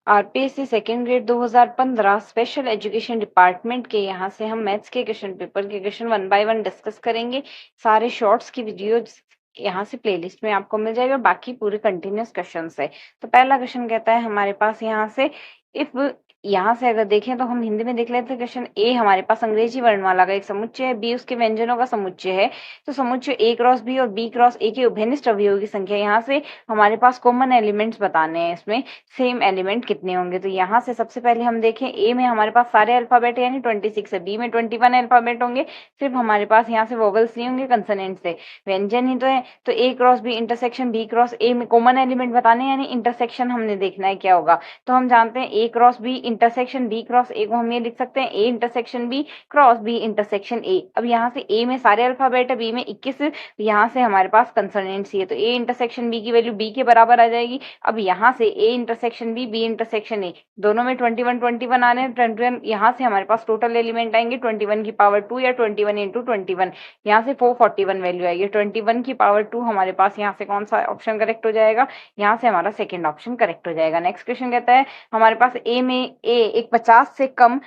RPSC second grade 2015 special education department के यहाँ से हम मैथ्स के क्वेश्चन पेपर के question one by one discuss करेंगे। सारे शॉर्ट्स की वीडियो यहाँ से प्लेलिस्ट में आपको मिल जाएगा, बाकी पूरे कंटिन्यूस क्वेश्चन है। तो पहला क्वेश्चन कहता है हमारे पास यहाँ से, इफ यहाँ से अगर देखें तो हम हिंदी में देख लेते हैं। क्वेश्चन ए हमारे पास अंग्रेजी वर्णमाला का एक समुच्चय है, बी उसके व्यंजनों का समुच्चय है। तो समुच्चय ए क्रॉस बी और बी क्रॉस ए के उभयनिष्ठ अवयवों की संख्या, यहाँ से हमारे पास कॉमन एलिमेंट्स बताने हैं, इसमें सेम एलिमेंट कितने होंगे। तो यहाँ से सबसे पहले हम देखें, ए में हमारे पास सारे अल्फाबेट यानी 26 है, बी में 21 अल्फाबेट होंगे, सिर्फ हमारे पास यहाँ से वोवेल्स नहीं होंगे, कंसोनेंट से व्यंजन ही तो है। तो A cross B intersection B cross A में कॉमन एलिमेंट बताने यानी इंटरसेक्शन हमने देखना है क्या होगा। तो हम जानते हैं A cross B intersection B cross A को हम ये लिख सकते हैं A intersection B cross B intersection A. अब यहाँ से ए में सारे अल्फाबेट है, बी में 21, यहाँ से हमारे पास कंसोनेंट्स ही है, तो ए इंटरसेक्शन बी की वैल्यू बी के बराबर आ जाएगी। अब यहाँ से A intersection B B intersection A, दोनों में 21 आ रहे हैं, 21 यहाँ से हमारे पास टोटल एलिमेंट आएंगे 21 की पावर 2 या 21 इंटू 21, यहाँ से 441 वैल्यू आएगी। 21 की पावर 2 हमारे पास यहाँ से कौन सा ऑप्शन करेक्ट हो जाएगा, यहाँ से हमारा सेकेंड ऑप्शन करेक्ट हो जाएगा। नेक्स्ट क्वेश्चन कहता है हमारे पास ए में ए एक 50 से कम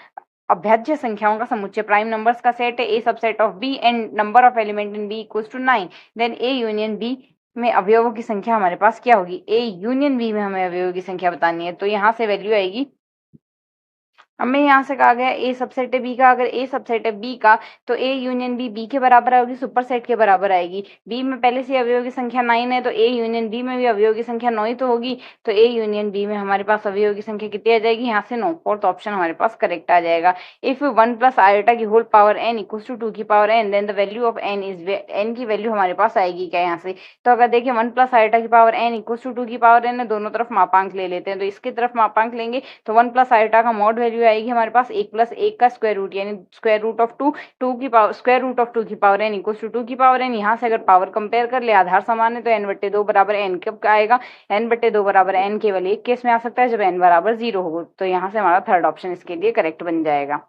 अभेद्य संख्याओं का समुच्चय प्राइम नंबर्स का सेट है, A subset of B and number of element in B equals to 9, then A union B में अवयवों की संख्या हमारे पास क्या होगी, ए यूनियन बी में हमें अवयवों की संख्या बतानी है। तो यहाँ से वैल्यू आएगी, हमें यहाँ से कहा गया ए सबसेट है बी का, अगर ए सबसेट है बी का तो ए यूनियन बी बी के बराबर आएगी, सुपर सेट के बराबर आएगी। बी में पहले से अवयवों की संख्या 9 है, तो ए यूनियन बी में भी अवयवों की संख्या 9 ही तो होगी। तो ए यूनियन बी में हमारे पास अवयवों की संख्या कितनी आ जाएगी, यहाँ से 9, फोर्थ ऑप्शन हमारे पास करेक्ट आ जाएगा। इफ 1 प्लस आयोटा की whole power n equals to 2 की power n, then the value of n is, n की वैल्यू हमारे पास आएगी क्या यहाँ से। तो अगर देखिए 1 प्लस आयोटा की पावर एन इक्वल्स टू 2 की पावर एन है, दोनों तरफ मापांक ले लेते हैं, तो इसकी तरफ मापांक लेंगे तो 1 प्लस आयोटा का मॉड वैल्यू आएगी हमारे पास 1 प्लस 1 का स्क्वायर रूट यानी स्क्वायर रूट ऑफ 2, 2 की पावर स्क्वायर रूट ऑफ 2 की पावर एन इक्वल्स टू 2 की पावर एन। यहाँ से अगर पावर कंपेयर कर ले, आधार समान है, तो एन बट्टे 2 बराबर एन कब आएगा, एन बट्टे 2 बराबर एन केवल एक केस में आ सकता है जब एन बराबर 0 हो। तो यहाँ से हमारा थर्ड ऑप्शन इसके लिए करेक्ट बन जाएगा।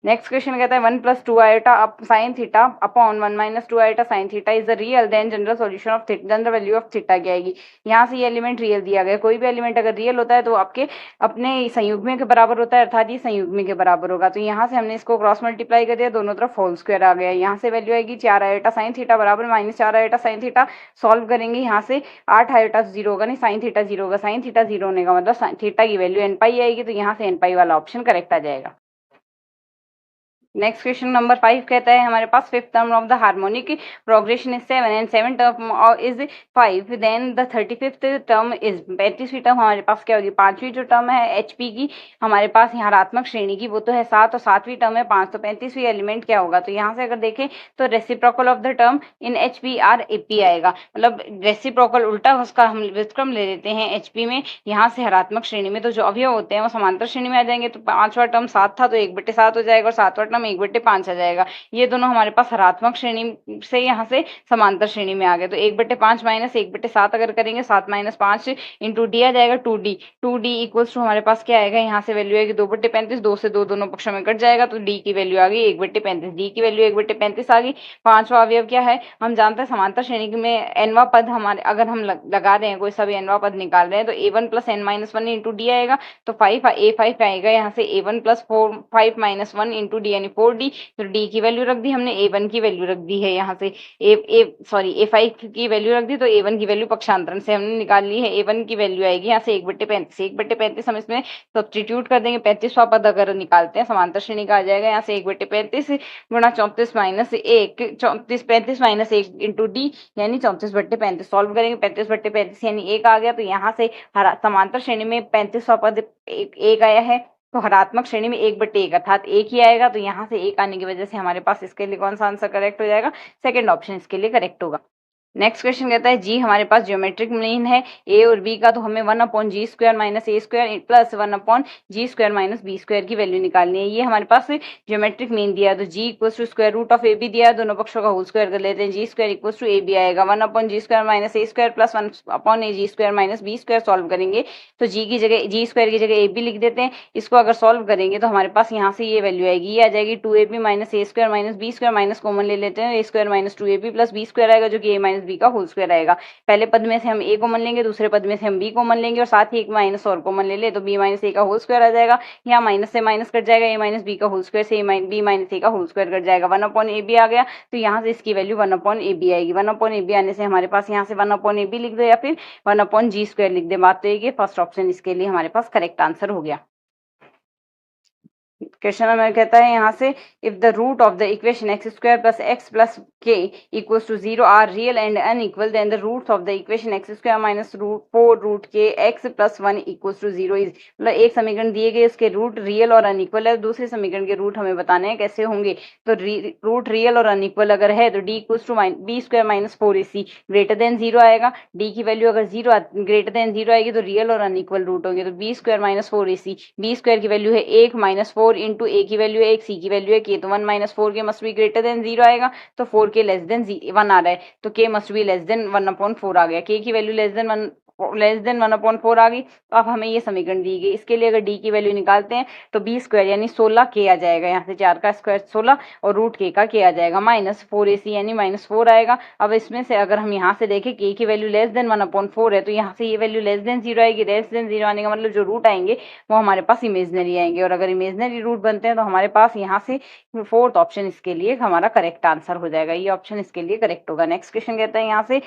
नेक्स्ट क्वेश्चन कहता है 1 plus 2 iota sine theta upon 1 minus 2 iota sine theta is the real then general solution of theta, then the value of theta क्या आएगी। यहाँ से ये एलिमेंट रियल दिया गया, कोई भी एलिमेंट अगर रियल होता है तो आपके अपने संयुग्मी के बराबर होता है, अर्थात ये संयुग्मी के बराबर होगा। तो यहाँ से हमने इसको क्रॉस मल्टीप्लाई कर दिया, दोनों तरफ होल स्क्वायर आ गया। यहाँ से वैल्यू आएगी 4 आयोटा साइन थीटा बराबर minus 4 iota sine theta. Solve करेंगे, यहाँ से 8 आयोटा 0 होगा, नहीं साइन थीटा 0 होगा, साइन थीटा 0 होने का मतलब थीटा की वैल्यू एन पाई आएगी, तो यहाँ से एन पाई वाला ऑप्शन करेक्ट आ जाएगा। नेक्स्ट क्वेश्चन नंबर 5 कहता है हमारे पास fifth term of the harmonic progression is 7 and 7 term is 5, then the 35th term is, 35वीं टर्म हमारे पास क्या होगी, पांचवी जो टर्म है एचपी की हमारे पास यहाँ ऋणात्मक श्रेणी की वो तो है 7 और 7वीं टर्म है 5, तो 35वीं एलिमेंट क्या होगा। तो यहाँ से अगर देखें तो reciprocal of the term in HP are AP आएगा, मतलब रेसिप्रोकल उल्टा उसका हम व्युत्क्रम ले लेते हैं एचपी में, यहाँ से ऋणात्मक श्रेणी में तो जो अवयव होते हैं वो समांतर श्रेणी में आ जाएंगे। तो पांचवा टर्म 7 था तो 1/7 हो जाएगा और 7वां टर्म 1/5 आ जाएगा। ये दोनों हमारे पास ऋणात्मक श्रेणी से यहाँ से समांतर श्रेणी में आ गए, तो 1/5 माइनस 1/7 अगर करेंगे 7 माइनस 5 इंटू डी आ जाएगा 2d, 2d इक्वल्स टू हमारे पास क्या आएगा, यहाँ से वैल्यू आएगी 2/35, 2 से 2 दोनों पक्षों में कट जाएगा तो डी की वैल्यू आ गई 1/35, डी की वैल्यू 1/35 आ गई। पांचवा अवयव क्या है, हम जानते हैं समांतर श्रेणी में एनवा पद हमारे अगर हम लगा रहे हैं कोई सा भी एनवा पद निकाल रहे हैं तो a1 plus n minus 1 into D आएगा, तो 5 a5 आएगा, यहाँ से a1 plus 5 minus 1 into D यानी 4d, तो डी की वैल्यू रख दी हमने, a1 की वैल्यू रख दी है, यहाँ से a5 की वैल्यू रख दी, तो a1 की वैल्यू पक्षांतरण से हमने निकाल ली है, a1 की वैल्यू आएगी यहाँ से 1/35, 1/35 हम इसमें सब्स्टिट्यूट कर देंगे, 35वां पद अगर निकालते हैं समांतर श्रेणी का आ जाएगा, यहाँ से 1/35 गुणा 34 माइनस 1, 35 माइनस 1 इंटू डी यानी 34/35, सॉल्व करेंगे 35/35 यानी 1 आ गया, तो यहाँ से समांतर श्रेणी में 35वां पद 1 आया है, तो ऋणात्मक श्रेणी में 1/1 अर्थात 1 ही आएगा, तो यहाँ से 1 आने की वजह से हमारे पास इसके लिए कौन सा आंसर करेक्ट हो जाएगा, सेकंड ऑप्शन इसके लिए करेक्ट होगा। नेक्स्ट क्वेश्चन कहता है जी हमारे पास ज्योमेट्रिक मीन है ए और बी का, तो हमें 1/g² minus a square plus 1/g² minus b square की वैल्यू निकालनी है। ये हमारे पास ज्योमेट्रिक मीन दिया है, तो g equals to square root of A b दिया है, दोनों पक्षों का होल स्क्वायर कर लेते हैं, g square equals to a B आएगा, 1/g² minus a square plus 1/ag² minus b square. Solve करेंगे तो g की जगह g स्क्वायर की जगह ए बी लिख देते हैं, इसको अगर सॉल्व करेंगे तो हमारे पास यहाँ से ये वैल्यू आएगी, ये आ जाएगी 2ab minus a square minus b square, minus common ले लेते हैं, a square minus 2ab plus b square आएगा जो कि a माइनस माइनस बी का होल स्क्वायर आएगा। पहले पद में से हम ए कॉमन लेंगे, दूसरे पद में से हम बी कॉमन लेंगे और साथ ही एक माइनस और कॉमन ले ले तो बी माइनस ए का होल स्क्वायर आ जाएगा। यहाँ माइनस से माइनस कट जाएगा, ए माइनस बी का होल स्क्वायर से बी माइनस ए का होल स्क्वायर कट जाएगा, 1/ab आ गया। तो यहाँ से इसकी वैल्यू 1/ab आएगी। 1/ab आने से हमारे पास यहाँ से 1/ab लिख दो या फिर 1/g² लिख दे। बात तो ये फर्स्ट ऑप्शन इसके लिए हमारे पास करेक्ट आंसर हो गया। क्वेश्चन नंबर कहता है यहाँ से if the root of the equation x square plus X plus K equals to 0 are real and unequal then the roots of the equation x square minus root 4 root K x plus 1 equals to 0 is, मतलब एक समीकरण दिए गए उसके root real और unequal है, दूसरे समीकरण के रूट हमें बताने हैं कैसे होंगे। तो रूट रियल और अनइक्वल अगर है तो d equals to b square minus 4ac greater than 0 आएगा। d की वैल्यू अगर ग्रेटर देन 0 आएगी तो रियल और अनइक्वल रूट होंगे, तो b square minus 4ac, b square की वैल्यू है 1 माइनस 4 इंटू ए की वैल्यू है 1, सी की वैल्यू है k, तो 1 माइनस 4 के मस्ट बी ग्रेटर देन 0 आएगा, तो 4 के लेस देन 1 आ रहा है तो k must be less than 1/4 आ गया। k की वैल्यू लेस देन 1/4 आ गई। तो अब हमें ये समीकरण दी गई, इसके लिए अगर d की वैल्यू निकालते हैं तो बी स्क्वायर यानी 16 k आ जाएगा, यहाँ से 4 का स्क्वायर 16 और रूट k का k आ जाएगा, माइनस 4ac यानी माइनस 4 आएगा। अब इसमें से अगर हम यहाँ से देखें k की वैल्यू लेस देन 1/4 है तो यहाँ से ये वैल्यू लेस देन 0 आएगी। लेस देन 0 आने का मतलब जो रूट आएंगे वो हमारे पास इमेजनरी आएंगे, और अगर इमेजनरी रूट बनते हैं तो हमारे पास यहाँ से फोर्थ ऑप्शन इसके लिए हमारा करेक्ट आंसर हो जाएगा, ये ऑप्शन इसके लिए करेक्ट होगा। नेक्स्ट क्वेश्चन कहता है यहाँ से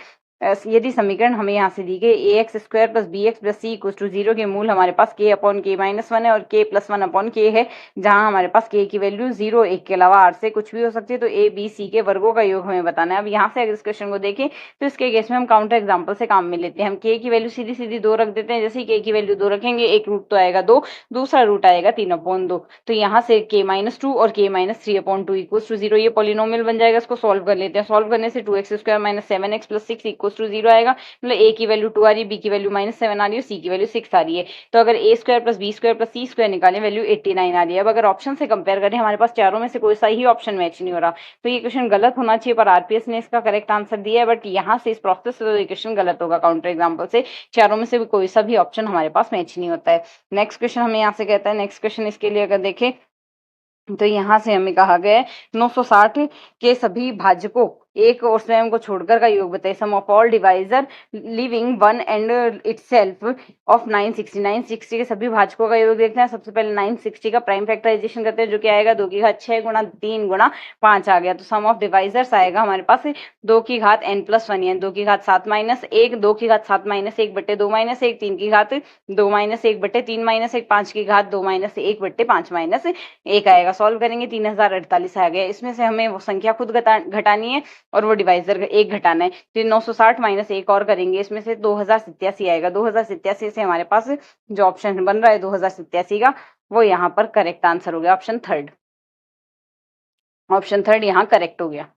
यदि समीकरण हमें यहाँ से दी गई A X square plus B X plus C equals to 0 के मूल हमारे पास k अपॉन k माइनस 1 है और k प्लस 1 अपॉन k है, जहां हमारे पास k की वैल्यू 0 1 के अलावा r से कुछ भी हो सकती है, तो a b c के वर्गों का योग हमें बताना है। अब यहाँ से अगर इस क्वेश्चन को देखें तो इसके केस में हम काउंटर एग्जाम्पल से काम में लेते हैं। हम k की वैल्यू सीधी सीधी 2 रख देते हैं, जैसे ही k की वैल्यू 2 रखेंगे एक रूट तो आएगा 2, दूसरा रूट आएगा 3/2, तो यहाँ से k माइनस 2 और k माइनस 3/2 इक्वल्स टू 0, ये पॉलिनोमियल बन जाएगा। इसको सॉल्व कर लेते हैं, सॉल्व करने से 2x square minus 7x plus 6 equals to 0 आएगा, मतलब a की वैल्यू 2 आ रही है, b की वैल्यू माइनस 7 आ रही है, c की वैल्यू 6 आ रही है। तो अगर a square plus b square plus c square निकालें वैल्यू 89 आ रही है। अब अगर ऑप्शन से कंपेयर करें हमारे पास चारों में से कोई सा ही ऑप्शन मैच नहीं हो रहा, तो ये क्वेश्चन गलत होना चाहिए, पर आरपीएस ने इसका करेक्ट आंसर दिया है, बट यहाँ से इस प्रोसेस से तो ये क्वेश्चन गलत होगा काउंटर एग्जाम्पल से, चारों में से भी कोई सा भी ऑप्शन हमारे पास मैच नहीं होता है। नेक्स्ट क्वेश्चन हमें यहाँ से कहता है, नेक्स्ट क्वेश्चन इसके लिए अगर देखें तो यहाँ से हमें कहा गया है 960 के सभी भाजकों एक और स्वयं को छोड़कर का योग बताइए। Sum of all divisor leaving one and itself of 960, 960 के सभी भाजकों का योग देखते हैं। सबसे पहले 960 का प्राइम फैक्टराइजेशन करते हैं, जो कि आएगा 2 की घात 6 गुणा 3 गुणा 5 आ गया। तो सम ऑफ डिवाइजर्स आएगा हमारे पास 2 की घात n प्लस 1 यानी 2 की घात 7 माइनस 1, 2 की घात 7 माइनस 1 बट्टे 2 माइनस 1, 3 की घात 2 माइनस 1 बट्टे 3 माइनस 1, 5 की घात 2 माइनस 1 बट्टे 5 माइनस 1 आएगा। सॉल्व करेंगे 3048 आ गया। इसमें से हमें वो संख्या खुद घटानी है और वो डिवाइजर एक घटाना है, तो 960 माइनस एक और करेंगे, इसमें से 2087 आएगा। 2087 से हमारे पास जो ऑप्शन बन रहा है 2087 का, वो यहाँ पर करेक्ट आंसर हो गया, ऑप्शन थर्ड यहाँ करेक्ट हो गया।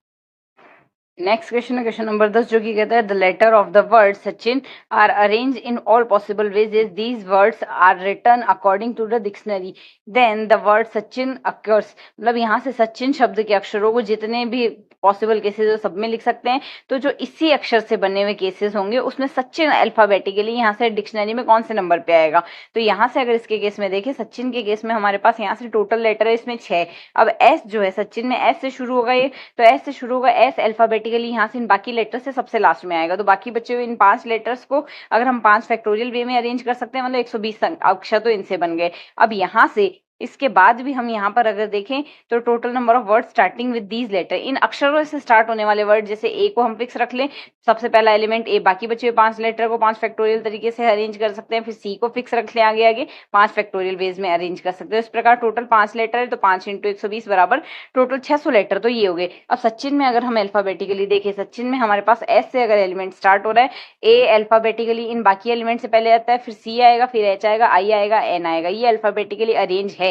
नेक्स्ट क्वेश्चन है क्वेश्चन नंबर 10, जो कि कहता है the letter of the word Sachin are arrange in all possible ways is these words are written according to the dictionary then the word Sachin occurs, मतलब यहाँ से सचिन शब्द के अक्षरों को जितने भी पॉसिबल केसेस है सब में लिख सकते हैं, तो जो इसी अक्षर से बने हुए केसेस होंगे उसमें सचिन अल्फाबेटिकली यहाँ से डिक्शनरी में कौन से नंबर पे आएगा। तो यहाँ से अगर इसके केस में देखें, सचिन के केस में हमारे पास यहाँ से टोटल लेटर है इसमें 6। अब एस जो है सचिन में एस से शुरू होगा, ये तो एस से शुरू होगा, एस अल्फाबेटिकली यहाँ से इन बाकी लेटर से सबसे लास्ट में आएगा, तो बाकी बचे हुए इन 5 लेटर्स को अगर हम 5 फैक्टोरियल वे में अरेंज कर सकते हैं, मतलब 120 अक्षर तो इनसे बन गए। अब यहाँ से इसके बाद भी हम यहाँ पर अगर देखें तो total number of word starting with these letter, इन अक्षरों से स्टार्ट होने वाले वर्ड, जैसे ए को हम फिक्स रख लें सबसे पहला एलिमेंट ए, बाकी बचे हुए 5 लेटर को 5 फैक्टोरियल तरीके से अरेंज कर सकते हैं, फिर सी को फिक्स रख लें आगे आगे 5 फैक्टोरियल वेज में अरेंज कर सकते हैं। इस प्रकार टोटल 5 लेटर है तो 5 × 120 बराबर टोटल 600 लेटर तो ये हो गए। अब सचिन में अगर हम अल्फाबेटिकली देखें, सचिन में हमारे पास एस से अगर एलिमेंट स्टार्ट हो रहा है, ए अल्फाबेटिकली इन बाकी एलिमेंट से पहले आता है, फिर सी आएगा, फिर एच आएगा, आई आएगा, एन आएगा, ये अल्फाबेटिकली अरेंज है।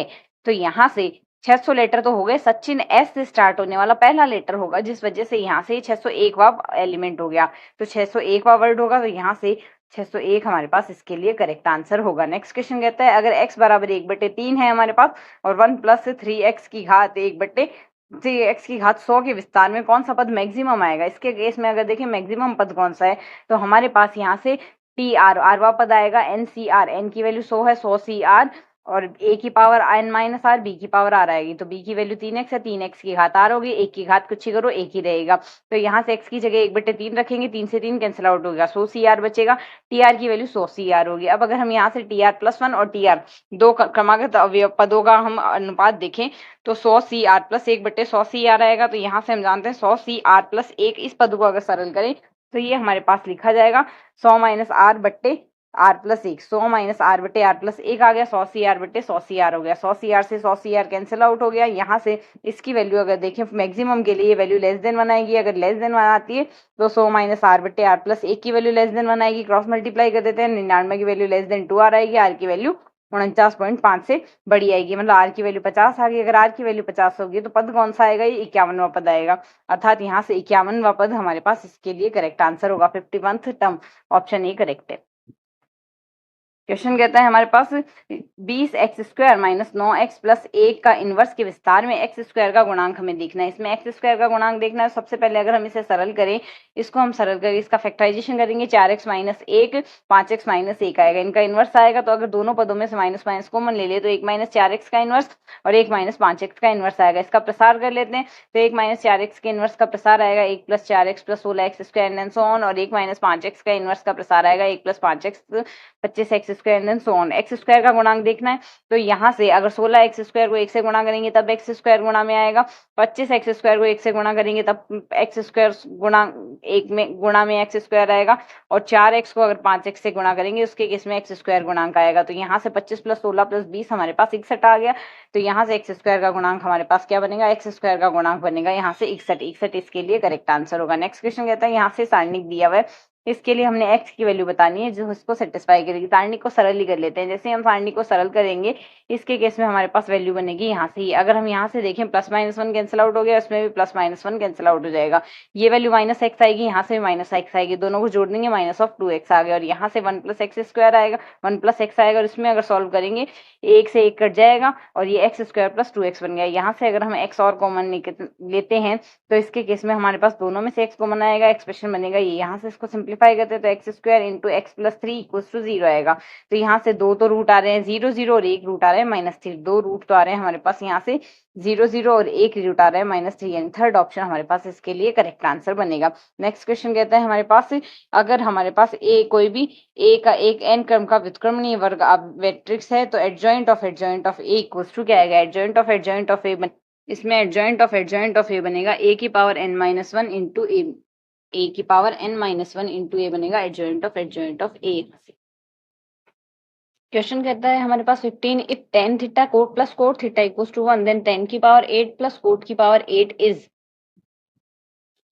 तो यहाँ से 600 लेटर तो हो गए, सचिन एस से स्टार्ट होने वाला पहला लेटर होगा, जिस वजह से यहाँ से 601वां एलिमेंट हो गया, तो 601वां वर्ड होगा, तो यहाँ से 601 हमारे पास इसके लिए करेक्ट आंसर होगा। नेक्स्ट क्वेश्चन कहता है अगर x बराबर 1/3 है हमारे पास और 1 + 3x की घात 1/3x की घात 100 के विस्तार में कौन सा पद मैक्सिमम आएगा। इसके केस में अगर देखें मैक्सिमम पद कौन सा है, तो हमारे पास यहाँ से टी आर आरवा पद आएगा, एन सी आर, एन की वैल्यू 100 है, 100 सी आर और a की power n minus r, b की पावर आर आएगी, तो b की वैल्यू 3x है, 3x की घात आर होगी, 1 की घात कुछ ही करो 1 ही रहेगा, तो यहाँ से x की जगह 1/3 रखेंगे, 3 से 3 कैंसिल आउट होगा, 100 CR बचेगा, TR की वैल्यू 100 CR होगी। अब अगर हम यहाँ से TR+1 और TR दो क्रमागत अवयव पदों का हम अनुपात देखें तो 100 CR प्लस 1/100 CR आएगा, तो यहाँ से हम जानते हैं 100 CR प्लस 1, इस पद को अगर सरल करें तो ये हमारे पास लिखा जाएगा 100 माइनस आर बट्टे आर प्लस 1, 100 माइनस आर बटे आर प्लस 1 आ गया, 100 CR बटे 100 CR हो गया, 100 CR से 100 CR कैंसिल आउट हो गया। यहाँ से इसकी वैल्यू अगर देखें मैक्सिमम के लिए वैल्यू लेस देन 1 आएगी, अगर लेस देन 1 आती है तो 100 माइनस आर बटे आर प्लस 1 की वैल्यू लेस देन 1 आएगी, क्रॉस मल्टीप्लाई कर देते हैं, 99 की वैल्यू लेस देन 2 आ रहेगी, आर की वैल्यू 49.5 से बड़ी आएगी, मतलब आर की वैल्यू 50 आ गई। अगर आर की वैल्यू 50 होगी तो पद कौन सा आएगा, ये 51वां पद आएगा, अर्थात यहाँ से 51वां पद हमारे पास इसके लिए करेक्ट आंसर होगा, 51th term, option A correct है। क्वेश्चन कहता है हमारे पास 20x² माइनस 9x प्लस 1 का इनवर्स के विस्तार में x² का गुणांक हमें देखना है। इसमें x² का गुणांक देखना है, सबसे पहले अगर हम इसे सरल करें, इसको हम सरल करें, इसका फैक्टराइजेशन करेंगे, 4x माइनस 1 5x माइनस 1 आएगा, इनका इनवर्स आएगा, तो अगर दोनों पदों में से माइनस माइनस कॉमन ले ले तो 1 माइनस 4x का इनवर्स और 1 माइनस 5x का इनवर्स आएगा। इसका प्रसार कर लेते हैं, तो 1 माइनस 4x के इनवर्स का प्रसार आएगा 1 plus 4x plus 16x² and so on, और 1 माइनस 5x का इनवर्स का प्रसार आएगा 1 plus 5x 25x² and so on. x² का गुणांक देखना है, तो यहाँ से अगर 16x² को 1 से गुणा करेंगे तब x² गुणा में आएगा, 25x² को 1 से गुणा करेंगे तब x² गुणा 1 में गुणा में x² आएगा, और 4x को अगर 5x से गुणा करेंगे उसके केस में x² गुणांक आएगा, तो यहाँ से 25 प्लस 16 प्लस 20 हमारे पास 61 आ गया, तो यहाँ से x² का गुणांक हमारे पास क्या बनेगा, x² का गुणांक बनेगा यहाँ से 61 इसके लिए करेक्ट आंसर होगा। नेक्स्ट क्वेश्चन कहता है यहाँ से सारणिक दिया हुआ है, इसके लिए हमने x की वैल्यू बतानी है जो इसको सेटिस्फाई करेगी। सारणी को सरल ही कर लेते हैं, जैसे हम सारणी को सरल करेंगे इसके केस में हमारे पास वैल्यू बनेगी यहाँ से ही, अगर हम यहाँ से देखें प्लस माइनस 1 कैंसिल आउट हो गया, उसमें भी प्लस माइनस 1 कैंसिल आउट हो जाएगा, ये वैल्यू माइनस एक्स आएगी, यहाँ से भी माइनस एक्स आएगी, दोनों को जोड़ देंगे माइनस ऑफ 2x आ गया, और यहाँ से 1 प्लस x² आएगा, 1 प्लस x आएगा, और इसमें अगर सॉल्व करेंगे 1 से 1 कट जाएगा और ये x² प्लस 2x बन गया। यहाँ से अगर हम x और कॉमन लेते हैं तो इसके केस में हमारे पास दोनों में से x कॉमन आएगा, एक्सप्रेशन बनेगा ये, यहाँ से इसको सिंप्लीफाई करते हैं तो x² into x plus 3 equals to 0 आएगा, तो यहाँ से दो तो रूट आ रहे हैं 0 0 और एक रूट आ रहा है -3, दो रूट तो आ रहे हैं हमारे पास यहाँ से 0 0 और एक रूट आ रहा है -3, यानी थर्ड ऑप्शन हमारे पास इसके लिए करेक्ट आंसर बनेगा। नेक्स्ट क्वेश्चन कहता है हमारे पास अगर हमारे पास ए कोई भी ए का एक n क्रम का व्युत्क्रमणीय वर्ग मैट्रिक्स है तो adjoint of A equals to क्या आएगा, एडजॉइंट ऑफ ए इसमें एडजॉइंट ऑफ ए बनेगा a की पावर n-1 इंटू ए की पावर n-1 इंटू ए बनेगा एडजॉइंट ऑफ ए। क्वेश्चन कहता है हमारे पास 15 if tan theta cot plus cot theta equals to 1 then tan की पावर 8 प्लस कोट की पावर 8 इज।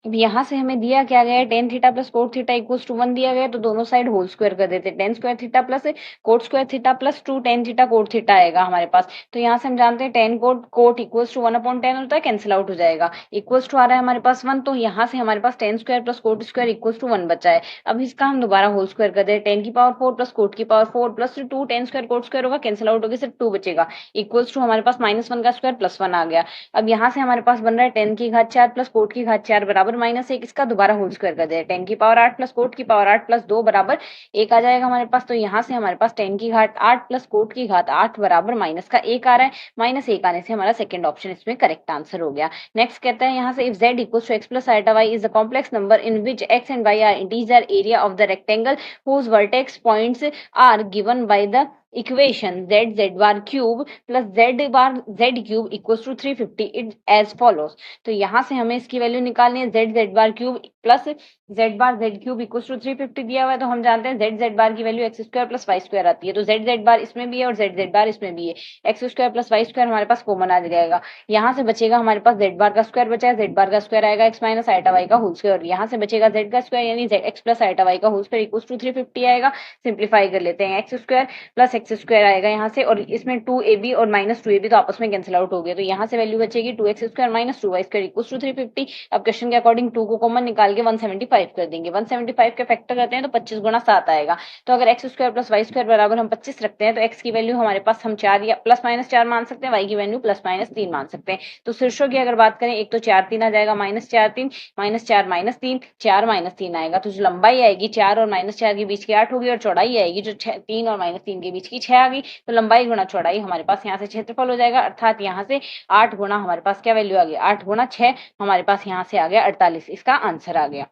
अब यहाँ से हमें दिया क्या गया है, tan theta plus cot theta equals to 1 दिया गया है, तो दोनों साइड होल स्क्वायर कर देते हैं, tan square theta plus cot square theta plus 2 tan theta cot theta आएगा हमारे पास, तो यहाँ से हम जानते हैं tan कोट इक्वल्स टू 1/10 होता है, कैंसिल आउट हो जाएगा, इक्वल्स टू आ रहा है हमारे पास 1, तो यहाँ से हमारे पास tan square plus cot square equals to 1 बचा है। अब इसका हम दोबारा होल स्क्वायर कर दें, tan की पावर 4 प्लस कोट की power 4 plus 2 tan square coat square होगा, कैंसिल आउट होगा, सिर्फ 2 बचेगा, इक्वल्स टू हमारे पास -1 का स्क्वायर प्लस 1 आ गया। अब यहाँ से हमारे पास बन रहा है tan की घात 4 प्लस कोट की घात 4 बराबर -1, इसका दोबारा होल स्क्वायर कर दे, tan की पावर 8 प्लस कोट की पावर 8 प्लस 2 बराबर 1 आ जाएगा हमारे पास, तो यहाँ से हमारे पास tan की घात 8 प्लस कोट की घात 8 बराबर माइनस का 1 आ रहा है, -1 आने से हमारा सेकंड ऑप्शन इसमें करेक्ट आंसर हो गया। नेक्स्ट कहता है यहाँ से if z equals to x plus iota y is a complex number in which x and y are integer area of the rectangle whose vertex points are given by the equation z bar cube plus z bar z cube equals to 350 it as follows। तो यहाँ से हमें इसकी value निकालनी है, z bar cube plus z bar z cube equals to 350 दिया हुआ है, तो हम जानते हैं z bar की वैल्यू x² प्लस y² आती है, तो z bar इसमें भी है और z bar इसमें भी है, x² प्लस y² हमारे पास कॉमन आ जाएगा, यहाँ से बचेगा हमारे पास z bar का स्क्वायर बचा है, z bar का स्क्वायर आएगा x माइनस आइटा y का होल स्क्वायर, यहाँ से बचेगा z का स्क्वायर यानी x प्लस आइटा y का होल स्क्वायर इक्वल्स टू 350 आएगा, सिंप्लीफाई कर लेते हैं, x² प्लस x² आएगा यहाँ से, और इसमें 2ab और -2ab तो आपस में कैंसिल आउट हो गए, तो यहाँ से वैल्यू बचेगी 2x² -2y² इक्वल्स टू 350। अब क्वेश्चन के अकॉर्डिंग 2 को कॉमन निकाल के 175 कर देंगे। 175 के फैक्टर करते हैं तो 25 गुना 7 आएगा। तो अगर x square plus y square बराबर हम 25 रखते हैं तो एक्स की वैल्यू हमारे पास हम 4 या प्लस माइनस 4 मान सकते हैं, वाई की वैल्यू प्लस माइनस 3 मान सकते हैं। तो शीर्षों की अगर बात करें, एक तो 4 3 आ जाएगा, माइनस 4 3 माइनस 4 माइनस 3 4 माइनस 3 आएगा। तो जो लंबाई आएगी 4 और माइनस 4 के बीच की 8 होगी, और चौड़ाई आएगी जो 3 और माइनस 3 के बीच की 6 आ गई। तो लंबाई गुना चौड़ाई हमारे पास यहाँ से क्षेत्रफल हो जाएगा, अर्थात यहाँ से 8 गुना हमारे पास क्या वैल्यू आ गई, 8 गुना 6 हमारे पास यहाँ से आ गया 48। इसका आंसर आ गया।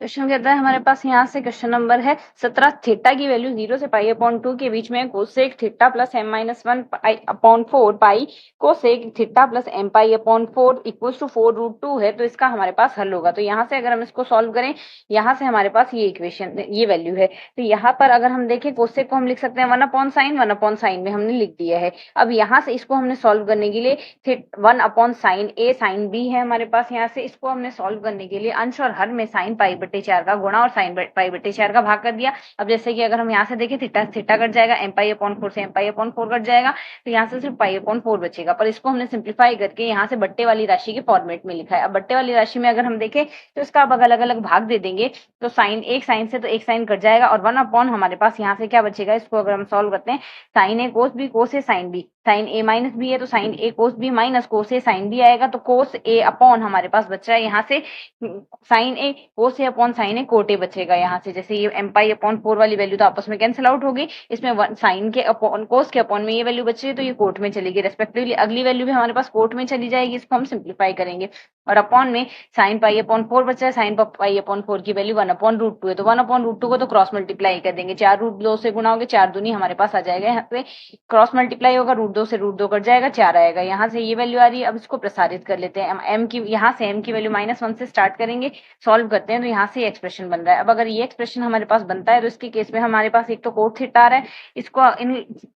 क्वेश्चन कहता है हमारे पास यहाँ से क्वेश्चन नंबर है 17, थीटा की वैल्यू 0 से पाई अपॉन 2 के बीच में cosec theta plus m minus 1 pi upon 4 pi cosec theta plus m pi upon 4 equals to 4√2 है। तो इसका हमारे पास हल होगा। तो यहाँ से अगर हम इसको सॉल्व करें, यहाँ से हमारे पास ये इक्वेशन ये वैल्यू है। तो यहाँ पर अगर हम देखें कोसेक को हम लिख सकते हैं 1/sin में हमने लिख दिया है। अब यहाँ से इसको हमने सॉल्व करने के लिए 1/sin a sin b है हमारे पास। यहाँ से इसको हमने सॉल्व करने के लिए अंश और हर में sin पाई बटे 4 का गुणा और sin पाई बटे 4 का भाग कर दिया। अब जैसे कि अगर हम यहाँ से देखें थीटा थीटा कट जाएगा, m पाई अपॉन 4 से m पाई अपॉन 4 कट जाएगा, तो यहाँ से सिर्फ पाई अपॉन 4 बचेगा। पर इसको हमने सिंप्लीफाई करके यहाँ से बट्टे वाली राशि के फॉर्मेट में लिखा है। अब बट्टे वाली राशि में अगर हम देखें तो इसका अब अलग अलग भाग दे देंगे, तो साइन एक साइन से तो एक साइन कट जाएगा और 1 अपॉन हमारे पास यहाँ से क्या बचेगा, इसको अगर हम सॉल्व करते हैं sign A cos B cos A sine B, sign A minus B है तो sign A cos B minus cos A sine B आएगा। तो कोस ए अपॉन हमारे पास बच रहा है यहाँ से sine A cos A upon sine A cot A बचेगा यहाँ से। जैसे ये एम पाई अपॉन 4 वाली वैल्यू तो आपस में कैंसिल आउट होगी, इसमें साइन के अपॉन कोस के अपॉन में ये वैल्यू बची है तो ये कोट में चलेगी रेस्पेक्टिवली। अगली वैल्यू भी हमारे पास कोट में चली जाएगी, इसको हम सिंप्लीफाई करेंगे। और अपॉन में साइन पाई अपॉन 4 बचा है, साइन पाई अपॉन 4 की वैल्यू 1/√2 है। तो 1/√2 को तो क्रॉस मल्टीप्लाई कर देंगे, 4√2 से गुणा होगे 4 दूनी हमारे पास आ जाएगा। यहाँ पे क्रॉस मल्टीप्लाई होगा, √2 से √2 कट जाएगा, 4 आएगा। यहाँ से ये वैल्यू आ रही है। अब इसको प्रसारित कर लेते हैं, एम की यहाँ से एम की वैल्यू -1 से स्टार्ट करेंगे, सॉल्व करते हैं तो यहाँ से एक्सप्रेशन बन रहा है। अब अगर ये एक्सप्रेशन हमारे पास बनता है तो इसके केस में हमारे पास एक तो कोट थीटा आ रहा है, इसको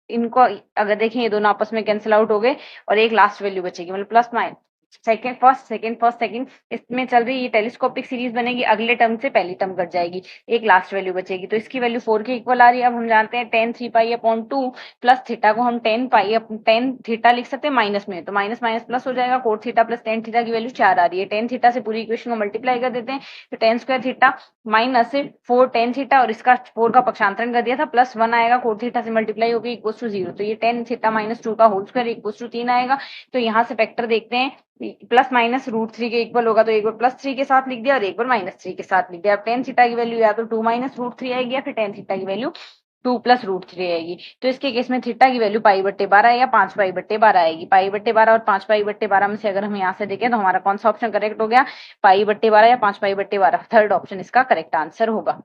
इनको अगर देखें ये दोनों आपस में कैंसिल आउट हो गए और एक लास्ट वैल्यू बचेगी, मतलब plus minus second first second इसमें चल रही ये टेलीस्कोपिक सीरीज बनेगी। अगले टर्म से पहली टर्म कट जाएगी, एक लास्ट वैल्यू बचेगी। तो इसकी वैल्यू 4 के इक्वल आ रही है। अब हम जानते हैं tan 3 पाई अपॉन 2 प्लस थीटा को हम tan थीटा लिख सकते हैं माइनस में, तो माइनस माइनस प्लस हो जाएगा। Cot theta plus tan theta की वैल्यू 4 आ रही है। tan थीटा से पूरी इक्वेशन को मल्टीप्लाई कर देते हैं, तो tan square theta minus 4 tan theta और इसका 4 का पक्षांतरण कर दिया था, प्लस 1 आएगा, कोट थीटा से मल्टीप्लाई होकर इक्वल टू 0। तो ये tan थीटा माइनस 2 का होल स्क्वायर इक्वल टू 3 आएगा। तो यहाँ से फैक्टर देखते हैं, प्लस माइनस √3 के इक्वल होगा, तो एक बार +3 के साथ लिख दिया और एक बार -3 के साथ लिख दिया। अब tan थीटा की वैल्यू या तो 2 माइनस √3 आएगी या फिर tan थीटा की वैल्यू 2 प्लस √3 आएगी। तो इसके केस में थीटा की वैल्यू पाई बट्टे 12 या 5 पाई बट्टे 12 आएगी। पाई बट्टे 12 और 5 पाई बट्टे 12 में से अगर हम यहाँ से देखें तो हमारा कौन सा ऑप्शन करेक्ट हो गया, पाई बट्टे 12 या 5 पाई बट्टे 12, थर्ड ऑप्शन इसका करेक्ट आंसर होगा।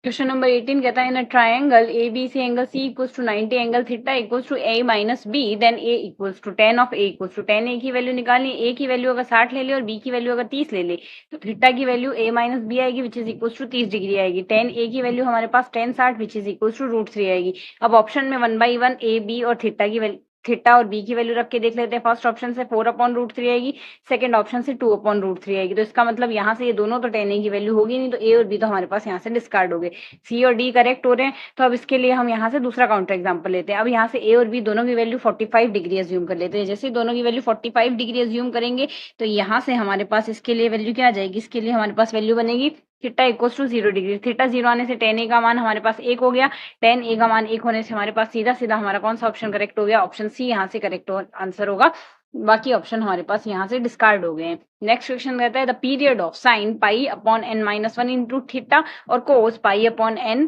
क्वेश्चन नंबर 18 कहता है in a triangle ABC angle C equals to 90 angle theta equals to A minus B then A equals to tan of A equals to tan A की value निकालनी है। A की value अगर 60 ले ले और B की वैल्यू अगर 30 ले ले तो थीटा की वैल्यू A माइनस B आएगी which is equals to 30 degree आएगी। tan A की वैल्यू हमारे पास tan 60 which is equals to √3 आएगी। अब ऑप्शन में 1/1 A B और थीटा की वैल्यू थीटा और बी की वैल्यू रख के देख लेते हैं। फर्स्ट ऑप्शन से 4/√3 आएगी, सेकंड ऑप्शन से 2/√3 आएगी। तो इसका मतलब यहाँ से ये दोनों तो tan A की वैल्यू होगी नहीं, तो ए और बी तो हमारे पास यहाँ से डिस्कार्ड हो गए, सी और डी करेक्ट हो रहे हैं। तो अब इसके लिए हम यहाँ से दूसरा काउंटर एग्जाम्पल लेते हैं। अब यहाँ से ए और बी दोनों की वैल्यू 45 डिग्री एज्यूम कर लेते हैं। जैसे दोनों की वैल्यू 45 डिग्री एज्यूम करेंगे तो यहाँ से हमारे पास इसके लिए वैल्यू क्या आ जाएगी, इसके लिए हमारे पास वैल्यू बनेगी theta equals to 0 degree. Theta 0 आने से tan A का मान हमारे पास 1 हो गया, tan A का मान 1 होने से हमारे पास सीधा सीधा हमारा कौन सा ऑप्शन करेक्ट हो गया, ऑप्शन सी यहाँ से करेक्ट आंसर होगा। बाकी ऑप्शन हमारे पास यहाँ से डिस्कार्ड हो गए हैं। नेक्स्ट क्वेश्चन कहता है the period of sine pi upon n minus 1 into theta और cos pi upon n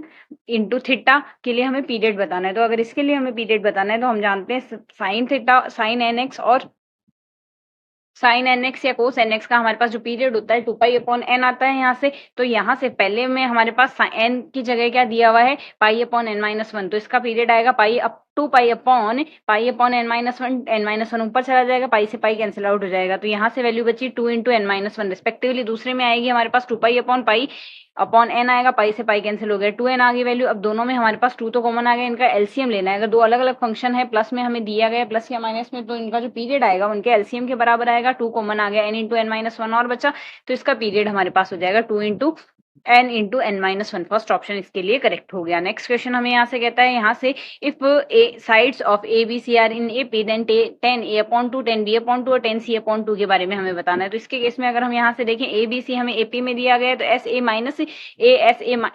into theta के लिए हमें पीरियड बताना है। तो अगर इसके लिए हमें पीरियड बताना है तो हम जानते हैं साइन थीटा साइन nx और साइन nx या कोस nx का हमारे पास जो पीरियड होता है 2π/n आता है यहाँ से। तो यहाँ से पहले में हमारे पास n की जगह क्या दिया हुआ है, π/n-1, तो इसका पीरियड आएगा पाई अप 2π/n-1, n-1 ऊपर चला जाएगा, पाई से पाई कैंसिल आउट हो जाएगा। तो यहाँ से वैल्यू बची 2 × n-1 रिस्पेक्टिवली। दूसरे में आएगी हमारे पास 2π/n आएगा, पाई से पाई कैंसिल हो गया, 2n आ गई वैल्यू। अब दोनों में हमारे पास 2 तो कॉमन आ गया, इनका एलसीएम लेना है। अगर दो अलग अलग फंक्शन है, प्लस में हमें दिया गया प्लस या माइनस में, तो इनका जो पीरियड आएगा उनके एलसीएम के बराबर आएगा। 2 कॉमन आ गया, n × n-1 और बचा, तो इसका पीरियड हमारे पास हो जाएगा 2 × n into n minus one, first option इसके लिए करेक्ट हो गया। नेक्स्ट क्वेश्चन हमें यहाँ से कहता है, यहाँ से if a sides of A B C are in A P then tan A upon two, tan B upon two और टेन सी अपॉन टू के बारे में हमें बताना है। तो इसके केस में अगर हम यहाँ से देखें ए बी सी हमें एपी में दिया गया है, तो S A minus A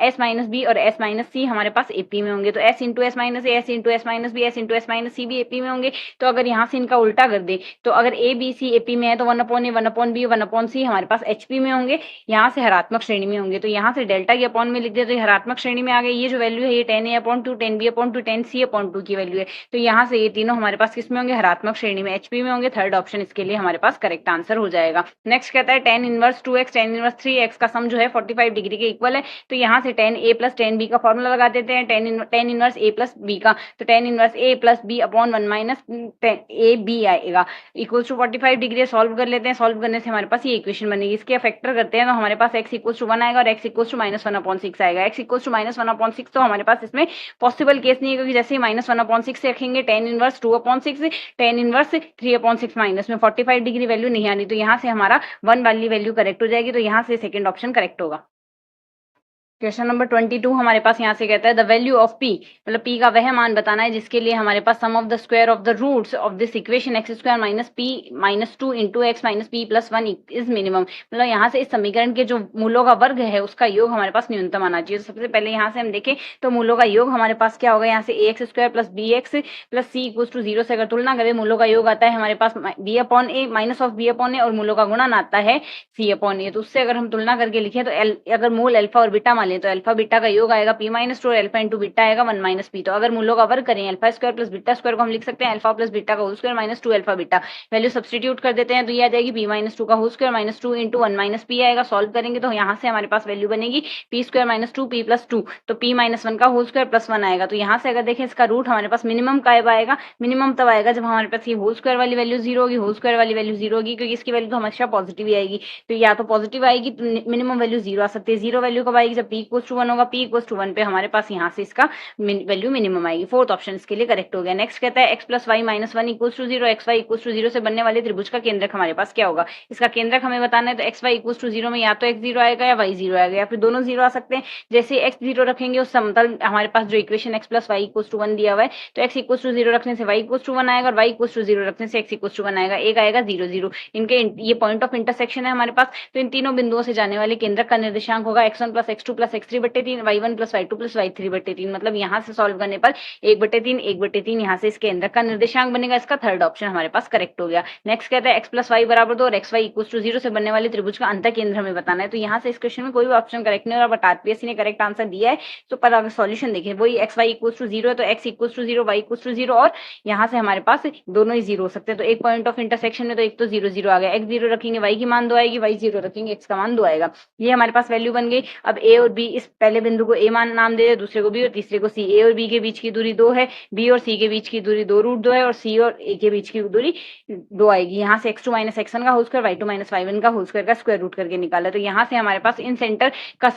S minus B और एस माइनस सी हमारे पास एपी में होंगे। तो S into S minus A, S into S minus B, S into S minus C भी एपी में होंगे। तो अगर यहाँ से इनका उल्टा कर दे, तो अगर ए बी सी एपी में है तो one upon A, one upon B, one upon C हमारे पास एचपी में होंगे, यहाँ से हरात्मक श्रेणी में होंगे। तो यहाँ से डेल्टा की अपॉन में लिख दे तो ये हरात्मक श्रेणी में आ गई। ये जो वैल्यू है ये tan A upon two, tan B upon two, tan C upon two की वैल्यू है। तो यहाँ से ये तीनों हमारे पास किस में होंगे, हरात्मक श्रेणी में, एचपी में होंगे। थर्ड ऑप्शन इसके लिए हमारे पास करेक्ट आंसर हो जाएगा। नेक्स्ट कहता है tan inverse two x, tan inverse three x का सम जो है 45 डिग्री के इक्वल है। तो यहाँ से tan A plus tan B का फॉर्मूला लगा देते हैं, tan inverse A plus B का। तो tan inverse A plus B upon one minus A B आएगा, इक्वल टू 45 डिग्री। सॉल्व कर लेते हैं, सॉल्व करने से हमारे पास ये इक्वेशन बनेगी। इसके फैक्टर करते हैं तो हमारे पास x इक्वल टू 1 आएगा और x equal to minus one upon six आएगा। x equal to minus one upon six तो हमारे पास इसमें पॉसिबल केस नहीं है, क्योंकि जैसे माइनस वन अपॉन सिक्स रखेंगे tan inverse two upon six, tan inverse three upon six minus में 45 डिग्री वैल्यू नहीं आनी। तो यहाँ से हमारा वन वाली वैल्यू करेक्ट हो जाएगी। तो यहाँ से सेकेंड ऑप्शन करेक्ट होगा। क्वेश्चन नंबर 22 हमारे पास यहाँ से कहता है द वैल्यू ऑफ p, मतलब p का वह मान बताना है जिसके लिए हमारे पास sum of the square of the roots of this equation X square minus P minus two into x minus P plus one is minimum. मतलब यहाँ से इस समीकरण के जो मूलों का वर्ग है उसका योग हमारे पास न्यूनतम आना चाहिए। तो सबसे पहले यहाँ से हम देखें तो मूलों का योग हमारे पास क्या होगा, यहाँ से A X square plus B X plus C equal to zero से अगर तुलना करें मूलों का योग आता है हमारे पास B upon A minus of B upon A और मूलों का गुणन आता है सी अपॉन ए। तो उससे अगर हम तुलना करके लिखें तो अगर मूल अल्फा और बीटा मान लें तो अल्फा बीटा का योग आएगा पी माइनस टू और अल्फा इंटू बीटा आएगा वन माइनस पी। तो अगर मूलों का वर्ग करें alpha square plus beta square को हम लिख सकते हैं अल्फा प्लस बीटा का whole square minus two alpha beta. Value substitute कर देते हैं तो ये आ जाएगी पी माइनस टू का whole square minus two into one minus p आएगा। सॉल्व करेंगे तो यहाँ से हमारे पास वैल्यू बनेगी P square minus to P plus two, तो पी माइनस वन का होल स्क्वायर प्लस वन आएगा। तो यहाँ से अगर देखें इसका रूट हमारे पास मिनिमम का आएगा, मिनिमम तब आएगा जब हमारे पास ये होल स्क्वायर वाली वैल्यू जीरो होगी, होल स्क्वायर वाली वैल्यू जीरो होगी, क्योंकि इसकी वैल्यू तो हमेशा पॉजिटिव ही आएगी। तो या तो पॉजिटिव आएगी तो मिनिमम वैल्यू जीरो आ सकती है। जीरो वैल्यू कब आएगी, जब पी इक्वल टू वन होगा। पी इक्वल टू वन पे हमारे पास यहाँ से इसका वैल्यू मिनिमम आएगी। फोर्थ ऑप्शन इसके लिए करेक्ट हो गया। नेक्स्ट कहता है x plus y minus one equal to zero, x y equal to zero से बनने वाले त्रिभुज का केंद्रक हमारे पास क्या होगा। इसका केंद्रक हमें बताना है तो x y equal to zero में या तो एक्स जीरो आएगा या वाई जीरो आएगा, या फिर दोनों जीरो आ सकते हैं। जैसे एक्स जीरो रखेंगे उस समतल हमारे पास जो equation x plus y equal to one दिया हुआ है, तो एक्स इक्वल टू जीरो रखने से वाई इक्वल टू वन आएगा और वाई इक्वल टू जीरो रखने से एक्स इक्वल टू वन आएगा। एक आएगा जीरो जीरो, इनके ये पॉइंट ऑफ इंटरसेक्शन है हमारे पास। तो इन तीनों बिंदुओं से जाने वाले केंद्रक का निर्देशांक होगा x one plus x two plus x three बट्टे तीन, y one plus y two plus y three बट्टे तीन। मतलब यहाँ से सॉल्व करने पर एक बट्टे तीन यहाँ से इसके अंदर का निर्देशांक बनेगा। इसका थर्ड ऑप्शन हमारे पास करेक्ट हो गया। नेक्स्ट कहता है एक्स प्लस वाई बराबर दो और x y equal to zero से बनने वाले त्रिभुज का अंतर केंद्र हमें बताना है। तो यहाँ से इस क्वेश्चन में कोई भी ऑप्शन करेक्ट नहीं हो रहा, बट आरपीएससी ने करेक्ट आंसर दिया है। तो पर अगर सॉल्यूशन देखें वही x y equal to zero है तो x equal to zero, y equal to zero, और यहाँ से हमारे पास दोनों ही जीरो हो सकते हैं। तो एक पॉइंट ऑफ इंटरसेक्शन में तो एक तो जीरो जीरो आ गया, एक्स जीरो रखेंगे वाई की मान दो आएगी, वाई जीरो रखेंगे एक्स का मान दो आएगा। ये हमारे पास वैल्यू बन गई। अब ए और बी, इस पहले बिंदु को ए मान नाम दे, दूसरे को बी और तीसरे को सी। ए और बी के बीच की दूरी दो है, बी और सी के बीच की दूरी दो रूट दो है, और सी और ए के बीच की दूरी दो आएगी। यहाँ से X two minus X one का whole square, Y two minus Y one का होल स्क्वायर का स्क्वायर रूट करके निकाला। तो यहाँ से हमारे पास इन सेंटर का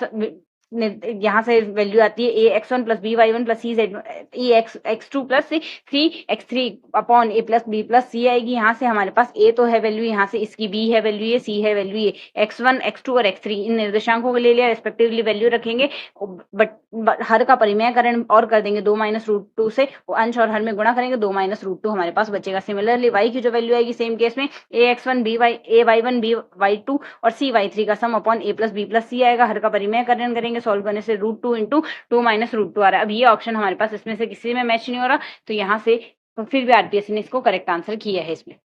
यहाँ से वैल्यू आती है A X one plus B Y one plus C Z A X two plus three X three upon A plus B plus C आएगी। यहाँ से हमारे पास ए तो है वैल्यू, यहाँ से इसकी बी है वैल्यू, ये सी है वैल्यू, ये एक्स वन एक्स टू और एक्स थ्री इन निर्देशांकों को ले लिया, रेस्पेक्टिवली वैल्यू रखेंगे। बट हर का परिमेयकरण और कर देंगे दो माइनस रूट टू से, अंश और हर में गुणा करेंगे, दो माइनस रूट टू हमारे पास बचेगा। सिमिलरली वाई की जो वैल्यू आएगी सेम केस में A X one B Y A Y one B Y two और सी वाई थ्री का sum upon A plus B plus C आएगा। हर का परिमेयकरण करेंगे, सॉल्व करने से root two into two minus root two आ रहा है। अब ये ऑप्शन हमारे पास इसमें से किसी में मैच नहीं हो रहा, तो यहाँ से तो फिर भी आरपीएससी ने इसको करेक्ट आंसर किया है इसमें।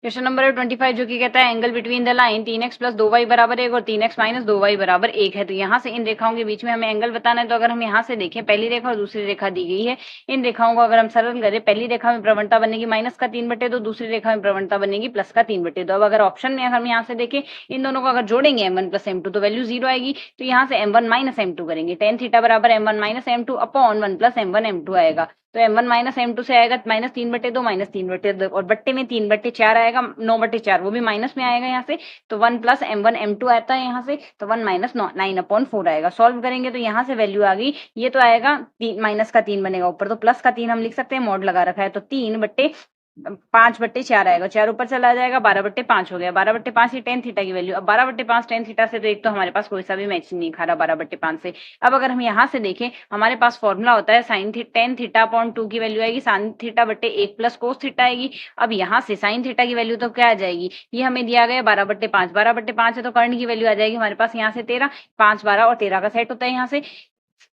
क्वेश्चन नंबर 25 जो कि कहता है angle between the line 3x plus 2y बराबर 1 और 3x माइनस 2y बराबर 1 है। तो यहाँ से इन रेखाओं के बीच में हमें एंगल बताना है। तो अगर हम यहाँ से देखें पहली रेखा और दूसरी रेखा दी गई है, इन रेखाओं को अगर हम सरल करें, पहली रेखा में प्रवणता बनेगी माइनस का 3/2, दूसरी रेखा में प्रवणता बनेगी प्लस का 3/2। अब अगर ऑप्शन में अगर हम यहाँ से देखें इन दोनों को अगर जोड़ेंगे m1 प्लस m2 तो वैल्यू जीरो आएगी। तो यहाँ से m1 माइनस m2 करेंगे, टेन थीटा बराबर m1 minus m2 upon 1 plus m1 m2 आएगा। तो m1 माइनस m2 से आएगा माइनस 3/2 माइनस 3/2 और बट्टे में 3/4 आएगा, 9/4 वो भी माइनस में आएगा यहाँ से। तो 1 प्लस m1 m2 आता है यहाँ से, तो 1 माइनस 9/4 आएगा। सॉल्व करेंगे तो यहाँ से वैल्यू आ गई, ये तो आएगा माइनस का 3 बनेगा ऊपर, तो प्लस का 3 हम लिख सकते हैं, मॉड लगा रखा है तो 3/4 5/4 आएगा, 4 ऊपर चला जाएगा, 12/5 हो गया, 12/5 ही टेन थीटा की वैल्यू। अब 12/5 टेन थीटा से तो एक तो हमारे पास कोई सा भी मैच नहीं खा रहा 12/5 से। अब अगर हम यहाँ से देखें, हमारे पास फॉर्मूला होता है साइन टेन थीटा अपॉन 2 की वैल्यू आएगी साइन थीटा बटे 1 प्लस कोस थीटा आएगी। अब यहाँ से साइन थीटा की वैल्यू तो क्या आ जाएगी, ये हमें दिया गया 12/5, 12/5 है तो कर्ण की वैल्यू आ जाएगी हमारे पास यहाँ से 13, 5, 12 और 13 का सेट होता है यहाँ से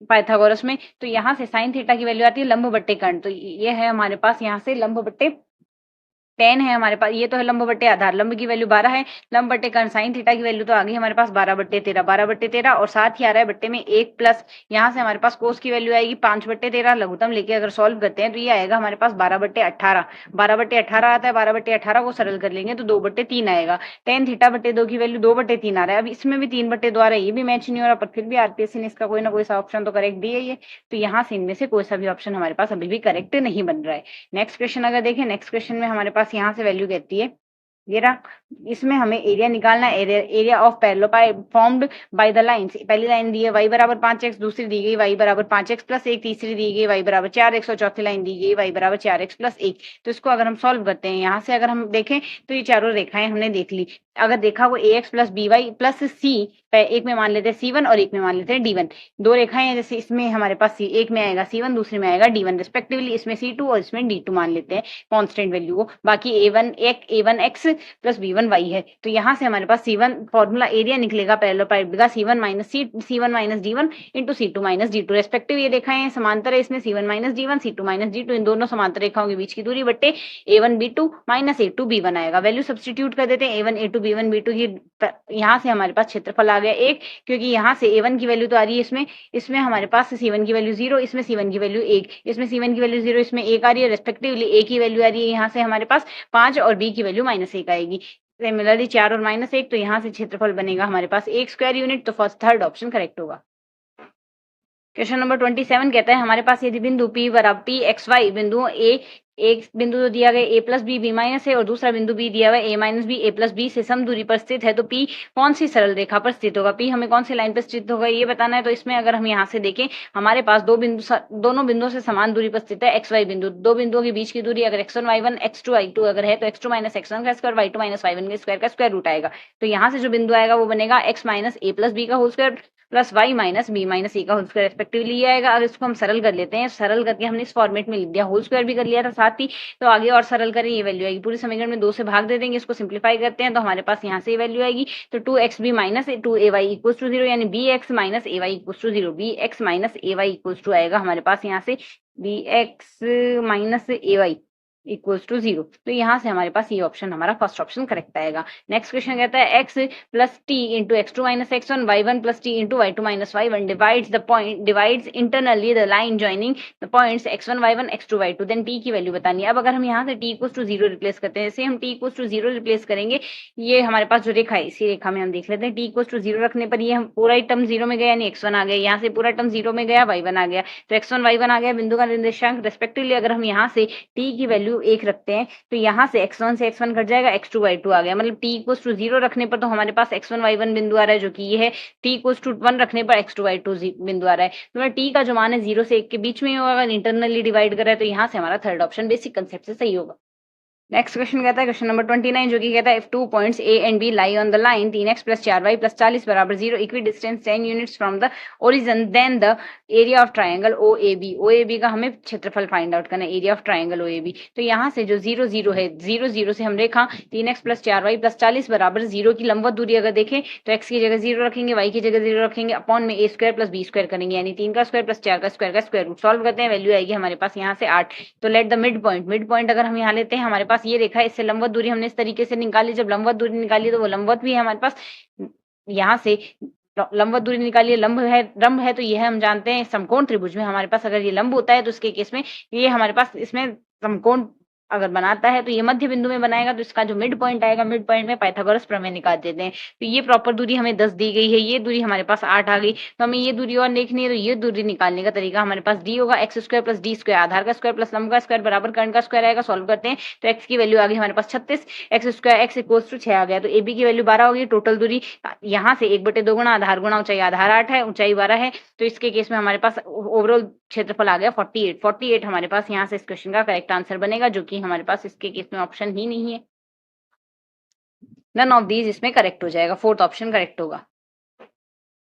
पाइथागोरस में। तो यहाँ से साइन थीटा की वैल्यू आती है लंब बट्टे कर्ण, तो ये है हमारे पास यहाँ से लंब बट्टे 10 है हमारे पास, ये तो है लंब बट्टे आधार, लंब की वैल्यू 12 है, लंब बट्टे कर्ण साइन थीटा की वैल्यू तो आ गई हमारे पास 12/13, 12/13 और साथ ही आ रहा है बट्टे में 1 प्लस यहाँ से हमारे पास कोस की वैल्यू आएगी 5/13, लघुत्तम लेके अगर सॉल्व करते हैं तो ये आएगा हमारे पास 12/18, 12/18 आता है, 12/18 को सरल कर लेंगे तो 2/3 आएगा। टेन थीटा बट्टे 2 की वैल्यू 2/3 आ रहा है। अब इसमें भी 3/2 आ रहा है, ये भी मैच नहीं हो रहा, पर फिर भी आरपीएससी ने इसका कोई ना कोई सा ऑप्शन तो करेक्ट दिया ही है, तो यहाँ से इनमें से कोई सा भी ऑप्शन हमारे पास अभी भी करेक्ट नहीं बन रहा है। नेक्स्ट क्वेश्चन अगर देखें, नेक्स्ट क्वेश्चन में हमारे पास यहाँ से वैल्यू कहती है, ये रहा, इसमें हमें एरिया निकालना है, area of parallelepiped formed by the lines. पहली लाइन दी है y बराबर 5x, दूसरी दी गई y बराबर 5x प्लस 1, तीसरी दी गई y बराबर 4x और चौथी लाइन दी गई y बराबर 4x प्लस 1। तो इसको अगर हम सॉल्व करते हैं, यहाँ से अगर हम देखें तो ये चारों रेखाएं हमने देख ली, अगर देखा वो ax plus by plus c, एक में मान लेते हैं c1 और एक में मान लेते हैं d1, दो रेखाएं हैं, जैसे इसमें हमारे पास एक में आएगा c1, दूसरे में आएगा d1 रिस्पेक्टिवली, इसमें c2 और इसमें d2 मान लेते हैं कांस्टेंट वैल्यू को, बाकी a1x प्लस b1y है। तो यहाँ से हमारे पास C1 फॉर्मूला एरिया निकलेगा पैरेललोपाइड का C1 minus D1 into C2 minus D2 respective, ये रेखाएं समांतर है, इसमें C1 minus D1 C2 minus D2 इन दोनों समांतर रेखाओं के बीच की दूरी बट्टे A1 B2 minus A2 B1 आएगा। वैल्यू सब्स्टिट्यूट कर देते हैं, A1 A2 B1 B2 की, यहाँ से हमारे पास क्षेत्रफल आ गया 1, क्योंकि यहाँ से A1 की वैल्यू तो आ रही है इसमें हमारे पास C1 की वैल्यू 0, इसमें C1 की वैल्यू 1, इसमें C1 की वैल्यू 0, इसमें 1 आ रही है, रेस्पेक्टिवली A की वैल्यू आ रही है यहाँ से हमारे पास 5 और B की वैल्यू -1 आएगी। सिमिलरली 4 और -1, तो यहाँ से क्षेत्रफल बनेगा हमारे पास 1 स्क्वायर यूनिट, तो फर्स्ट थर्ड ऑप्शन करेक्ट होगा। क्वेश्चन नंबर 27 कहता है हमारे पास यदि बिंदु P बराबर P x y बिंदु एक बिंदु तो दिया गया a plus b b minus है और दूसरा बिंदु B दिया हुआ है a minus b a plus b से सम दूरी पर स्थित है, तो P कौन सी सरल रेखा पर स्थित होगा, P हमें कौन सी लाइन पर स्थित होगा ये बताना है। तो इसमें अगर हम यहाँ से देखें, हमारे पास दोनों बिंदुओं से समान दूरी पर स्थित है XY बिंदु, दो बिंदुओं के बीच की दूरी अगर x1 y1 x2 y2 अगर है तो x2 माइनस x1 का स्क्वायर y2 माइनस y1 के स्क्वायर का स्क्वायर रूट आएगा। तो यहाँ से जो बिंदु आएगा वो बनेगा x minus A plus B का whole square plus y minus B minus A का होल स्क्वायर रेस्पेक्टिवली ये आएगा। अगर इसको हम सरल कर लेते हैं, सरल करके हमने इस फॉर्मेट में लिख दिया, होल स्क्वायर भी कर लिया था साथ ही, तो आगे और सरल करें, ये वैल्यू आएगी पूरे समीकरण में 2 से भाग दे देंगे, इसको सिंप्लीफाई करते हैं तो हमारे पास यहाँ से ये वैल्यू आएगी, तो 2xb minus 2ay equal to 0, यानी bx minus ay equal to 0, bx minus ay equal to आएगा हमारे पास यहाँ से bx minus ay equals to 0। तो यहाँ से हमारे पास ये ऑप्शन हमारा फर्स्ट ऑप्शन करेक्ट आएगा। नेक्स्ट क्वेश्चन कहता है x plus t into x2 minus x1 y1 plus t into y2 minus y1 divides internally the line joining the points x1 y1 x2 y2, then t की value बतानी है। अब अगर हम यहाँ से t इक्वल्स टू 0 रिप्लेस करते हैं, जैसे हम t इक्वल्स टू 0 रिप्लेस करेंगे, ये हमारे पास जो रेखा है इसी रेखा में हम देख लेते हैं, t इक्वल्स टू 0 रखने पर ये हम पूरा ही टर्म 0 में गया, यानी x1 आ गया, यहाँ से पूरा टर्म 0 में गया, y1 आ गया, तो x1 y1 आ गया बिंदु का निर्देशांक रेस्पेक्टिवली। अगर हम यहाँ से t की वैल्यू 1 रखते हैं तो यहाँ से x1 से x1 घट जाएगा, x2 y2 आ गया, मतलब t इक्वल्स टू 0 रखने पर तो हमारे पास x1 y1 बिंदु आ रहा है जो कि ये है, t इक्वल्स टू 1 रखने पर x2 y2 बिंदु आ रहा है, तो मतलब t का जो मान है 0 से 1 के बीच में ही होगा, अगर इंटरनली डिवाइड कर रहा है तो यहाँ से हमारा थर्ड ऑप्शन बेसिक कंसेप्ट से सही होगा। नेक्स्ट क्वेश्चन कहता है क्वेश्चन नंबर 29, जो कि कहता है if 2 points A and B lie on the line 3x plus 4y plus 40 बराबर 0 equidistance 10 units from the origin, then the area of triangle OAB का हमें क्षेत्रफल फाइंड आउट करना है, एरिया ऑफ ट्राइंगल OAB। तो यहाँ से जो 0 0 है, 0 0 से हम रेखा 3x प्लस 4y प्लस 40 बराबर 0 की लंबवत दूरी अगर देखें तो x की जगह 0 रखेंगे, y की जगह 0 रखेंगे, अपॉन में a square plus b square करेंगे, यानी 3 का स्क्वायर प्लस 4 का स्क्वायर रूट सॉल्व करते हैं, वैल्यू आएगी हमारे पास यहाँ से 8। तो लेट द मिड पॉइंट अगर हम यहाँ लेते हैं, हमारे पास ये रेखा है, इससे लंबवत दूरी हमने इस तरीके से निकाली, जब लंबवत दूरी निकाली तो वो लंबवत भी है हमारे पास, यहाँ से लंबवत दूरी निकालिए, लंब है तो यह हम जानते हैं समकोण त्रिभुज में हमारे पास अगर ये लंब होता है तो उसके केस में ये हमारे पास इसमें समकोण अगर बनाता है तो ये मध्य बिंदु में बनाएगा, तो इसका जो मिड पॉइंट आएगा, मिड पॉइंट में पाइथागोरस प्रमेय निकाल देते हैं। तो ये प्रॉपर दूरी हमें 10 दी गई है, ये दूरी हमारे पास 8 आ गई, तो हमें ये दूरी और देखनी है, तो ये दूरी निकालने का तरीका हमारे पास d होगा, x square plus D square, आधार का स्क्वायर प्लस लंब का स्क्वायर बराबर कर्ण का स्क्वायर आएगा, सॉल्व करते हैं तो x की वैल्यू आ गई हमारे पास 36, x square x equals to 6 आ गया, तो ab की वैल्यू 12 होगी। टोटल दूरी यहाँ से 1/2 गुना आधार गुना ऊंचाई, आधार 8 है, ऊंचाई 12 है, तो इसके केस में हमारे पास ओवरऑल क्षेत्रफल आ गया 48 हमारे पास यहाँ से इस क्वेश्चन का करेक्ट आंसर बनेगा, जो कि यानी हमारे पास इसके केस में ऑप्शन ही नहीं है। नन ऑफ दीज इसमें करेक्ट हो जाएगा, फोर्थ ऑप्शन करेक्ट होगा।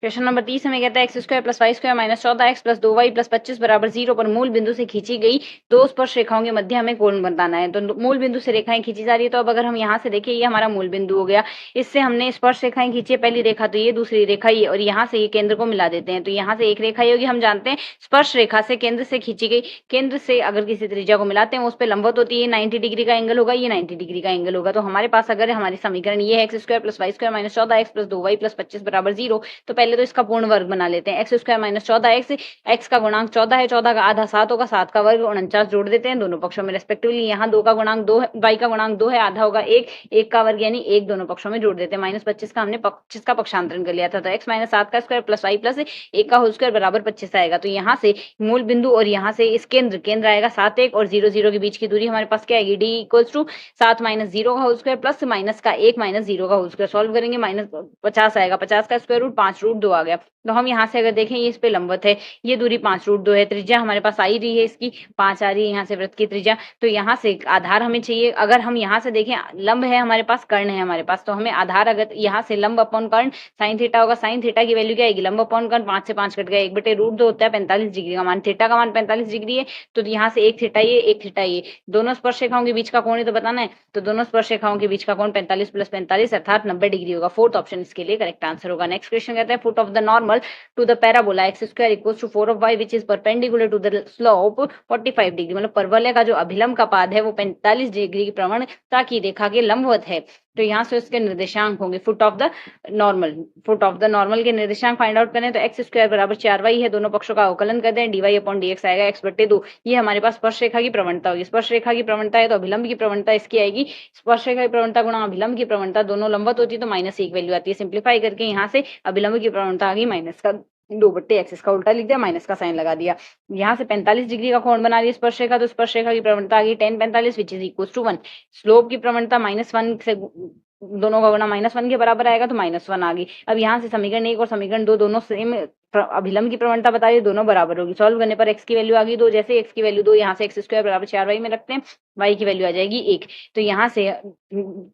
क्वेश्चन नंबर 30 हमें कहता है x square plus y square minus 14x plus 2y plus 25 बराबर 0 पर मूल बिंदु से खींची गई दो स्पर्श रेखाओं के मध्य हमें कोण बताना है। तो मूल बिंदु से रेखाएं खींची जा रही है, तो अब अगर हम यहाँ से देखें, ये हमारा मूल बिंदु हो गया, इससे हमने स्पर्श रेखाएं खींची है, पहली रेखा तो ये, दूसरी रेखा ये, और यहाँ से ये केंद्र को मिला देते हैं। तो यहाँ से एक रेखा ये होगी, हम जानते हैं स्पर्श रेखा से केंद्र से खींची गई, केंद्र से अगर किसी त्रिज्या को मिलाते हैं उस पर लंबवत होती है, 90 डिग्री का एंगल होगा, ये 90 डिग्री का एंगल होगा। तो हमारे पास अगर हमारी समीकरण ये है x square plus y square minus 14x plus 2y plus 25 बराबर 0, तो पहले तो इसका पूर्ण वर्ग बना लेते हैं। X square minus 14x, x का गुणांक 14 है, 14 का आधा 7 होगा, 7 का वर्ग 49 जोड़ देते हैं दोनों पक्षों में रेस्पेक्टिवली। यहाँ 2 का गुणांक 2 है, y का गुणांक 2 है, आधा होगा 1, 1 का वर्ग यानी 1 दोनों पक्षों में जोड़ देते हैं। माइनस 25 का हमने 25 का पक्षांतरण कर लिया था, तो x माइनस 7 का स्क्वायर प्लस y प्लस 1 का होल स्क्वायर बराबर 25 आएगा। तो यहाँ से मूल बिंदु और यहाँ से इस केंद्र आएगा 7, 1 और 0, 0 के बीच की दूरी हमारे पास क्या आएगी, d इक्वल्स टू 7 माइनस 0 का होल स्क्वायर प्लस माइनस का 1 माइनस 0 का होल स्क्वायर। सॉल्व करेंगे, माइनस 50 आएगा, 50 का स्क्वायर रूट 5 रूट 2 आ गया। तो हम यहाँ से अगर देखें, ये इस पे लंबवत है, ये दूरी 5 रूट 2 है, त्रिज्या हमारे पास आई रही है, इसकी 5 आ रही है यहाँ से वृत्त की त्रिज्या। तो यहाँ से आधार हमें चाहिए, अगर हम यहाँ से देखें, लंब है हमारे पास, कर्ण है हमारे पास, तो हमें आधार अगर यहाँ से लंब अपॉन कर्ण साइन थीटा होगा, साइन थीटा की वैल्यू क्या आएगी, लंब अपॉन कर्ण 5 से 5 कट गया, 1/√2 होता है 45 डिग्री का मान, थीटा का मान 45 डिग्री है। तो यहाँ से एक थीटा ये, एक थीटा ये, दोनों स्पर्श रेखाओं के बीच का कोण ही तो बताना है। तो दोनों स्पर्श रेखाओं के बीच का कोण 45 प्लस 45 अर्थात 90 डिग्री होगा। फोर्थ ऑप्शन इसके लिए करेक्ट आंसर होगा। नेक्स्ट क्वेश्चन कहता है foot of the normal to the parabola x square equals to 4 of y which is perpendicular to the slope 45 degree, मतलब परवलय का जो अभिलंब का पाद है वो 45 डिग्री की प्रवणता की रेखा के लंबवत है। तो यहाँ से उसके निर्देशांक होंगे foot of the normal, foot of the normal के निर्देशांक फाइंड आउट करें तो एक्स स्क्वायर बराबर 4y है, दोनों पक्षों का अवकलन कर दें, dy अपॉन dx आएगा x/2। ये हमारे पास स्पर्श रेखा की प्रवणता होगी, स्पर्श रेखा की प्रवणता है तो अभिलंब की प्रवणता इसकी आएगी, स्पर्श रेखा की प्रवणता गुणा अभिलंब की प्रवणता, दोनों लंबवत होती है तो -1 वैल्यू आती है। सिंप्लीफाई करके यहाँ से अभिलंब की प्रवणता आ गई माइनस का 2/x, इसका उल्टा लिख दिया, माइनस का साइन लगा दिया। यहाँ से 45 डिग्री का कोण बना रही है स्पर्श रेखा, तो स्पर्श रेखा की प्रवणता आ गई tan 45 which is equal to 1। Slope की प्रवणता -1 से दोनों का गुणा -1 के बराबर आएगा, तो -1 आ गई। अब यहाँ से समीकरण 1 और समीकरण 2 दोनों सेम अभिलंब की प्रवणता बता रही है, दोनों बराबर होगी। सॉल्व करने पर x की वैल्यू आ गई 2, जैसे x की वैल्यू 2, यहाँ से एक्स स्क्वायर बराबर 4y में रखते हैं, y की वैल्यू आ जाएगी 1। तो यहाँ से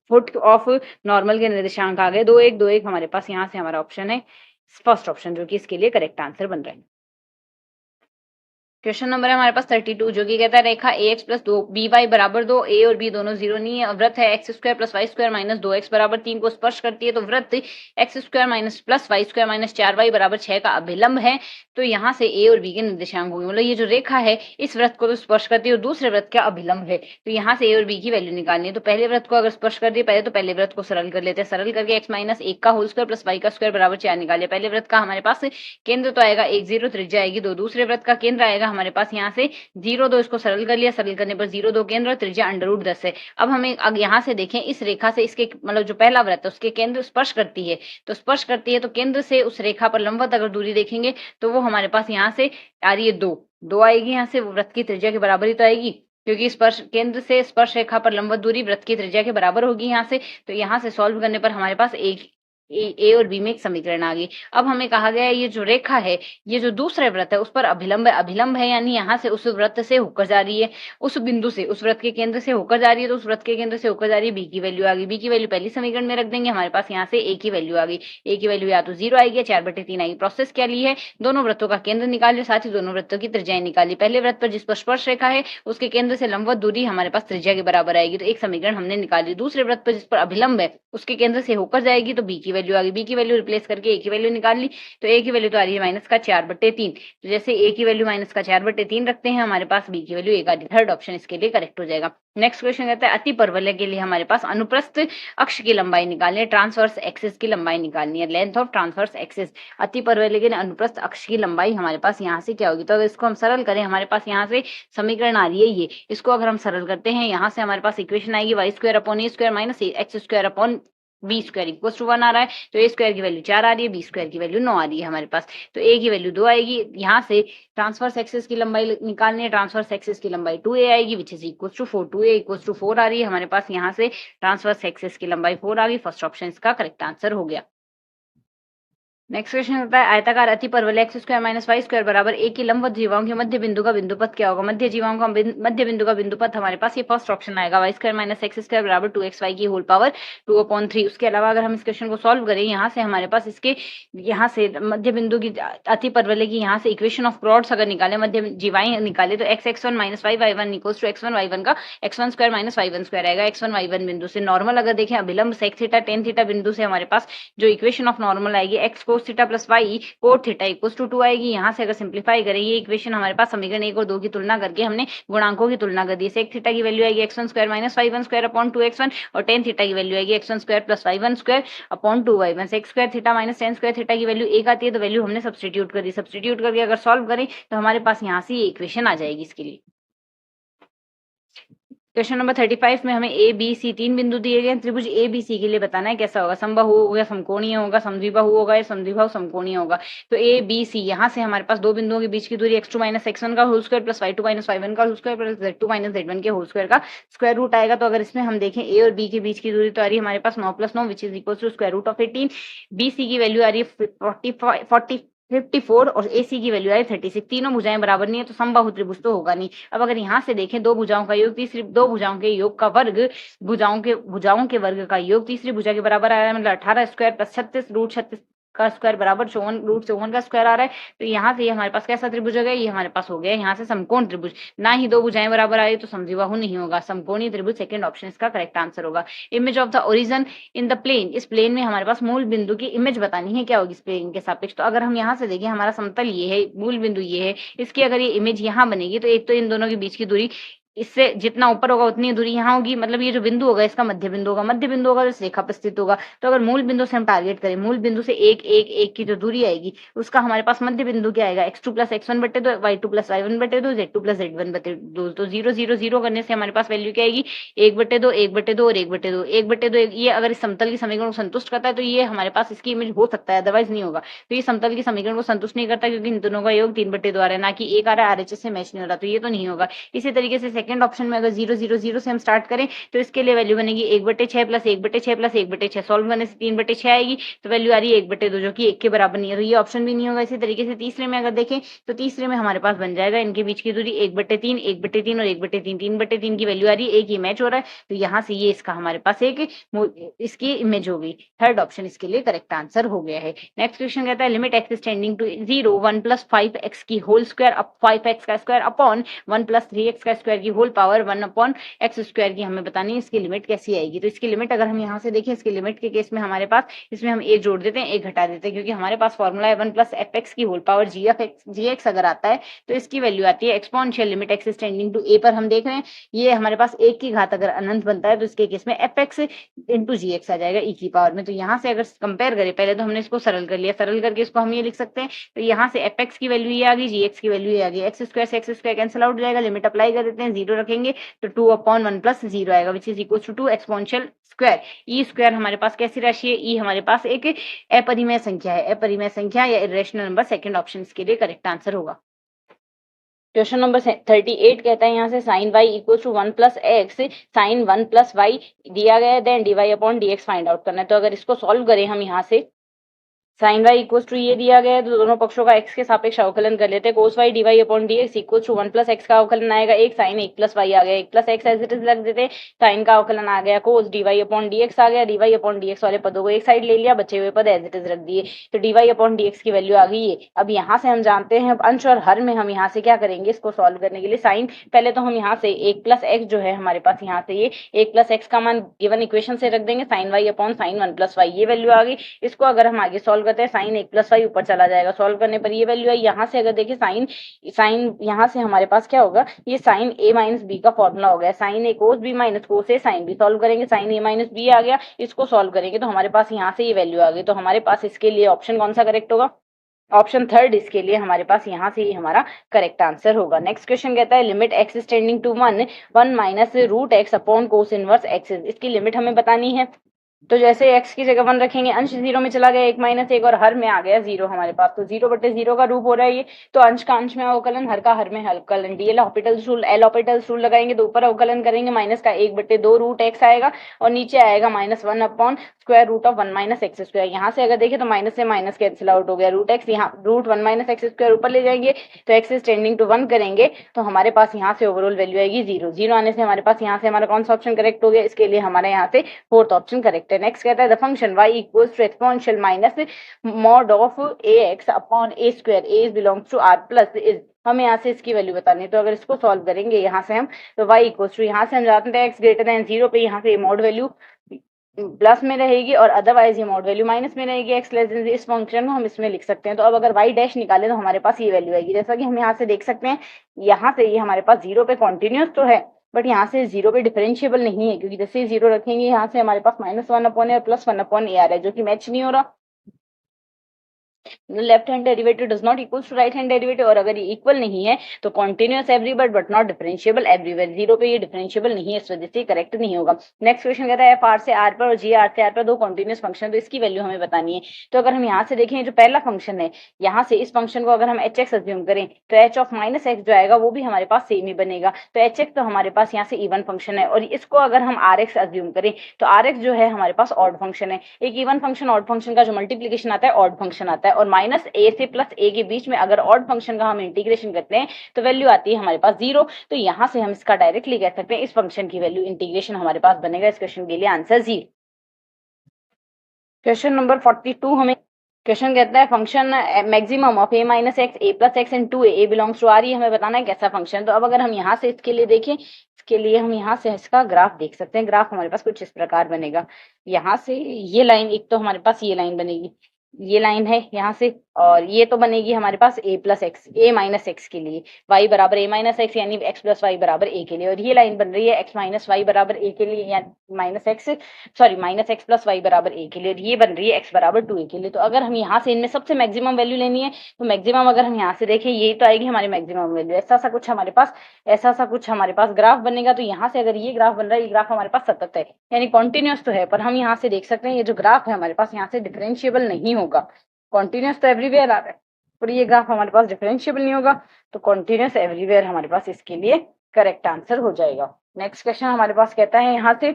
फुट ऑफ नॉर्मल के निर्देशांक आ गए 2, 1, 2, 1 हमारे पास। यहाँ से हमारा ऑप्शन है फर्स्ट ऑप्शन, जो कि इसके लिए करेक्ट आंसर बन रहा है। क्वेश्चन नंबर है हमारे पास 32, जो कि कहता है रेखा ax प्लस 2by बराबर 2, a और b दोनों 0 नहीं है, वृत्त है x square plus y square minus 2x बराबर 3 को स्पर्श करती है। तो वृत्त x square minus plus y square minus 4y बराबर 6 का अभिलंब है। तो यहाँ से a और b के निर्देशांक होंगे, मतलब ये जो रेखा है इस वृत्त को तो स्पर्श करती है और दूसरे वृत्त का अभिलंब है। तो यहाँ से a और b की वैल्यू निकालनी है। तो पहले वृत्त को अगर स्पर्श कर दिए, पहले तो पहले वृत्त को सरल कर लेते हैं, सरल करके x माइनस 1 का होल स्क्वायर प्लस y का स्क्वायर बराबर 4 निकालिए। पहले वृत्त का हमारे पास केंद्र तो आएगा 1, 0, त्रिज्या आएगी 2, दूसरे वृत्त का केंद्र आएगा हमारे पास यहाँ से 0, 2, इसको सरल कर लिया, सरल करने पर 0, 2 केंद्र और त्रिज्या √10 है। अब हमें यहाँ से देखें, इस रेखा से इसके मतलब जो पहला वृत्त है उसके केंद्र स्पर्श करती है, तो स्पर्श करती है तो केंद्र से उस रेखा पर लंबवत अगर दूरी देखेंगे तो वो हमारे पास यहाँ से आ रही है 2 आएगी, यहाँ से वृत्त की त्रिज्या के बराबर ही तो आएगी, क्योंकि स्पर्श केंद्र से स्पर्श रेखा पर लंबवत दूरी वृत्त की त्रिज्या के बराबर होगी यहाँ से। तो यहाँ से सॉल्व करने पर हमारे पास एक ए और बी में एक समीकरण आ गई। अब हमें कहा गया है ये जो रेखा है, ये जो दूसरे वृत्त है उस पर अभिलंब है, अभिलंब है यानी यहाँ से उस वृत्त से होकर जा रही है, उस बिंदु से, उस वृत्त के केंद्र से होकर जा रही है, तो उस वृत्त के केंद्र से होकर जा रही है, बी की वैल्यू आ गई। बी की वैल्यू पहली समीकरण में रख देंगे, हमारे पास यहाँ से ए की वैल्यू आ गई। ए की वैल्यू या तो 0 आएगी या 4/3 आएगी। प्रोसेस क्या ली है, दोनों वृत्तों का केंद्र निकालिए, साथ ही दोनों वृत्तों की त्रिज्याएं निकाली। पहले वृत्त पर जिस पर स्पर्श रेखा है उसके केंद्र से लंबवत दूरी हमारे पास त्रिज्या के बराबर आएगी, तो एक समीकरण हमने निकाली। दूसरे वृत्त पर जिस पर अभिलंब है उसके केंद्र से होकर जाएगी, तो बी की वैल्यू आ गई। बी की वैल्यू रिप्लेस करके ए की वैल्यू निकाल ली, तो ए की वैल्यू तो आ रही है -4/3। तो जैसे ए की वैल्यू -4/3 रखते हैं, हमारे पास बी की वैल्यू 1 आ रही है। थर्ड ऑप्शन इसके लिए करेक्ट हो जाएगा। नेक्स्ट क्वेश्चन कहता है अति परवलय के लिए हमारे पास अनुप्रस्थ अक्ष की लंबाई निकालनी है, ट्रांसवर्स एक्सिस की लंबाई निकालनी है, लेंथ ऑफ ट्रांसवर्स एक्सिस। अति परवलय के लिए अनुप्रस्थ अक्ष की लंबाई हमारे पास यहाँ से क्या होगी, तो अगर इसको हम सरल करें, हमारे पास यहाँ से समीकरण आ रही है ये, इसको अगर हम सरल करते हैं, यहाँ से हमारे पास इक्वेशन आएगी y² upon a square minus x² upon b square equal to 1 आ रहा है, तो ए स्क्वायर की वैल्यू 4 आ रही है, बी स्क्वायर की वैल्यू 9 आ रही है हमारे पास। तो ए की वैल्यू 2 आएगी, यहाँ से ट्रांसवर्स एक्सिस की लंबाई निकालनी है, ट्रांसवर्स एक्सिस की लंबाई 2a आएगी which is equal to 4, 2a equal to 4 आ रही है हमारे पास। यहाँ से ट्रांसवर्स एक्सिस की लंबाई 4 आ गई, फर्स्ट ऑप्शन इसका करेक्ट आंसर हो गया। नेक्स्ट क्वेश्चन होता है आयताकार अतिपरवलय X square minus Y square बराबर एक की लंबवत जीवाओं के मध्य बिंदु का बिंदुपथ क्या होगा। मध्य जीवाओं का मध्य बिंदु का बिंदुपथ हमारे पास ये फर्स्ट ऑप्शन आएगा, y square minus x square बराबर 2xy की होल पावर 2/3। उसके अलावा अगर हम इस क्वेश्चन को सॉल्व करें, यहाँ से हमारे पास इसके यहाँ से मध्य बिंदु की अतिपरवलय की यहाँ से इक्वेशन ऑफ क्रॉड्स अगर निकाले, मध्य जीवाएं निकाले, तो X X one minus Y Y one equals to X one Y one का X one square minus Y one square आएगा। एक्स वन वाई वन बिंदु से नॉर्मल अगर देखें अभिलंब सेक थीटा टेन थीटा बिंदु से हमारे पास जो इक्वेशन ऑफ नॉर्मल आएगी x cos theta plus y cot theta equals to 2 आएगी। यहाँ से अगर सिंप्लीफाई करें ये इक्वेशन हमारे पास समीकरण 1 और 2 की तुलना करके हमने गुणांकों की तुलना कर दी। सेक थीटा की वैल्यू आएगी x one square minus Y one square upon 2x1 और टेन थीटा की वैल्यू आएगी x one square plus y one square upon 2y1। Sec square theta minus tan square theta की value 1 आती है, तो value हमने substitute कर दी। Substitute करके अगर सॉल्व करें तो हमारे पास यहाँ से ये इक्वेशन आ जाएगी इसके लिए। क्वेश्चन नंबर 35 में हमें ए बी सी तीन बिंदु दिए गए हैं। त्रिभुज ए बी सी के लिए बताना है कैसा होगा, समबाहु होगा, समकोणीय होगा, समद्विबाहु होगा या समद्विबाहु समकोणीय होगा। तो ए बी सी यहाँ से हमारे पास दो बिंदुओं के बीच की दूरी x2 माइनस x1 का whole square plus y2 minus y1 का whole square plus z2 minus z1 के होल स्क्वायर का स्क्वायर रूट आएगा। तो अगर इसमें हम देखें ए और बी के बीच की दूरी तो आ रही है हमारे पास 9 + 9 which is equal to square root of 18। B c की वैल्यू आ रही है 54 और AC की वैल्यू आई 36। तीनों भुजाएं बराबर नहीं है तो समबाहु त्रिभुज तो होगा नहीं। अब अगर यहाँ से देखें दो भुजाओं का योग, तीसरी दो भुजाओं के योग का वर्ग, भुजाओं के वर्ग का योग तीसरी भुजा के बराबर आ रहा है, मतलब 18 स्क्वायर प्लस 36 रूट 36 का स्क्वायर बराबर 54 रूट 54 का स्क्वायर आ रहा है। तो यहाँ से ये हमारे पास कैसा त्रिभुज हो गया, ये हमारे पास हो गया यहाँ से समकोण त्रिभुज। ना ही दो भुजाएं बराबर आ रही तो समद्विबाहु नहीं होगा, समकोणीय त्रिभुज सेकंड ऑप्शन इसका करेक्ट आंसर होगा। Image of the origin in the plane, इस प्लेन में हमारे पास मूल बिंदु की इमेज बतानी है क्या होगी इस प्लेन के सापेक्ष। तो अगर हम यहाँ से देखें हमारा समतल ये है, मूल बिंदु ये है, इसकी अगर ये इमेज यहाँ बनेगी तो एक तो इन दोनों के बीच की दूरी इससे जितना ऊपर होगा उतनी दूरी यहाँ होगी, मतलब ये जो बिंदु होगा इसका मध्य बिंदु होगा, मध्य बिंदु होगा तो इस रेखा पर स्थित होगा। तो अगर मूल बिंदु से हम टारगेट करें, मूल बिंदु से एक एक एक की जो दूरी आएगी उसका हमारे पास मध्य बिंदु क्या आएगा, x2 प्लस x1 बटे 2 y2 प्लस y1 बटे 2 z2 प्लस z1 बटे 2। तो 0 0 0 करने से हमारे पास वैल्यू क्या आएगी 1/2 1/2 और 1/2 1/2। ये अगर इस समतल की समीकरण को संतुष्ट करता है तो ये हमारे पास इसकी इमेज हो सकता है, अदरवाइज नहीं होगा। तो ये समतल की समीकरण को संतुष्ट नहीं करता क्योंकि इन दोनों का योग 3/2 आ रहा है, ना कि 1 आ रहा है, RHS से मैच नहीं हो रहा, तो ये तो नहीं होगा। इसी तरीके से सेकंड ऑप्शन में अगर 0 0 0 से हम स्टार्ट करें तो इसके लिए वैल्यू बनेगी 1/6 प्लस 1/6 प्लस 1/6। सॉल्व करने से 3/6 आएगी, तो वैल्यू आ रही है 1/2 जो कि 1 के बराबर नहीं है, तो ये ऑप्शन भी नहीं होगा। इसी तरीके से तीसरे में अगर देखें तो तीसरे में हमारे पास बन जाएगा इनके बीच की दूरी 1/3 1/3 और 1/3 3/3 की वैल्यू आ रही है, एक ही मैच हो रहा है, तो यहाँ से ये इसका हमारे पास एक इसकी इमेज हो गई। थर्ड ऑप्शन इसके लिए करेक्ट आंसर हो गया है। नेक्स्ट क्वेश्चन कहता है limit x tending to 0 1 + 5x की होल स्क्वायर अप 5x का स्क्वायर अपॉन 1 + 3x का स्क्वायर की होल पावर 1/x स्क्वायर की हमें बतानी है, इसकी लिमिट कैसी आएगी। तो इसकी लिमिट अगर हम यहाँ से देखें, इसकी लिमिट के केस में हमारे पास इसमें हम एक जोड़ देते हैं एक घटा देते हैं, क्योंकि हमारे पास फॉर्मूला है 1 + fx की होल पावर gx अगर आता है तो इसकी वैल्यू आती है exponential limit x tending to a पर हम देख रहे हैं ये हमारे पास एक की घात अगर अनंत बनता है तो इसके केस में fx इंटू gx आ जाएगा e की पावर में। तो यहाँ से अगर कंपेयर करें, पहले तो हमने इसको सरल कर लिया, सरल करके इसको हम ये लिख सकते हैं, तो यहाँ से fx की वैल्यू ये आ गई, gx की वैल्यू ये आ गई, एक्स स्क्वायर से एक्स स्क्वायर कैंसिल आउट हो जाएगा, लिमिट अप्लाई कर देते हैं, 0 रखेंगे तो 2/1 + 0 आएगा which is equal to 2 exponential square. E square हमारे पास कैसी राशि है, ई हमारे पास एक अपरिमेय संख्या है, अपरिमेय संख्या या इरेशनल नंबर, सेकंड ऑप्शन इसके लिए करेक्ट आंसर होगा। क्वेश्चन नंबर 38 कहता है यहाँ से sine y equal to 1 + x sine 1 + y दिया गया है, देन dy/dx फाइंड आउट करना है। तो अगर इसको सॉल्व करें हम यहाँ से साइन y इक्वल टू ये दिया गया है तो दोनों पक्षों का x के सापेक्ष अवकलन कर लेते हैं। cos y dy/dx equal to 1 + x का अवकलन आएगा, एक साइन 1 + y आ गया, 1 + x एज इट इज रख देते हैं, साइन का अवकलन आ गया, cos dy/dx आ गया, dy/dx वाले पदों को एक साइड ले लिया, बचे हुए पद एज इट इज रख दिए, तो dy/dx की वैल्यू आ गई ये। अब यहाँ से हम जानते हैं अंश और हर में हम यहाँ से क्या करेंगे इसको सॉल्व करने के लिए, साइन पहले तो हम यहाँ से 1 + x जो है हमारे पास यहाँ से ये 1 + x का मान गिवन इक्वेशन से रख देंगे, साइन y/sin 1 + y ये वैल्यू आ गई। इसको अगर हम आगे सॉल्व करते हैं साइन 1 + y ऊपर चला जाएगा, सॉल्व करने पर ये वैल्यू है। यहाँ से अगर देखें साइन साइन यहाँ से हमारे पास क्या होगा, ये साइन a - b का फॉर्मूला हो गया, sine a cos b - cos a sine b, solve करेंगे साइन a - b आ गया, इसको सॉल्व करेंगे तो हमारे पास यहाँ से ये वैल्यू आ गई। तो हमारे पास इसके लिए ऑप्शन कौन सा करेक्ट होगा, ऑप्शन थर्ड इसके लिए हमारे पास यहाँ से ही हमारा करेक्ट आंसर होगा। नेक्स्ट क्वेश्चन कहता है limit x tending to 1 1 - √x upon cos inverse x, इसकी लिमिट हमें बतानी है। तो जैसे x की जगह 1 रखेंगे, अंश 0 में चला गया 1 माइनस 1 और हर में आ गया 0 हमारे पास, तो 0/0 का रूप हो रहा है ये। तो अंश का अंश में अवकलन, हर का हर में अवकलन, डीएल हॉपिटल्स रूल, एल हॉपिटल्स रूल लगाएंगे तो ऊपर अवकलन करेंगे, माइनस का 1/2 रूट x आएगा और नीचे आएगा -1 upon square root of 1 minus x square. यहाँ से अगर देखें तो माइनस से माइनस कैंसिल आउट हो गया, रूट x यहाँ रूट 1 माइनस एक्स स्क्वायर ऊपर ले जाएंगे तो x इज टेंडिंग टू 1 करेंगे तो हमारे पास यहाँ से ओवरऑल वैल्यू आएगी 0। 0 आने से हमारे पास यहाँ से हमारा कौन सा ऑप्शन करेक्ट हो गया, इसके लिए हमारे यहाँ से फोर्थ ऑप्शन करेक्ट है। नेक्स्ट कहता है the function y equals to exponential minus mod of ax upon a square, a belongs to r plus is, हमें यहाँ से इसकी वैल्यू बतानी है। तो अगर इसको सॉल्व करेंगे यहाँ से हम, तो y इक्वल्स टू, यहाँ से हम जानते हैं x ग्रेटर देन 0 पे यहाँ पे मॉड वैल्यू प्लस में रहेगी और अदरवाइज ये मॉड वैल्यू माइनस में रहेगी, एक्स लेस देन, इस फंक्शन को हम इसमें लिख सकते हैं। तो अब अगर y डैश निकाले तो हमारे पास ये वैल्यू आएगी, जैसा कि हम यहाँ से देख सकते हैं, यहाँ से ये हमारे पास 0 पे कॉन्टिन्यूस तो है बट यहाँ से 0 पे डिफरेंशिएबल नहीं है, क्योंकि जैसे 0 रखेंगे यहाँ से हमारे पास -1 अपॉन ए और +1 अपॉन ए आ रहा है जो कि मैच नहीं हो रहा। Left hand derivative does not equals to right hand derivative, और अगर ये इक्वल नहीं है तो continuous everywhere but not differentiable everywhere, 0 पे ये डिफरेंशिएबल नहीं है, इस वजह से करेक्ट नहीं होगा। नेक्स्ट क्वेश्चन कहता है एफ आर से आर पर और जी आर से आर पर दो कॉन्टिन्यूअस फंक्शन, तो इसकी वैल्यू हमें बतानी है। तो अगर हम यहाँ से देखें जो पहला फंक्शन है, यहाँ से इस फंक्शन को अगर हम एच एक्स अज्यूम करें तो एच ऑफ माइनस एक्स जो आएगा वो भी हमारे पास सेम ही बनेगा। तो एच एक्स तो हमारे पास यहाँ से इवन फंक्शन है, और इसको अगर हम आर एक्स अज्यूम करें तो आर एक्स जो है हमारे पास ऑड फंक्शन है। एक इवन फंक्शन ऑड फंक्शन का जो मल्टीप्लीकेशन आता है ऑड फंक्शन आता है, और माइनस ए से प्लस ए के बीच में अगर ऑड फंक्शन का हम इंटीग्रेशन करते हैं तो वैल्यू आती है हमारे पास 0। तो यहाँ से हम इसका डायरेक्टली कह सकते हैं इस फंक्शन की वैल्यू इंटीग्रेशन हमारे पास बनेगा। इस क्वेश्चन के लिए आंसर 0। क्वेश्चन नंबर 42 हमें क्वेश्चन कहता है function maximum of a minus x a plus x in 2a, a belongs to r, ये हमें बताना है कैसा फंक्शन। तो अब अगर हम यहाँ से इसके लिए देखें, इसके लिए हम यहाँ से इसका ग्राफ देख सकते हैं। ग्राफ हमारे पास कुछ इस प्रकार बनेगा, यहाँ से ये लाइन, एक तो हमारे पास ये लाइन बनेगी, ये लाइन है यहाँ से, और ये तो बनेगी हमारे पास a plus x, a minus x के लिए, y बराबर a माइनस एक्स यानी x प्लस वाई बराबर a के लिए, और ये लाइन बन रही है x माइनस वाई बराबर a के लिए, यानी माइनस एक्स प्लस वाई बराबर a के लिए, और ये बन रही है x बराबर 2a के लिए। तो अगर हम यहाँ से इनमें सबसे मैक्सिमम वैल्यू लेनी है तो मैक्सिमम अगर हम यहाँ से देखें ये तो आएगी हमारी मैक्सिमम वैल्यू। ऐसा सा कुछ हमारे पास ग्राफ बनेगा। तो यहाँ से अगर ये ग्राफ बन रहा है, ये ग्राफ हमारे पास सतत है यानी कॉन्टिन्यूस तो है, पर हम यहाँ से देख सकते हैं ये जो ग्राफ है हमारे पास यहाँ से डिफरेंशिएबल नहीं होगा। कॉन्टिन्यूस तो एवरीवेयर आ रहा है पर ये ग्राफ हमारे पास डिफरेंशिएबल नहीं होगा, तो कॉन्टिन्यूस एवरीवेयर हमारे पास इसके लिए करेक्ट आंसर हो जाएगा। नेक्स्ट क्वेश्चन हमारे पास कहता है यहाँ से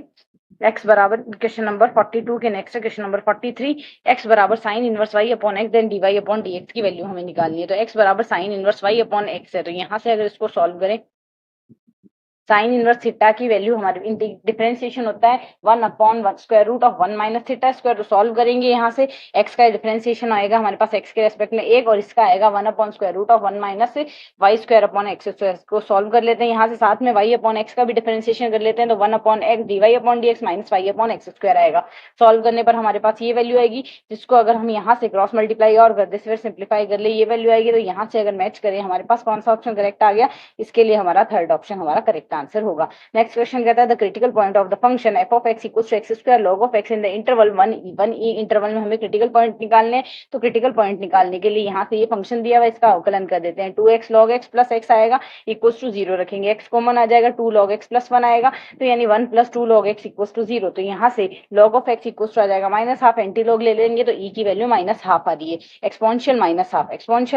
x बराबर, क्वेश्चन नंबर 42 के नेक्स्ट क्वेश्चन नंबर 43, x बराबर sine inverse y upon x then dy upon dx की वैल्यू हमें निकालनी है। तो x बराबर sine inverse y upon x है, तो यहाँ से अगर इसको सॉल्व करें, साइन इनवर्स थीटा की वैल्यू हमारे डिफरेंशिएशन होता है 1 upon square root of 1 minus theta square. तो सॉल्व करेंगे यहाँ से x का डिफरेंशिएशन आएगा हमारे पास x के रेस्पेक्ट में 1, और इसका आएगा 1 upon square root of 1 minus Y square upon x square. को सॉल्व कर लेते हैं यहाँ से, साथ में y अपॉन एक्स का भी डिफरेंशिएशन कर लेते हैं, तो 1 upon x d upon d x minus y upon x square आएगा। सॉल्व करने पर हमारे पास ये वैल्यू आएगी, जिसको अगर हम यहाँ से क्रॉस मल्टीप्लाई और कर दे फिर सिंप्लीफाई कर ले, ये वैल्यू आएगी। तो यहाँ से अगर मैच करें हमारे पास कौन सा ऑप्शन करेक्ट आ गया, इसके लिए हमारा थर्ड ऑप्शन हमारा करेक्ट आंसर होगा। नेक्स्ट क्वेश्चन कहता है the critical point of the function F of x equals to x square log of x in the interval 1 interval में हमें क्रिटिकल पॉइंट निकालने हैं। तो क्रिटिकल पॉइंट निकालने के लिए यहाँ से ये फंक्शन दिया हुआ है, इसका अवकलन कर देते हैं। 2x log x plus x आएगा इक्वल्स टू 0 रखेंगे, x कॉमन आ जाएगा, 2 log x प्लस 1 आएगा, तो यानी 1 plus 2 log x equals to 0। तो यहाँ से log of x equals to आ जाएगा माइनस हाफ, एंटी लॉग ले लेंगे तो e की वैल्यू माइनस हाफ आ रही है। एक्सपोनेंशियल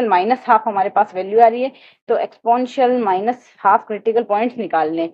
माइनस हाफ हमारे पास वैल्यू आ रही है, तो exponential minus half critical points निकाल लें।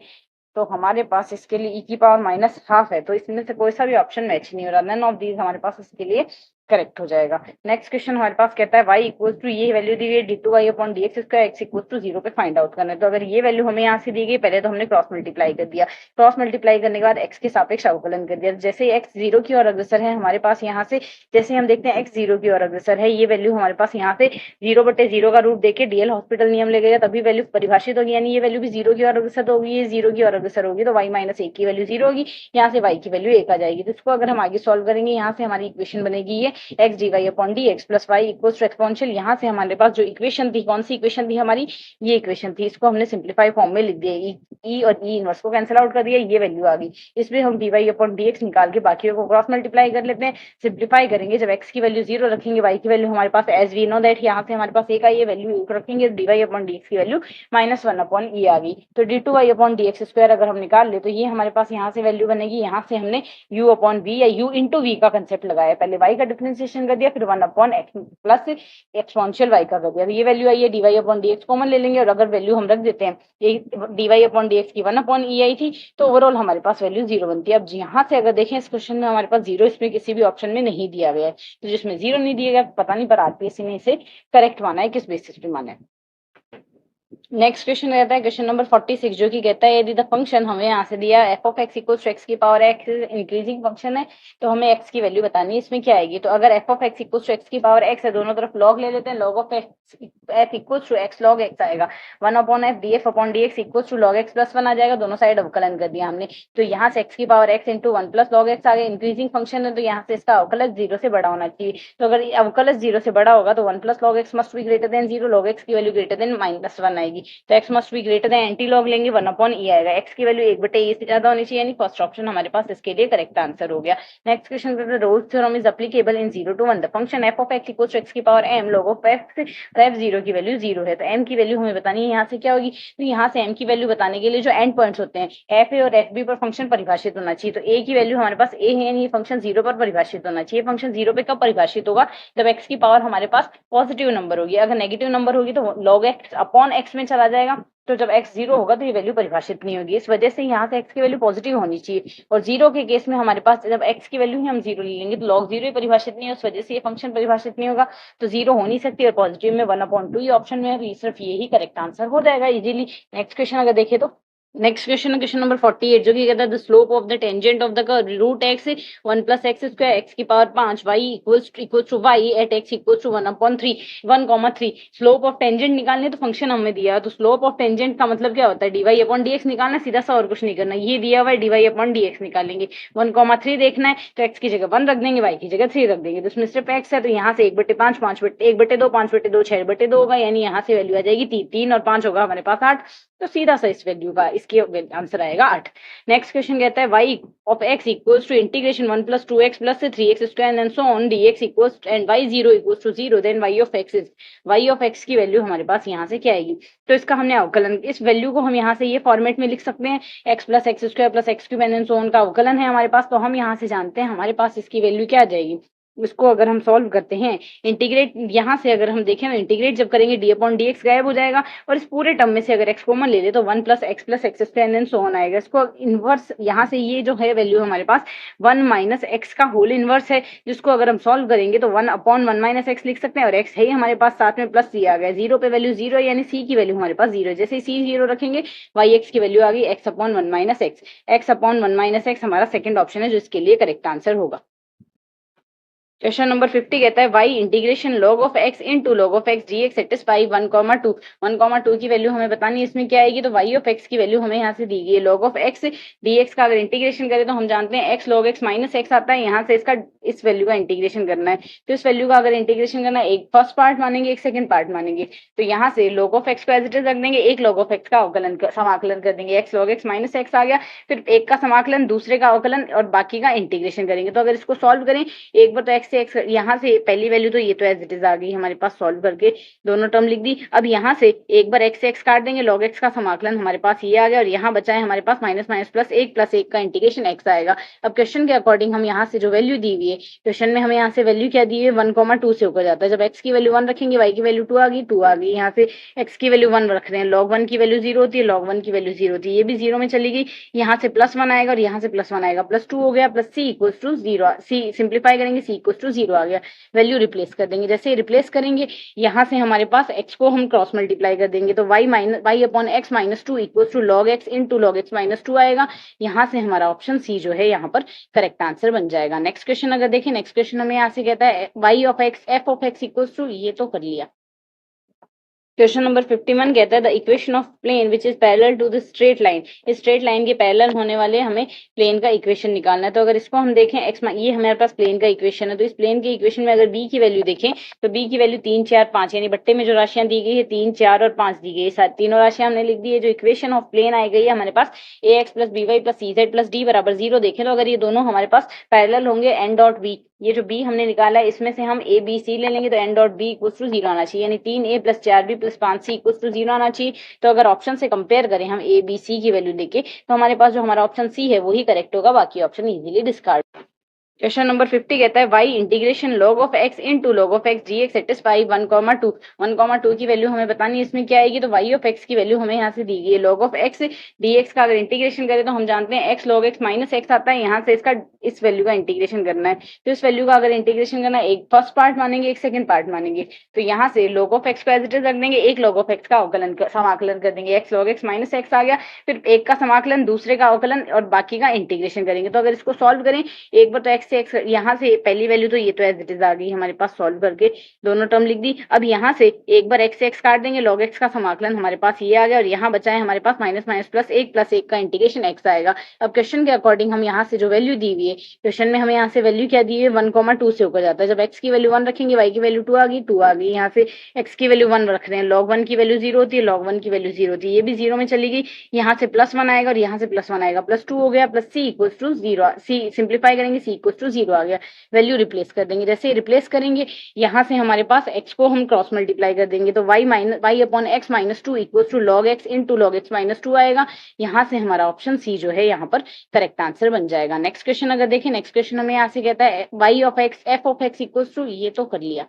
तो हमारे पास इसके लिए e की पावर माइनस हाफ है, तो इसमें से कोई सा भी ऑप्शन मैच नहीं हो रहा, नन ऑफ दीज हमारे पास इसके लिए करेक्ट हो जाएगा। नेक्स्ट क्वेश्चन हमारे पास कहता है y इक्वल टू, ये वैल्यू दी गई d2y upon dx square x equal to 0 पे फाइंड आउट करना है। तो अगर ये वैल्यू हमें यहाँ से दी गई, पहले तो हमने क्रॉस मल्टीप्लाई कर दिया, क्रॉस मल्टीप्लाई करने के बाद x के सापेक्ष अवकलन कर दिया। जैसे x 0 की ओर अग्रसर है हमारे पास, यहाँ से जैसे हम देखते हैं x 0 की ओर अग्रसर है, ये वैल्यू हमारे पास यहाँ से 0/0 का रूट देके डीएल हॉस्पिटल नियम ले गया तभी वैल्यू परिभाषित होगी, यानी ये वैल्यू भी 0 की ओर अग्रसर होगी, ये 0 की ओर अग्रसर होगी, तो y माइनस 1 की वैल्यू 0 होगी, यहाँ से y की वैल्यू 1 आ जाएगी। तो इसको अगर हम आगे सॉल्व करेंगे यहाँ से हमारी इक्वेशन बनेगी ये x D y upon d x plus y equal to exponential. यहाँ से हमारे पास जो इक्वेशन थी, कौन सी इक्वेशन थी हमारी, ये इक्वेशन थी, इसको हमने सिंप्लीफाई फॉर्म में लिख दिया, ई और ई इनवर्स को कैंसिल आउट कर दिया, ये वैल्यू आ गई। इसमें हम d y upon d x निकाल के बाकी को क्रॉस मल्टीप्लाई कर लेते हैं, सिंप्लीफाई करेंगे। जब एक्स की वैल्यू 0 रखेंगे, वाई की वैल्यू हमारे पास एज वी नो दैट यहाँ से हमारे पास एक आई है, वैल्यू एक रखेंगे, d y upon d x की वैल्यू -1 अपॉन ई आ गई। तो d two y upon d x square अगर हम निकाल ले तो ये हमारे पास यहाँ से वैल्यू बनेगी। यहाँ से हमने u अपॉन वी या u इंटू वी का कंसेप्ट लगाया, पहले y का डिफरेंशिएशन कर दिया, फिर 1 upon x plus exponential y का कर दिया। तो ये वैल्यू आई है, d y upon d x common ले लेंगे और अगर वैल्यू हम रख देते हैं, ये d y upon d x की 1 अपॉन ई आई थी, तो ओवरऑल हमारे पास वैल्यू 0 बनती है। अब यहाँ से अगर देखें इस क्वेश्चन में हमारे पास 0 इसमें किसी भी ऑप्शन में नहीं दिया गया है, तो जिसमें 0 नहीं दिया गया पता नहीं, पर आरपीएससी ने इसे करेक्ट माना है, किस बेसिस पे माना है। नेक्स्ट क्वेश्चन रहता है क्वेश्चन नंबर 46, जो कि कहता है यदि द फंक्शन हमें यहाँ से दिया f of x equals to x की पावर एक्स इंक्रीजिंग फंक्शन है, तो हमें एक्स की वैल्यू बतानी है। इसमें क्या आएगी, तो अगर F of x equals to x की पावर एक्स है, दोनों तरफ लॉग ले लेते हैं, log of x f equals to x log x आएगा, 1 upon f d f upon d x equals to log x plus 1 आ जाएगा, दोनों साइड अवकलन कर दिया हमने। तो यहाँ से एक्स की power X into 1 plus log X आ गया, इंक्रीजिंग फंक्शन है तो यहाँ से इसका अवकलज 0 से बड़ा होना चाहिए। तो अगर अवकलज 0 से बड़ा होगा तो 1 plus log x must be greater than 0, log x की वैल्यू ग्रेटर देन -1 आएगी, तो x must be greater than anti log लेंगे 1 अपॉन ई आएगा, एक्स की वैल्यू 1/e से ज्यादा होनी चाहिए, यानी फर्स्ट ऑप्शन हमारे पास इसके लिए करेक्ट आंसर हो गया। नेक्स्ट क्वेश्चन कहते हैं Rolle's theorem is applicable in 0 to 1, the function F of x equals to x की power m log of X और एफ 0 की वैल्यू 0 है, तो m की वैल्यू हमें बतानी है। यहाँ से क्या होगी, तो यहाँ से m की वैल्यू बताने के लिए जो एंड पॉइंट्स होते हैं एफ ए और एफ बी पर फंक्शन परिभाषित होना चाहिए, तो a की वैल्यू हमारे पास a है, यानी ये फंक्शन 0 पर परिभाषित होना चाहिए। फंक्शन 0 पे कब परिभाषित होगा, जब x की पावर हमारे पास पॉजिटिव नंबर होगी, अगर नेगेटिव नंबर होगी तो log x अपॉन x में चला जाएगा, तो जब x 0 होगा तो ये वैल्यू परिभाषित नहीं होगी। इस वजह से यहाँ से x की वैल्यू पॉजिटिव होनी चाहिए, और 0 के केस में हमारे पास जब x की वैल्यू ही हम 0 ले लेंगे तो log 0 ही परिभाषित नहीं है, उस वजह से ये फंक्शन परिभाषित नहीं होगा, तो 0 हो नहीं सकती, और पॉजिटिव में 1/2 ये ऑप्शन में है, तो सिर्फ ये ही करेक्ट आंसर हो जाएगा इजीली। नेक्स्ट क्वेश्चन अगर देखें तो नेक्स्ट क्वेश्चन है क्वेश्चन नंबर 48, जो कि कहता है the slope of the tangent of the curve root X 1 plus x square X की power 5 Y equals to Y at X equals to 1/3 1,3। Slope of tangent निकालने, तो फंक्शन हमें दिया है, तो स्लोप ऑफ टेंजेंट का मतलब क्या होता है, डीवाई अपॉन डी एक्स निकालना, सीधा सा और कुछ नहीं करना, ये दिया हुआ है डीवाई अपॉन डी एक्स निकालेंगे। 1,3 देखना है तो एक्स की जगह 1 रख देंगे, वाई की जगह 3 रख देंगे, तो इसमें सिर्फ एक्स है, तो यहाँ से 1/5 1/2 5/2 6/2 होगा, यानी यहाँ से वैल्यू आ जाएगी 3 और 5 होगा हमारे पास 8, तो सीधा सा इस वैल्यू का इसके आंसर आएगा 8। नेक्स्ट क्वेश्चन कहता है y of x equals to integration 1 plus 2x plus 3x square and so on dx equals and y0 equals to 0, then y of x is, y of x की value हमारे पास यहाँ से क्या आएगी, तो इसका हमने अवकलन, इस वैल्यू को हम यहाँ से ये फॉर्मेट में लिख सकते हैं, x plus x square plus X cube and so on का अवकलन है हमारे पास, तो हम यहाँ से जानते हैं हमारे पास इसकी वैल्यू क्या आ जाएगी। इसको अगर हम सॉल्व करते हैं, इंटीग्रेट यहाँ से अगर हम देखें तो इंटीग्रेट जब करेंगे डी अपॉन डी एक्स गायब हो जाएगा, और इस पूरे टर्म में से अगर एक्स कॉमन ले ले तो 1 plus x square and so on आएगा। इसको इनवर्स यहाँ से ये जो है वैल्यू हमारे पास 1 माइनस एक्स का होल इनवर्स है, जिसको अगर हम सॉल्व करेंगे तो 1 अपॉन 1 माइनस एक्स लिख सकते हैं, और एक्स है ही हमारे पास साथ में प्लस सी आ गया, 0 पे वैल्यू 0 यानी सी की वैल्यू हमारे पास 0, जैसे सी 0 रखेंगे वाई एक्स की वैल्यू आ गई x upon 1 minus x, x upon 1 minus x हमारा सेकंड ऑप्शन है जो इसके लिए करेक्ट आंसर होगा। क्वेश्चन नंबर 50 कहता है y integration log of x into log of x dx satisfy 1,2 1,2 की वैल्यू हमें बतानी है, इसमें क्या आएगी, तो y ऑफ x की वैल्यू हमें यहाँ से दी गई है, log ऑफ x dx का अगर इंटीग्रेशन करें तो हम जानते हैं x log x minus x आता है, यहाँ से इसका इस वैल्यू का इंटीग्रेशन करना है, तो इस वैल्यू का अगर इंटीग्रेशन करना है, एक फर्स्ट पार्ट मानेंगे एक सेकंड पार्ट मानेंगे, तो यहाँ से log ऑफ x को एज इट इज रख देंगे, एक log ऑफ x का अवकलन समाकलन कर देंगे, x log x minus x आ गया, फिर एक का समाकलन दूसरे का अवकलन और बाकी का इंटीग्रेशन करेंगे। तो अगर इसको सॉल्व करें एक बार तो x से x, यहाँ से पहली वैल्यू तो ये तो एज इट इज आ गई हमारे पास, सॉल्व करके दोनों टर्म लिख दी। अब यहाँ से एक बार x से x काट देंगे, log x का समाकलन हमारे पास ये आ गया, और यहाँ बचा है हमारे पास माइनस माइनस प्लस 1 का इंटीग्रेशन x आएगा। अब क्वेश्चन के अकॉर्डिंग हम यहाँ से जो वैल्यू दी हुई है, क्वेश्चन में हमें यहाँ से वैल्यू क्या दी है 1,2 से होकर जाता है, जब x की वैल्यू 1 रखेंगे y की वैल्यू 2 आ गई, यहाँ से x की वैल्यू 1 रख रहे हैं, log 1 की वैल्यू 0 होती है, log 1 की वैल्यू 0 होती है, ये भी 0 में चली गई, यहाँ से +1 आएगा और यहाँ से +1 आएगा, +2 हो गया, plus c equals to 0, c simplify करेंगे c इक्वल्स टू 0 आ गया, वैल्यू रिप्लेस कर देंगे, जैसे रिप्लेस करेंगे यहाँ से हमारे पास x को हम क्रॉस मल्टीप्लाई कर देंगे, तो y upon x minus 2 equals to log x into log x minus 2 आएगा, यहाँ से हमारा ऑप्शन सी जो है यहाँ पर करेक्ट आंसर बन जाएगा। नेक्स्ट क्वेश्चन अगर देखें, नेक्स्ट क्वेश्चन हमें यहाँ से कहता है y of x f of x equals to, ये तो कर लिया, क्वेश्चन नंबर 51 कहता है the equation of plane which is parallel to the straight line. इस स्ट्रेट लाइन के पैरेलल होने वाले हमें प्लेन का इक्वेशन निकालना है। तो अगर इसको हम देखें एक्स, ये हमारे पास प्लेन का इक्वेशन है, तो इस प्लेन के इक्वेशन में अगर बी की वैल्यू देखें तो बी की वैल्यू 3 4 5, यानी बट्टे में जो राशियां दी गई है 3 4 और 5 दी गई है, तीनों राशियां हमने लिख दी है। जो इक्वेशन ऑफ प्लेन आई गई है हमारे पास A x plus B Y plus C Z plus D बराबर 0 देखें तो अगर ये दोनों हमारे पास पैरेलल होंगे एन डॉट बी, ये जो बी हमने निकाला है इसमें से हम ए बी सी ले लेंगे तो n dot b equal to 0 आना चाहिए, यानी 3a plus 4b plus 5c equal to 0 आना चाहिए। तो अगर ऑप्शन से कंपेयर करें हम ए बी सी की वैल्यू लेके तो हमारे पास जो हमारा ऑप्शन सी है वही करेक्ट होगा, बाकी option easily discard. Question number 50 कहता है y integration log of x into log of x D x satisfy 1,2। 1,2 की वैल्यू हमें बतानी है, इसमें क्या आएगी, तो वाई ऑफ एक्स की वैल्यू हमें यहाँ से दी गई है। Log of x D x का अगर इंटीग्रेशन करें तो हम जानते हैं x log x minus x आता है, यहाँ से इसका इस वैल्यू का इंटीग्रेशन करना है। तो इस वैल्यू का अगर इंटीग्रेशन करना है, एक फर्स्ट पार्ट मानेंगे एक सेकंड पार्ट मानेंगे। तो यहाँ से लॉग ऑफ एक्स को एज इट इज रख देंगे, एक लॉग ऑफ एक्स का अवकलन समाकलन कर देंगे, X log x minus X आ गया, फिर एक का समाकलन दूसरे का अवकलन और बाकी का इंटीग्रेशन करेंगे। तो अगर इसको सॉल्व करें एक बार तो एक्स से एक्स, यहाँ से पहली वैल्यू तो ये तो एज इट इज आ गई हमारे पास, सॉल्व करके दोनों टर्म लिख दी। अब यहाँ से एक बार एक्स से एक्स काट देंगे, लॉग एक्स का समाकलन हमारे पास ये आ गया और यहाँ बचा है हमारे पास माइनस माइनस प्लस एक का इंटीग्रेशन एक्स आएगा। अब क्वेश्चन के अकॉर्डिंग हम यहाँ से जो वैल्यू दी हुई है, क्वेश्चन में हमें यहाँ से वैल्यू क्या दी है 1,2 से होकर जाता है। जब एक्स की वैल्यू 1 रखेंगे वाई की वैल्यू 2 आ गई, यहाँ से एक्स की वैल्यू 1 रख रहे हैं, लॉग 1 की वैल्यू 0 होती है, लॉग 1 की वैल्यू 0 होती है, ये भी 0 में चली गई, यहाँ से +1 आएगा और यहाँ से +1 आएगा, +2 हो गया प्लस सी इक्वल टू 0, सी सिंप्लीफाई करेंगे सी इक्वल टू 0 आ गया, वैल्यू रिप्लेस कर देंगे। जैसे रिप्लेस करेंगे यहाँ से हमारे पास x को हम क्रॉस मल्टीप्लाई कर देंगे तो y upon x minus 2 equal to log x into log x minus 2 आएगा। यहाँ से हमारा ऑप्शन सी जो है यहाँ पर करेक्ट आंसर बन जाएगा। नेक्स्ट क्वेश्चन अगर देखें, नेक्स्ट क्वेश्चन हमें यहाँ से कहता है y of x f of x equal to, ये तो कर लिया।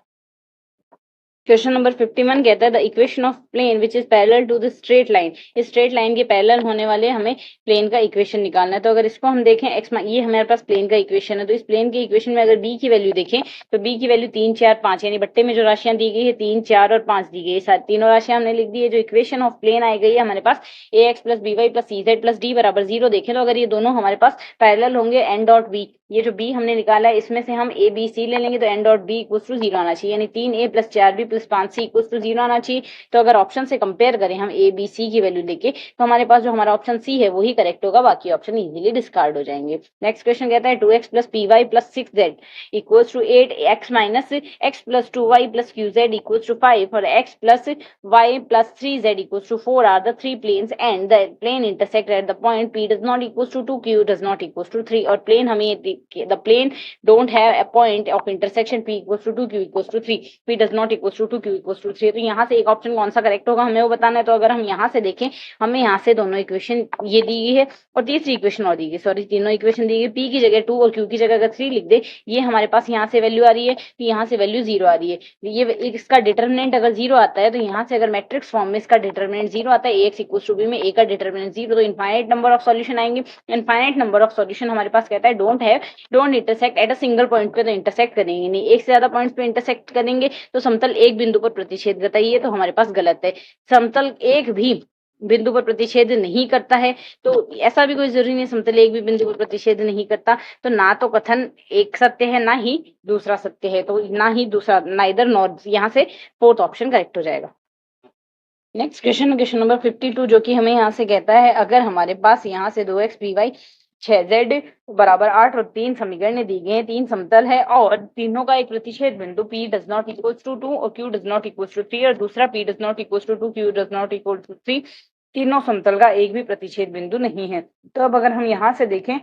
क्वेश्चन नंबर 51 कहता है the equation of plane which is parallel to the straight line. इस स्ट्रेट लाइन के पैरेलल होने वाले हमें प्लेन का इक्वेशन निकालना है। तो अगर इसको हम देखें एक्स, ये हमारे पास प्लेन का इक्वेशन है, तो इस प्लेन के इक्वेशन में अगर बी की वैल्यू देखें तो बी की वैल्यू 3 4 5, यानी बट्टे में जो राशियां दी गई है 3 4 और 5 दी गई है, तीनों राशियां हमने लिख दी है। जो इक्वेशन ऑफ प्लेन आई गई है हमारे पास A x plus B Y plus C Z plus D बराबर 0 देखें तो अगर ये दोनों हमारे पास पैरेलल होंगे एन डॉट बी, ये जो बी हमने निकाला है इसमें से हम ए बी सी ले लेंगे तो n dot b equal to 0 आना चाहिए, यानी 3a plus 4b plus 5c equal to 0 आना चाहिए। तो अगर ऑप्शन से कंपेयर करें हम ए बी सी की वैल्यू लेके तो हमारे पास जो हमारा ऑप्शन सी है वही करेक्ट होगा, बाकी ऑप्शन इजीली डिस्कार्ड हो जाएंगे। नेक्स्ट क्वेश्चन कहता है 2x plus p y plus 6z equal to 8x minus x plus 2y plus q z equal to 5 और x plus y plus 3z equal to 4 are the three planes and the plane intersect at the point p does not equal to 2, q does not equal to 3 और plane हमें the plane don't have a point of intersection p equals to 2 q equals to 3, p does not equals to 2 q equals to 3। तो यहाँ से एक option कौन सा correct होगा हमें वो बताना है। तो अगर हम यहाँ से देखें हमें यहाँ से दोनों इक्वेशन ये दी गई है और तीसरी इक्वेशन और दी गई, सॉरी तीनों इक्वेशन दी गई, p की जगह 2 और q की जगह अगर 3 लिख दे, ये हमारे पास यहाँ से वैल्यू आ रही है तो यहाँ से वैल्यू 0 आ रही है। ये इसका डिटर्मिनेंट अगर 0 आता है तो यहाँ से अगर मैट्रिक्स फॉर्म में इसका डिटर्मिनेंट 0 आता है ax इक्वल टू b में a का डिटर्मिनेंट 0, तो इनफाइनाइट नंबर ऑफ सॉल्यूशन आएंगे। इनफाइनाइट नंबर ऑफ सॉल्यूशन हमारे पास कहता है don't intersect at a single point पे, तो इंटरसेक्ट करेंगे नहीं, एक से ज्यादा पॉइंट्स पे इंटरसेक्ट करेंगे तो समतल एक बिंदु पर प्रतिच्छेद करता है, ये तो हमारे पास गलत है। समतल एक भी बिंदु पर प्रतिच्छेद नहीं करता है, तो ऐसा भी कोई जरूरी नहीं समतल एक भी बिंदु पर प्रतिच्छेद नहीं करता, तो ना तो कथन एक सत्य है ना ही दूसरा सत्य है, तो ना ही दूसरा, ना इधर नॉर, यहाँ से फोर्थ ऑप्शन करेक्ट हो जाएगा। नेक्स्ट क्वेश्चन नंबर 52 जो कि हमें यहाँ से कहता है अगर हमारे पास यहाँ से 2x पी वाई 6z बराबर 8 और 3 समीकरण दी गए हैं, 3 समतल है और तीनों का एक प्रतिच्छेद बिंदु p does not equal to 2 और q does not equal to 3 और दूसरा p does not equal to 2 q does not equal to 3, तीनों समतल का एक भी प्रतिच्छेद बिंदु नहीं है। तो अब अगर हम यहाँ से देखें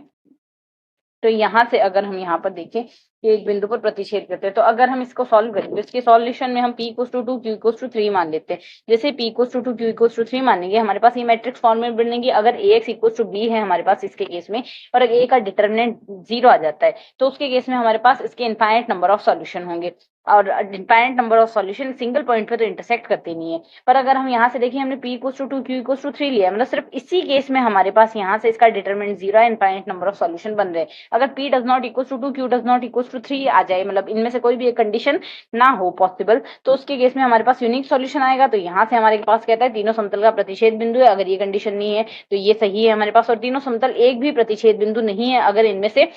तो यहाँ से अगर हम यहाँ पर देखें कि एक बिंदु पर प्रतिच्छेद करते हैं, तो अगर हम इसको सॉल्व करें तो इसके सॉल्यूशन में हम p equal to 2 q equal to 3 मान लेते हैं। जैसे p equal to 2 q equal to 3 मानेंगे हमारे पास ये मैट्रिक्स फॉर्म में बनेंगे। अगर ax इक्वल टू b है हमारे पास इसके केस में और अगर a का डिटर्मिनेंट 0 आ जाता है तो उसके केस में हमारे पास इसके इनफाइनाइट नंबर ऑफ सॉल्यूशन होंगे और infinite number of solution single point पे तो इंटरसेक्ट करते नहीं है। पर अगर हम यहाँ से देखिए हमने p equal to 2 q equal to 3 लिया, मतलब सिर्फ इसी केस में हमारे पास यहाँ से इसका डिटर्मिनेंट 0 है, इनफाइनाइट नंबर ऑफ सॉल्यूशन बन रहे हैं। अगर p does not equal to 2 q does not equal to 3 आ जाए, मतलब इनमें से कोई भी एक कंडीशन ना हो पॉसिबल, तो उसके केस में हमारे पास यूनिक सॉल्यूशन आएगा। तो यहाँ से हमारे पास कहता है तीनों समतल का प्रतिच्छेद बिंदु है, अगर ये कंडीशन नहीं है तो ये सही है हमारे पास, और तीनों समतल एक भी प्रतिच्छेद बिंदु नहीं है अगर इनमें से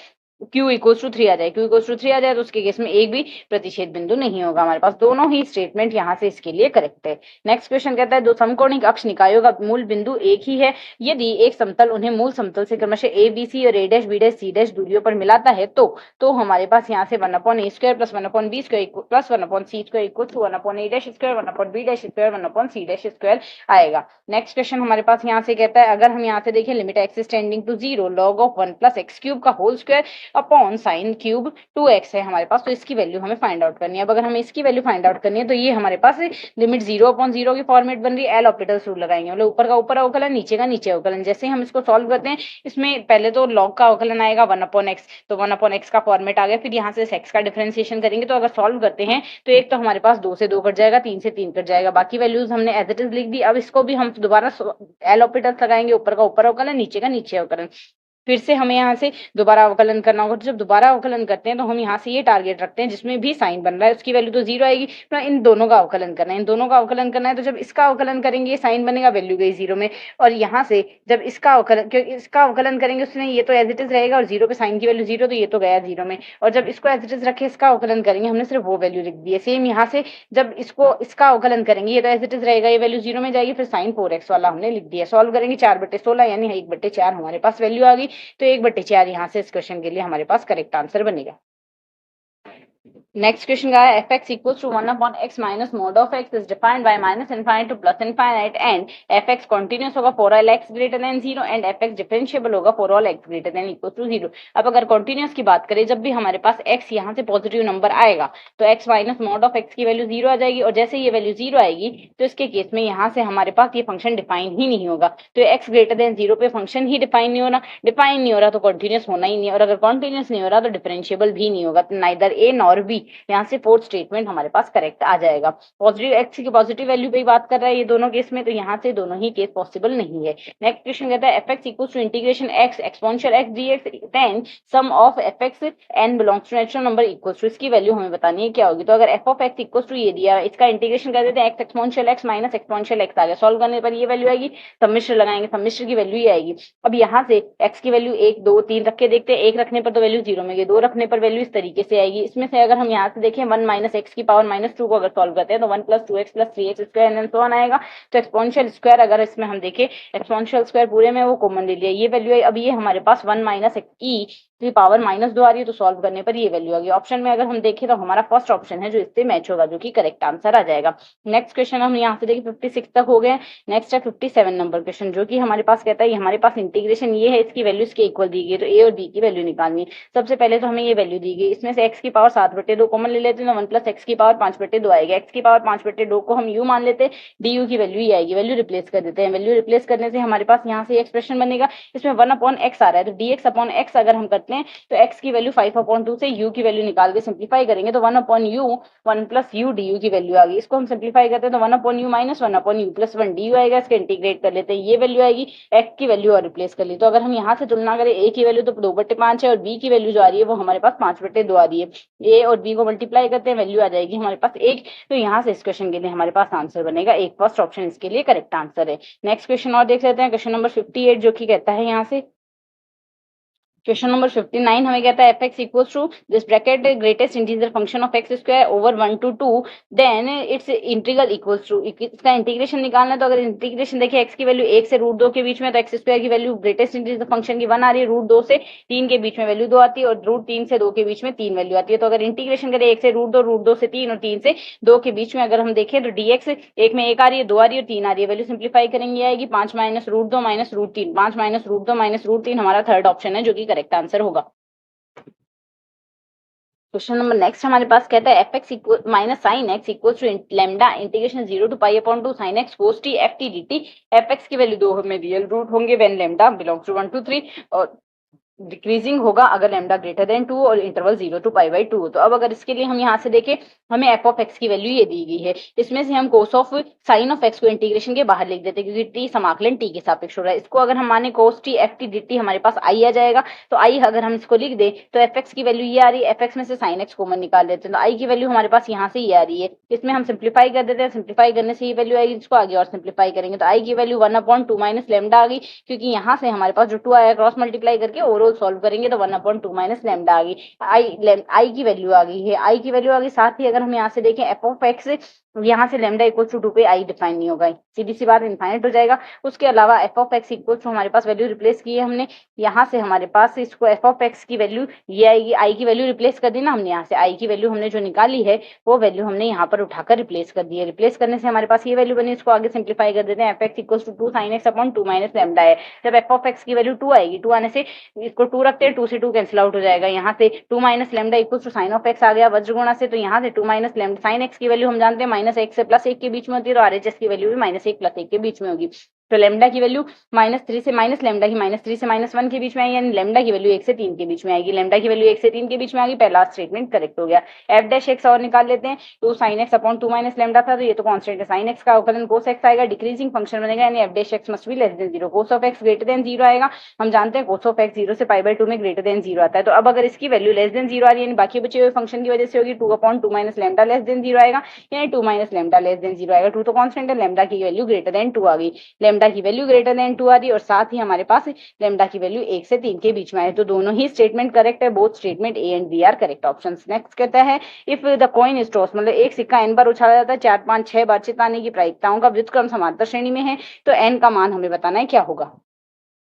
Q इक्वल्स टू 3 आ जाए, Q इक्वल्स टू 3 आ जाए तो उसके केस में एक भी प्रतिच्छेद बिंदु नहीं होगा हमारे पास। दोनों ही स्टेटमेंट यहाँ से इसके लिए करेक्ट है। नेक्स्ट क्वेश्चन कहता है दो समकोणिक अक्ष निकायों का मूल बिंदु एक ही है, यदि एक समतल उन्हें मूल समतल से क्रमशः ए बी सी और A dash B dash C dash दूरियों पर मिलाता है तो हमारे पास यहाँ से 1/a² plus 1/b² plus 1/c² equal to 1/a' square 1/b' square 1/c' आएगा। नेक्स्ट क्वेश्चन हमारे पास यहाँ से कहता है अगर हम यहाँ से देखें limit x tending to 0 log of 1 plus X cube का whole square upon sine cube 2x है हमारे पास, तो इसकी वैल्यू हमें फाइंड आउट करनी है। अब अगर हमें इसकी वैल्यू फाइंड आउट करनी है तो ये हमारे पास लिमिट 0/0 की फॉर्मेट बन रही है, एल ऑपरेटर्स रूल लगाएंगे, मतलब ऊपर का ऊपर अवकलन नीचे का नीचे अवकलन। जैसे हम इसको सॉल्व करते हैं इसमें पहले तो log का अवकलन आएगा 1/x, तो 1/x का फॉर्मेट आ गया, फिर यहाँ से x का डिफरेंशिएशन करेंगे। तो अगर सॉल्व करते हैं तो एक तो हमारे पास 2 से 2 कट जाएगा, 3 से 3 कट जाएगा, बाकी वैल्यूज हमने एज इट इज लिख दी। अब इसको भी हम दोबारा एल ऑपरेटर्स लगाएंगे, ऊपर का ऊपर अवकलन नीचे का नीचे अवकलन, फिर से हमें यहाँ से दोबारा अवकलन करना होगा। तो जब दोबारा अवकलन करते हैं तो हम यहाँ से ये टारगेट रखते हैं जिसमें भी साइन बन रहा है उसकी वैल्यू तो 0 आएगी, तो इन दोनों का अवकलन करना है, इन दोनों का अवकलन करना है। तो जब इसका अवकलन करेंगे ये साइन बनेगा, वैल्यू गई 0 में, और यहाँ से जब इसका अवकलन, क्योंकि इसका अवकलन करेंगे उसमें ये तो एज इट इज रहेगा और 0 पे साइन की वैल्यू 0, तो ये तो गया 0 में, और जब इसको एज इट इज रखे इसका अवकलन करेंगे हमने सिर्फ वो वैल्यू लिख दी है। सेम यहाँ से जब इसको इसका अवकलन करेंगे ये तो एज इट इज रहेगा, ये वैल्यू 0 में जाएगी, फिर साइन 4x वाला हमने लिख दिया। सॉल्व करेंगे 4/16 यानी 1/4 हमारे पास वैल्यू आ गई, तो 1/4 यहाँ से इस क्वेश्चन के लिए हमारे पास करेक्ट आंसर बनेगा। नेक्स्ट क्वेश्चन का है F x equals to 1/x minus mod of x is defined by minus infinite to plus infinite and F X continuous होगा for all x greater than 0 and F X differentiable होगा for all x greater than equal to 0। अब अगर continuous की बात करें, जब भी हमारे पास x यहाँ से पॉजिटिव नंबर आएगा तो x minus mod of x की वैल्यू 0 आ जाएगी, और जैसे ये वैल्यू 0 आएगी तो इसके केस में यहाँ से हमारे पास ये फंक्शन डिफाइन ही नहीं होगा। तो x ग्रेटर देन 0 पे फंक्शन ही डिफाइन नहीं हो रहा तो कॉन्टिन्यूस होना ही नहीं है, और अगर कॉन्टिन्यूस नहीं हो रहा तो डिफरेंशिएबल भी नहीं होगा, तो नाइदर ए नॉर बी, यहाँ से फोर्थ स्टेटमेंट हमारे पास करेक्ट आ जाएगा। पॉजिटिव एक्स की पॉजिटिव वैल्यू पे ही बात कर रहा है ये दोनों केस में, तो यहाँ से दोनों ही केस पॉसिबल नहीं है। नेक्स्ट क्वेश्चन कहता है F x equals to integration X exponential X DX then sum of F X N belongs to natural number equals to, इसकी वैल्यू हमें बतानी है क्या होगी। तो अगर F of x equals to ये दिया, इसका इंटीग्रेशन कर देते हैं X exponential X minus exponential X आ गया, सॉल्व करने पर ये वैल्यू आएगी, सम्मिश्र लगाएंगे, सम्मिश्र की वैल्यू ही आएगी। अब यहाँ से एक्स की वैल्यू 1 2 3 रख के देखते हैं, 1 रखने पर तो वैल्यू 0 में गई, 2 रखने पर वैल्यू इस तरीके से आएगी। इसमें से अगर हम यहाँ से देखें 1 माइनस एक्स की पावर -2 को अगर सॉल्व करते हैं तो 1 plus 2x plus 3x square and so on आएगा। तो एक्सपोनेंशियल स्क्वायर अगर इसमें हम देखें एक्सपोनेंशियल स्क्वायर पूरे में वो कॉमन ले लिया, ये वैल्यू है। अब ये हमारे पास 1 माइनस ई की पावर -2 आ रही है, तो सॉल्व करने पर ये वैल्यू आ गई। ऑप्शन में अगर हम देखें तो हमारा फर्स्ट ऑप्शन है जो इससे मैच होगा, जो कि करेक्ट आंसर आ जाएगा। नेक्स्ट क्वेश्चन हम यहाँ से देखें 56 तक हो गए। नेक्स्ट है 57 नंबर क्वेश्चन, जो कि हमारे पास कहता है हमारे पास इंटीग्रेशन ये है, इसकी वैल्यू इसके इक्वल दी गई है, तो ए और बी की वैल्यू निकालनी है। सबसे पहले तो हमें ये वैल्यू दी गई, इसमें से x की पावर 7/2 कॉमन ले लेते हैं, 1 प्लस x की पावर 5/2 आएगा। x की पावर 5/2 को हम u मान लेते हैं, du की वैल्यू ही आएगी, वैल्यू रिप्लेस कर देते हैं। वैल्यू रिप्लेस करने से हमारे पास यहाँ से एक्सप्रेशन बनेगा, इसमें 1/x आ रहा है, तो dx/x अगर हम करते हैं तो x की वैल्यू 5/2 से u की वैल्यू निकाल के सिंप्लीफाई करेंगे तो 1/u 1 प्लस u du की वैल्यू आ गई। इसको हम सिंप्लीफाई करते हैं तो 1/u minus 1/u plus 1 du आएगा। इसके इंटीग्रेट कर लेते हैं, ये वैल्यू आएगी, x की वैल्यू और रिप्लेस कर ली। तो अगर हम यहाँ से तुलना करें a की वैल्यू तो 2/5 है और b की वैल्यू जो आ रही है वो हमारे पास 5/2 आ रही है। a और b को मल्टीप्लाई करते हैं, वैल्यू आ जाएगी हमारे पास 1। तो यहाँ से इस क्वेश्चन के लिए हमारे पास आंसर बनेगा 1, फर्स्ट ऑप्शन इसके लिए करेक्ट आंसर है। नेक्स्ट क्वेश्चन और देख लेते हैं, क्वेश्चन नंबर 58 जो कि कहता है यहाँ से क्वेश्चन नंबर 59 हमें कहता है F x equals to this bracket greatest integer function of x square over 1 to 2 then its integral equals to, इसका इंटीग्रेशन निकालना है। तो अगर इंटीग्रेशन देखिए एक्स की वैल्यू 1 से √2 के बीच में, तो एक्स स्क्वायर की वैल्यू ग्रेटेस्ट इंटीजर फंक्शन की 1 आ रही है, √2 से 3 के बीच में वैल्यू 2 आती है और √3 से 2 के बीच में 3 वैल्यू आती है। तो अगर इंटीग्रेशन करें 1 से √2, √2 से 3 और 3 से 2 के बीच में अगर हम देखें तो dx 1 में 1 आ रही है, 2 आ रही है और 3 आ रही है, वैल्यू सिंप्लीफाई करेंगे आएगी 5 माइनस √2 माइनस √3, 5 माइनस √2 माइनस √3 हमारा थर्ड ऑप्शन है जो कि करेक्ट आंसर होगा। क्वेश्चन नंबर नेक्स्ट हमारे पास कहता है F x equal minus sine x equal to lambda integration 0 to π/2 sin x cos t f t dt। F x की वैल्यू 2 में रियल रूट होंगे when lambda belongs to 1 to 3 और decreasing होगा अगर लैम्डा ग्रेटर देन 2 और interval 0 to π/2। तो अब अगर इसके लिए हम यहाँ से देखें हमें एफ ऑफ एक्स की वैल्यू ये दी गई है, इसमें से हम कोस ऑफ साइन ऑफ एक्स को इंटीग्रेशन के बाहर लिख देते हैं क्योंकि टी समाकलन टी के सापेक्ष हो रहा है। इसको अगर हम माने cos T F T D T हमारे पास आई आ जाएगा, तो आई अगर हम इसको लिख दें तो एफ एक्स की वैल्यू ये आ रही है, एफ एक्स में से साइन एक्स कॉमन निकाल लेते हैं तो आई की वैल्यू हमारे पास यहाँ से ये आ रही है, इसमें हम सिंप्लीफाई कर देते हैं, सिंप्लीफाई करने से ये वैल्यू आएगी, जिसको आगे और सिंप्लीफाई करेंगे तो आई की वैल्यू 1/2 माइनस लैम्डा आ गई, क्योंकि यहाँ से हमारे पास जो 2 आया क्रॉस मल्टीप्लाई करके और को सोल्व करेंगे तो 1/2 माइनस लैम्डा आ गई, आई की वैल्यू आ गई है, आई की वैल्यू आ गई। साथ ही अगर हम यहाँ से देखें एफ ऑफ एक्स, यहाँ से लैम्डा इक्वल टू 2 पे आई डिफाइन नहीं होगा, सीधी सी बात इनफाइनाइट हो जाएगा। उसके अलावा f of x equal to हमारे पास वैल्यू रिप्लेस की है हमने, यहाँ से हमारे पास इसको एफ ऑफ एक्स की वैल्यू ये आएगी, आई की वैल्यू रिप्लेस कर दी ना हमने, यहाँ से आई की वैल्यू हमने जो निकाली है वो वैल्यू हमने यहाँ पर उठाकर रिप्लेस कर दी है। रिप्लेस करने से हमारे पास ये वैल्यू बनी, इसको आगे सिंप्लीफाई कर देते हैं, f x equal to 2 sin x upon 2 minus lambda है। जब एफ ऑफ एक्स की वैल्यू 2 आएगी, 2 आने से इसको 2 रखते हैं, 2 से 2 कैंसिल आउट हो जाएगा, यहाँ से 2 minus lambda equal to sine of X आ गया वज्र गुणा से, तो यहाँ से 2 माइनस लैम्डा साइन एक्स की वैल्यू हम जानते हैं माइनस 1 से प्लस 1 के बीच में होती है, तो आरएचएस की वैल्यू भी माइनस 1 प्लस 1 के बीच में होगी। तो लैम्डा की वैल्यू -3 से माइनस लैम्डा की -3 से -1 के बीच में आएगी, यानी लैम्डा की वैल्यू 1 से 3 के बीच में आएगी। लैम्डा की वैल्यू 1 से 3 के बीच में आ गई, पहला स्टेटमेंट करेक्ट हो गया। एफ डैश एक्स और निकाल लेते हैं, 2 sin x upon 2 minus lambda था, तो ये तो कांस्टेंट है, sin x का अवकलन cos x आएगा, डिक्रीजिंग फंक्शन बनेगा, यानी F dash x must be less than 0, cos of x greater than 0 आएगा। हम जानते हैं cos ऑफ x 0 से π/2 में ग्रेटर देन 0 आता है, तो अब अगर इसकी वैल्यू लेस देन 0 आ रही है, यानी बाकी बचे हुए फंक्शन की वजह से होगी, 2/2 माइनस लैम्डा लेस देन 0 आएगा, यानी 2 माइनस लैम्डा लेस देन 0 आएगा। 2 तो कांस्टेंट है, लैम्डा की वैल्यू ग्रेटर देन 2 आ गई, लैम्डा की वैल्यू ग्रेटर देन 2 आ रही है, और साथ ही हमारे पास लैम्डा की वैल्यू 1 से 3 के बीच में है, तो दोनों ही स्टेटमेंट करेक्ट है, both statement A and B are correct option. Next कहता है if the coin is toss, मतलब एक सिक्का n बार उछाला जाता है, 4 5 6 बार चिताने की प्रायिकताओं का व्युत्क्रम समांतर श्रेणी में है, तो n का मान हमें बताना है क्या होगा।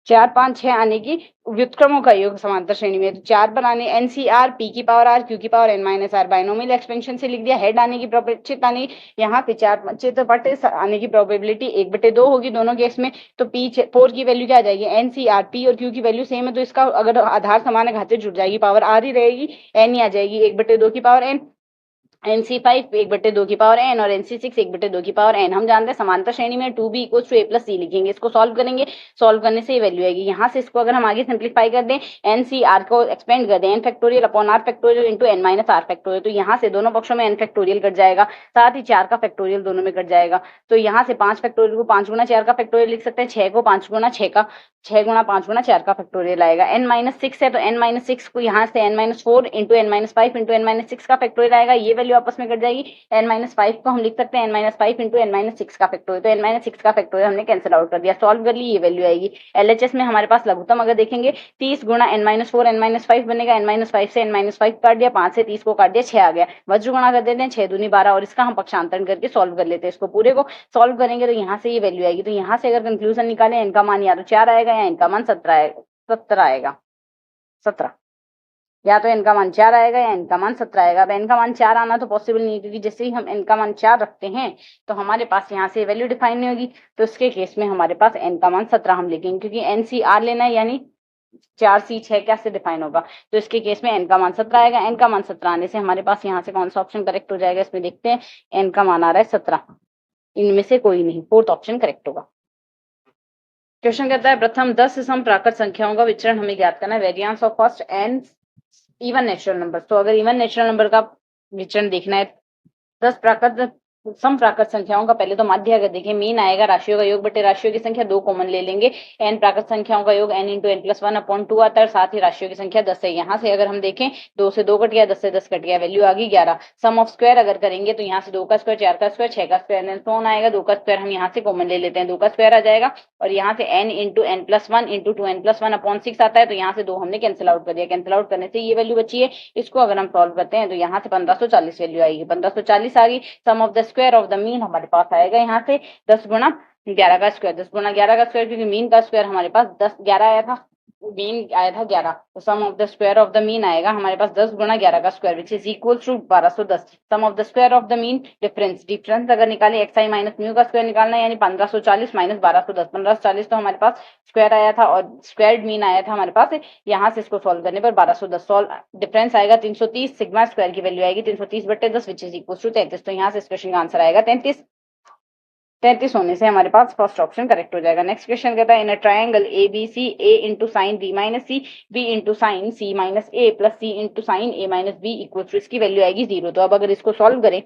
4 5 6 आने की व्युत्क्रमों का योग समांतर श्रेणी में, तो 4 बनाने एनसीआर पी की पावर आर क्यू की power n minus r, binomial expansion से लिख दिया। हेड आने की प्रोबेबिलिटी आने, यहाँ पे 4 चित्रपट आने की प्रोबेबिलिटी 1/2 होगी दोनों केस में, तो पी 4 की वैल्यू क्या आ जाएगी, एनसीआर पी और क्यू की वैल्यू सेम है, तो इसका अगर आधार समान है घाते जुड़ जाएगी, पावर आर ही रहेगी, एन ही आ जाएगी, 1/2 की पावर एन, NC5 1/2 की पावर n और NC6 1/2 की पावर n। हम जानते हैं समांतर श्रेणी में 2b equal to a plus c लिखेंगे, इसको सॉल्व करेंगे, सॉल्व करने से ये वैल्यू आएगी। यहाँ से इसको अगर हम आगे सिंप्लीफाई कर दें, NCR को एक्सपेंड कर दें, n factorial upon r factorial into n minus r factorial, तो यहाँ से दोनों पक्षों में n फैक्टोरियल कट जाएगा, साथ ही 4 का फैक्टोरियल दोनों में कट जाएगा, तो यहाँ से 5 फैक्टोरियल को 5 गुना 4 का फैक्टोरियल लिख सकते हैं, 6 को 5 गुना 6 का 6 गुना 5 गुना 4 का फैक्टोरियल आएगा। n-6 है तो n-6 को यहाँ से n-4 into n-5 into n-6 का फैक्टोरियल आएगा, ये वैल्यू आपस में कट जाएगी। n-5 को हम लिख सकते हैं n-5 इंटू n-6 का फैक्टोरियल, तो n-6 का फैक्टोरियल हमने कैंसिल आउट कर दिया, सॉल्व कर ली, ये वैल्यू आएगी। एलएचएस में हमारे पास लघुत्तम अगर देखेंगे 30 गुना n-4 n-5 बनेगा, n-5 से n-5 काट दिया, 5 से 30 को काट दिया, 6 आ गया, वज्र गुणा कर देते हैं, 6 दूनी 12, और इसका हम पक्षांतरण करके सॉल्व कर लेते हैं, इसको पूरे को सॉल्व करेंगे तो यहाँ से ये वैल्यू आएगी। तो यहाँ से अगर कंक्लूजन निकालें, इनका मान या तो 4 आएगा या इनका मान 17 आएगा 17, या तो इनका मान 4 आएगा या इनका मान 17 आएगा। अब इनका मान 4 आना तो पॉसिबल नहीं है, क्योंकि जैसे ही हम इनका मान 4 रखते हैं तो हमारे पास यहाँ से वैल्यू डिफाइन नहीं होगी, तो इसके केस में हमारे पास n का मान 17 हम लिखेंगे, क्योंकि NCR लेना है, यानी 4C6 कैसे डिफाइन होगा, तो इसके केस में n का मान 17 आएगा। n का मान 17 आने से हमारे पास यहाँ से कौन सा ऑप्शन करेक्ट हो जाएगा, इसमें देखते हैं, n का मान आ रहा है 17, इनमें से कोई नहीं, फोर्थ ऑप्शन करेक्ट होगा। क्वेश्चन कहता है प्रथम 10 सम प्राकृत संख्याओं का विचरण हमें ज्ञात करना है, variance of first and even natural number. तो अगर इवन नेचुरल नंबर का विचरण देखना है, 10 प्राकृत सम प्राकृत संख्याओं का पहले तो माध्य अगर देखें, मीन आएगा राशियों का योग बटे राशियों की संख्या, 2 कॉमन ले लेंगे, n प्राकृत संख्याओं का योग n into n plus 1 upon 2 आता है, और साथ ही राशियों की संख्या 10 है। यहाँ से अगर हम देखें 2 से 2 कट गया, 10 से 10 कट गया, वैल्यू आ गई 11। सम ऑफ स्क्वायर अगर करेंगे तो यहाँ से 2 का स्क्वायर 4 का स्क्वायर 6 का स्क्वायर एंड सो ऑन आएगा, 2 का स्क्वायर हम यहाँ से कॉमन ले लेते हैं, 2 का स्क्वायर आ जाएगा, और यहाँ से n into n plus 1 into 2n plus 1 upon 6 आता है, तो यहाँ से 2 हमने कैंसिल आउट कर दिया, कैंसिल आउट करने से ये वैल्यू बची है। इसको अगर हम सॉल्व करते हैं तो यहाँ से 1540 वैल्यू आएगी, 1540 आ गई। Sum of the square of the mean हमारे पास आएगा यहाँ से 10 गुना 11 का स्क्वायर, 10 गुना 11 का स्क्वायर, क्योंकि मीन का स्क्वायर हमारे पास 11 आया था, मीन आया था 11, तो sum of the square of the mean आएगा हमारे पास 10 गुना 11 का square, which is equal to 1210। Sum of the square of the mean difference अगर निकाले एक्स आई माइनस म्यू का स्क्वायर निकालना है, यानी 1540 माइनस 1210, 1540 तो हमारे पास स्क्वायर आया था और स्क्वायर मीन आया था हमारे पास, यहाँ से इसको सॉल्व करने पर 1210 सॉल्व, डिफरेंस आएगा 330, सिग्मा स्क्वायर की वैल्यू आएगी 330/10 विच इज इक्वल टू 33, तो यहाँ से इस क्वेश्चन का आंसर आएगा 33 होने से हमारे पास फर्स्ट ऑप्शन करेक्ट हो जाएगा। नेक्स्ट क्वेश्चन कहता है in a triangle A B C A into sine B minus C B into sine C minus A plus C into sine A minus B equal to, इसकी value आएगी 0। तो अब अगर इसको सॉल्व करें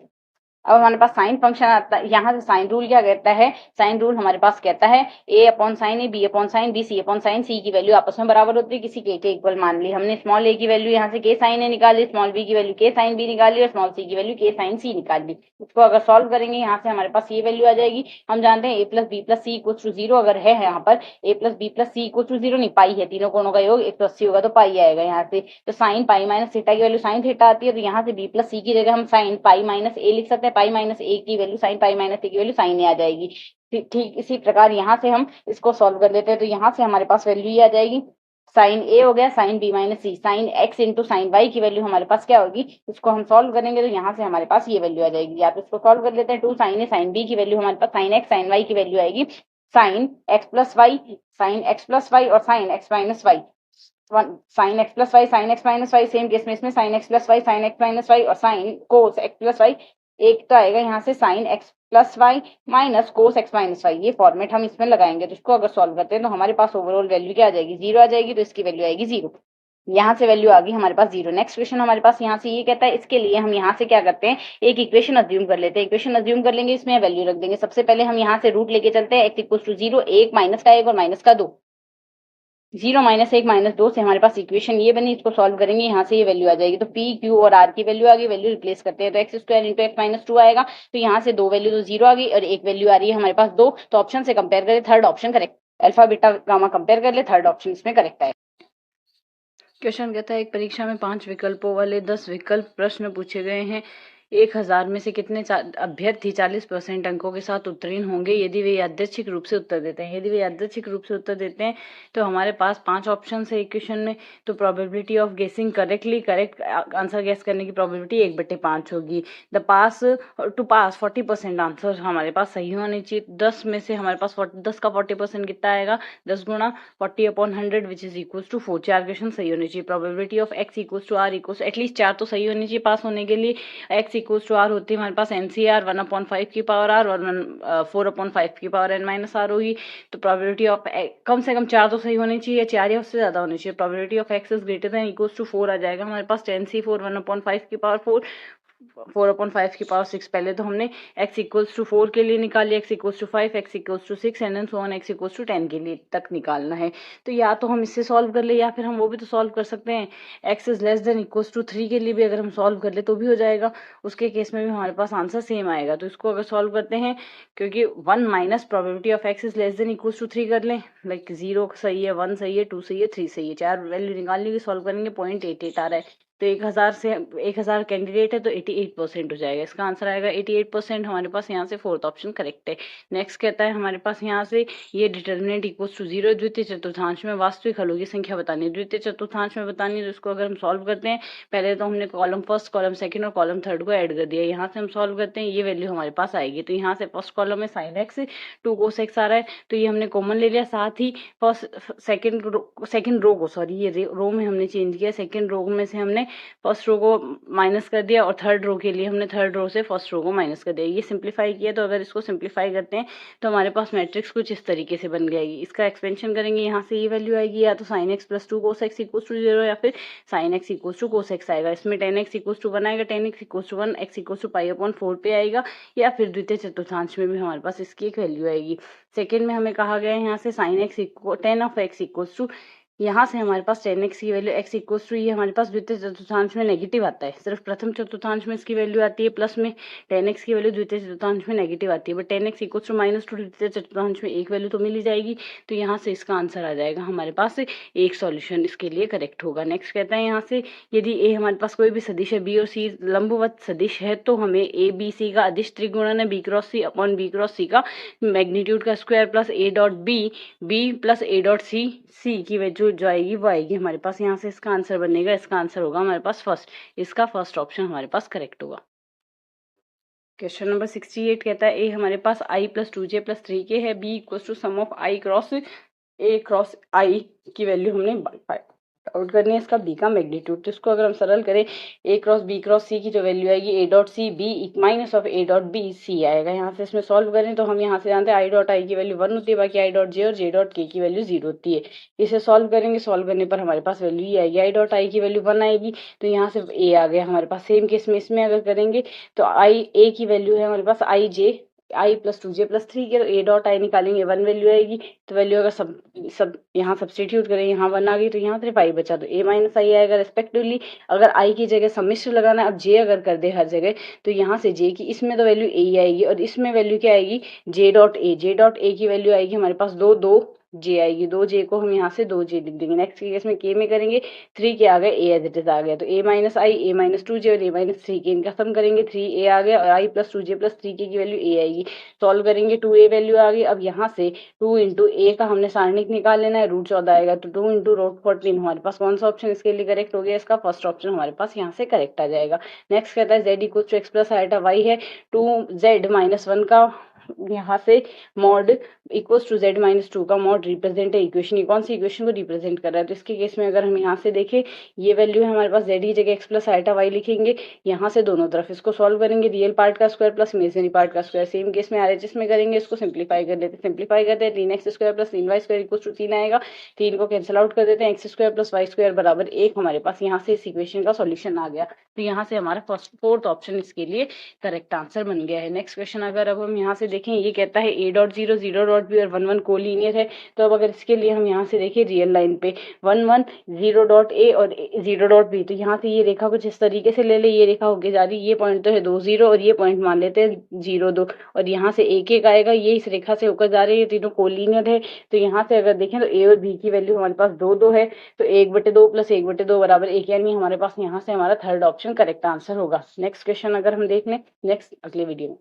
अब हमारे पास साइन फंक्शन आता है, यहाँ से साइन रूल क्या कहता है, साइन रूल हमारे पास कहता है a upon sine A, b upon sine B, c upon sine C की वैल्यू आपस में बराबर होती है किसी के इक्वल मान ली। हमने स्मॉल a की वैल्यू यहाँ से k साइन ए निकाली, स्मॉल b की वैल्यू k साइन b निकाली और स्मॉल c की वैल्यू k साइन c निकाल ली। इसको अगर सॉल्व करेंगे यहाँ से हमारे पास ये वैल्यू आ जाएगी। हम जानते हैं a plus B plus C equal to 0 अगर है यहाँ पर a plus B plus C equal to 0 नहीं, पाई है, तीनों कोणों का योग 180 होगा तो पाई आएगा यहाँ से। तो साइन पाई माइनस थीटा की वैल्यू साइन थीटा आती है, तो यहाँ से b प्लस सी की जगह हम साइन पाई माइनस ए लिख सकते हैं, पाई माइनस ए की वैल्यू साइन पाई माइनस ए की वैल्यू साइन ए आ जाएगी। ठीक इसी प्रकार यहाँ से हम इसको सॉल्व कर लेते हैं, तो यहाँ से हमारे पास वैल्यू ये आ जाएगी, साइन ए हो गया sine B minus C, sine x into sine y की वैल्यू हमारे पास क्या होगी, इसको हम सॉल्व करेंगे तो यहाँ से हमारे पास ये वैल्यू आ जाएगी। या तो इसको सॉल्व कर लेते हैं, 2 साइन ए साइन बी की वैल्यू हमारे पास साइन एक्स साइन वाई की वैल्यू आएगी sine x plus y, sine x plus y और sine x minus y, sine x plus y sine x minus y, same case में इसमें sine x plus y sine x minus y और sine cos x plus y. एक तो आएगा यहाँ से sine x plus y minus cos x minus Y, ये format हम इसमें लगाएंगे। तो इसको अगर सॉल्व करते हैं तो हमारे पास ओवरऑल वैल्यू क्या आ जाएगी, 0 आ जाएगी। तो इसकी वैल्यू आएगी 0, यहाँ से वैल्यू आ गई हमारे पास 0। नेक्स्ट क्वेश्चन हमारे पास यहाँ से ये कहता है, इसके लिए हम यहाँ से क्या करते हैं, एक इक्वेशन अज्यूम कर लेते हैं। इक्वेशन अज्यूम कर लेंगे, इसमें वैल्यू रख देंगे। सबसे पहले हम यहाँ से रूट लेके चलते हैं, एक्स इक्वल टू 0, एक माइनस का एक और माइनस का 2, 0 माइनस 1 माइनस 2 से हमारे पास इक्वेशन ये बनी। इसको सॉल्व करेंगे, यहाँ से ये वैल्यू आ जाएगी। तो पी क्यू और आर की वैल्यू आ गई, वैल्यू रिप्लेस करते हैं तो x square into x minus 2 आएगा। तो यहाँ से दो वैल्यू तो 0 आ गई और एक वैल्यू आ रही है हमारे पास 2। तो ऑप्शन से कंपेयर करें, third option correct, alpha beta gamma compare कर ले, थर्ड ऑप्शन इसमें करेक्ट है। क्वेश्चन कहता है एक परीक्षा में 5 विकल्पों वाले 10 विकल्प प्रश्न पूछे गए हैं। 1000 में से कितने अभ्यर्थी 40% अंकों के साथ उत्तीर्ण होंगे यदि वे यादृच्छिक रूप से उत्तर देते हैं। यदि वे यादृच्छिक रूप से उत्तर देते हैं तो हमारे पास 5 ऑप्शन है एक क्वेश्चन में। तो probability of guessing correct answer guess करने की प्रोबेबिलिटी 1/5 होगी। The pass to pass 40% answer हमारे पास सही होने चाहिए। 10 में से हमारे पास 10 का 40% कितना आएगा, 10 गुणा 40/100 which is equal to 4। 4 question सही होने चाहिए। Probability of x equal to r equal at least 4 तो सही होनी चाहिए पास होने के लिए। एक्स इक्वल्स टू आर होती है हमारे पास एनसीआर 1/5 की पावर आर और 4/5 की पावर एन माइनस आर होगी। तो प्रोबेबिलिटी ऑफ कम से कम 4 तो सही होनी चाहिए, 4 या उससे ज्यादा होनी चाहिए। Probability of x is greater than equals to 4 आ जाएगा हमारे पास 10c4 1/5 की पावर 4 4/5 की पावर 6। पहले तो हमने x इक्वल्स टू 4 के लिए निकाली, x equals to 5, x equals to 6 and so on x equals to 10 के लिए तक निकालना है। तो या तो हम इससे सॉल्व कर ले या फिर हम वो भी तो सॉल्व कर सकते हैं, x is less than equals to 3 के लिए भी अगर हम सॉल्व कर ले तो भी हो जाएगा। उसके केस में भी हमारे पास आंसर सेम आएगा। तो इसको अगर सॉल्व करते हैं, क्योंकि 1 minus probability of x is less than equals to 3 कर लें, लाइक 0 सही है, 1 सही है, 2 सही है, 3 सही है, 4 वैल्यू निकालने की सॉल्व करेंगे 0.88 आ रहा है। तो 1000 कैंडिडेट है तो 88% हो जाएगा। इसका आंसर आएगा 88%। हमारे पास यहाँ से फोर्थ ऑप्शन करेक्ट है। नेक्स्ट कहता है हमारे पास यहाँ से ये डिटर्मिनेंट इक्वल्स टू 0 द्वितीय चतुर्थांश में वास्तविक हलों की संख्या बतानी है, द्वितीय चतुर्थांश में बतानी है। तो इसको अगर हम सॉल्व करते हैं, पहले तो हमने कॉलम फर्स्ट कॉलम सेकंड और कॉलम थर्ड को ऐड कर दिया। यहाँ से हम सॉल्व करते हैं, ये वैल्यू हमारे पास आएगी। तो यहाँ से फर्स्ट कॉलम में साइन एक्स 2 कोस एक्स आ रहा है, तो ये हमने कॉमन ले लिया। साथ ही फर्स्ट सेकंड रो को, सॉरी ये रो में हमने चेंज किया, सेकंड रो में से हमने फर्स्ट रो को माइनस कर दिया और थर्ड रो के लिए हमने थर्ड रो से फर्स्ट रो को माइनस कर दिया। ये सिंप्लीफाई किया। तो अगर इसको सिंप्लीफाई करते हैं तो हमारे पास मैट्रिक्स कुछ इस तरीके से बन जाएगी। इसका एक्सपेंशन करेंगे, यहाँ से ये वैल्यू आएगी या तो sine x plus 2 cos x equals to 0 या फिर sine x equals to cos x आएगा। इसमें 10x इक्वल्स टू 1 आएगा, 10x equals to 1, x equals to पाई/4 पे आएगा, या फिर द्वितीय चतुर्थांश में भी हमारे पास इसकी एक वैल्यू आएगी। सेकेंड में हमें कहा गया है यहाँ से sine x 10 of x equals to, यहाँ से हमारे पास 10x की वैल्यू x इक्वल्स टू, ये हमारे पास द्वितीय चतुर्थांश में नेगेटिव आता है, सिर्फ प्रथम चतुर्थांश में इसकी वैल्यू आती है प्लस में, 10x की वैल्यू द्वितीय चतुर्थांश में नेगेटिव आती है। बट 10x इक्वल्स टू -2 द्वितीय चतुर्थांश में एक वैल्यू तो मिल ही जाएगी। तो यहाँ से इसका आंसर आ जाएगा हमारे पास एक सॉल्यूशन इसके लिए करेक्ट होगा। नेक्स्ट कहता है यहाँ से, यदि a हमारे पास कोई भी सदिश है, b और c लंबवत सदिश है, तो हमें a b c का अदिश त्रिगुणन है b cross c upon b cross c का मैग्नीट्यूड का square plus a dot b plus a dot c की वैल्यू जो आएगी वो आएगी हमारे पास। यहाँ से इसका आंसर बनेगा, इसका आंसर होगा हमारे पास फर्स्ट, इसका फर्स्ट ऑप्शन हमारे पास करेक्ट होगा। क्वेश्चन नंबर 68 कहता है, ए हमारे पास i plus 2j plus 3k है, b equal to sum of i cross a cross i की वैल्यू हमने आउट करनी है इसका बी का मैग्नीट्यूड। तो इसको अगर हम सरल करें, a cross b cross c की जो वैल्यू आएगी a dot c b minus of a dot b c आएगा। यहाँ से इसमें सॉल्व करें तो हम यहाँ से जानते हैं आई डॉट आई की वैल्यू 1 होती है, बाकी आई डॉट जे और जे डॉट के की वैल्यू 0 होती है। इसे सॉल्व करेंगे, सॉल्व करने पर हमारे पास वैल्यू ये आएगी, आई डॉट आई की वैल्यू 1 आएगी, तो यहाँ से ए आ गया हमारे पास। सेम केस में इसमें अगर करेंगे तो आई ए की वैल्यू है हमारे पास आई जे आई प्लस 2 जे प्लस 3 के, ए डॉट आई निकालेंगे 1 वैल्यू आएगी। तो वैल्यू अगर सब यहाँ सब्सटीट्यूट करें, यहाँ 1 आ गई तो यहाँ सिर्फ आई बचा, तो ए माइनस आई आएगा रेस्पेक्टिवली। अगर आई की जगह सम्मिश्र लगाना है, अब जे अगर कर दे हर जगह तो यहाँ से जे की इसमें तो वैल्यू ए ही आएगी और इसमें वैल्यू क्या आएगी J dot A. J dot A की वैल्यू आएगी हमारे पास दो दो जे आएगी, दो जे को हम यहाँ से दो जे लिख देंगे। नेक्स्ट केस में के में करेंगे 3 के आ गए ए एज इट इज आ गया, तो ए माइनस आई ए माइनस 2 जे और ए माइनस 3 के इनका सम करेंगे 3 ए आ गया और आई प्लस 2 जे प्लस 3 के की वैल्यू ए आएगी। सॉल्व करेंगे 2 ए वैल्यू आ गई। अब यहाँ से 2 इंटू ए का हमने सारणिक निकाल लेना है, रूट 14 आएगा, तो 2 इंटू रूट 14 हमारे पास कौन सा ऑप्शन इसके लिए करेक्ट हो गया, इसका फर्स्ट ऑप्शन हमारे पास यहाँ से करेक्ट आ जाएगा। नेक्स्ट कहता है z equal to x plus iota y है, 2z-1 का यहाँ से mod equals to z minus 2 का मॉड रिप्रेजेंट है इक्वेशन, ये कौन सी इक्वेशन को रिप्रेजेंट कर रहा है। तो इसके केस में अगर हम यहाँ से देखें, ये वैल्यू है हमारे पास z की जगह x प्लस आइटा y लिखेंगे, यहाँ से दोनों तरफ इसको सॉल्व करेंगे, रियल पार्ट का स्क्वायर प्लस इमेजिनरी पार्ट का स्क्वायर। सेम केस में RHS में करेंगे, इसको सिंप्लीफाई कर लेते हैं, सिंप्लीफाई करते हैं 3x square plus 3y square equals to 3 आएगा, 3 को कैंसिल आउट कर देते हैं, x square plus y square बराबर 1 हमारे पास यहाँ से इस इक्वेशन का सॉल्यूशन आ गया। तो यहाँ से हमारा फोर्थ ऑप्शन इसके लिए करेक्ट आंसर बन गया है। नेक्स्ट क्वेश्चन अगर अब हम यहाँ से देखें, ये कहता है a dot zero zero dot b और 1 1 कोलिनियर है। तो अब अगर इसके लिए हम यहाँ से देखें रियल लाइन पे 1 1 0 डॉट ए और 0 डॉट बी, तो यहाँ से ये रेखा कुछ इस तरीके से ले ले, ये रेखा होके जा रही है, ये पॉइंट तो है 2 0 और ये पॉइंट मान लेते हैं 0 2 और यहाँ से एक एक आएगा, ये इस रेखा से होकर जा रही है, तीनों कोलिनियर है। तो यहाँ से अगर देखें तो ए और बी की वैल्यू हमारे पास 2 2 है, तो 1/2 प्लस 1/2 बराबर 1, यानी हमारे पास यहाँ से हमारा थर्ड ऑप्शन करेक्ट आंसर होगा। नेक्स्ट क्वेश्चन अगर हम देख लें नेक्स्ट अगले वीडियो में,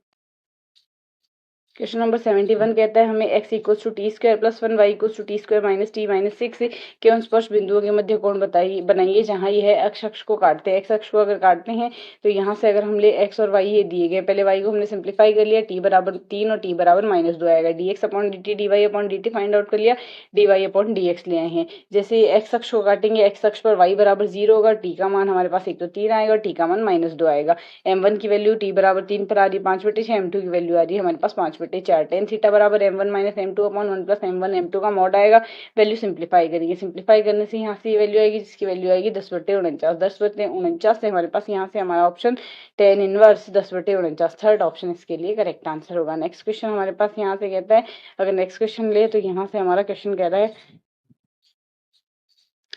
क्वेश्चन नंबर 71 कहता है हमें x equals to t square plus 1 y equals to t square minus t minus 6 के उन स्पर्श बिंदुओं के मध्य कोण बनाइए जहां यह x अक्ष को काटते हैं। x अक्ष को अगर काटते हैं तो यहाँ से अगर हम ले x और y ये दिए गए, पहले y को हमने सिंप्लीफाई कर लिया, t बराबर 3 और t बराबर -2 आएगा, dx upon dt dy upon dt find out कर लिया, dy अपॉन dx ले आए हैं। जैसे x अक्ष को काटेंगे, x अक्ष पर y बराबर 0 होगा, t का मान हमारे पास एक तो 3 आएगा और t का मान -2 आएगा। m1 की वैल्यू t बराबर 3 पर आ रही है 5/6, m2 की वैल्यू आ रही है हमारे पास 5/4, टेन थीटा बराबर m1 minus m2 upon 1 plus m1 m2 का मॉड आएगा। वैल्यू सिंप्लीफाई करेंगे, सिंप्लीफाई करने से यहाँ से ये वैल्यू आएगी जिसकी वैल्यू आएगी 10/49, 10/49 से हमारे पास यहाँ से हमारा option tan inverse 10/49 third option इसके लिए करेक्ट आंसर होगा। नेक्स्ट क्वेश्चन हमारे पास यहाँ से कहता है, अगर नेक्स्ट क्वेश्चन ले तो यहाँ से हमारा क्वेश्चन कह रहा है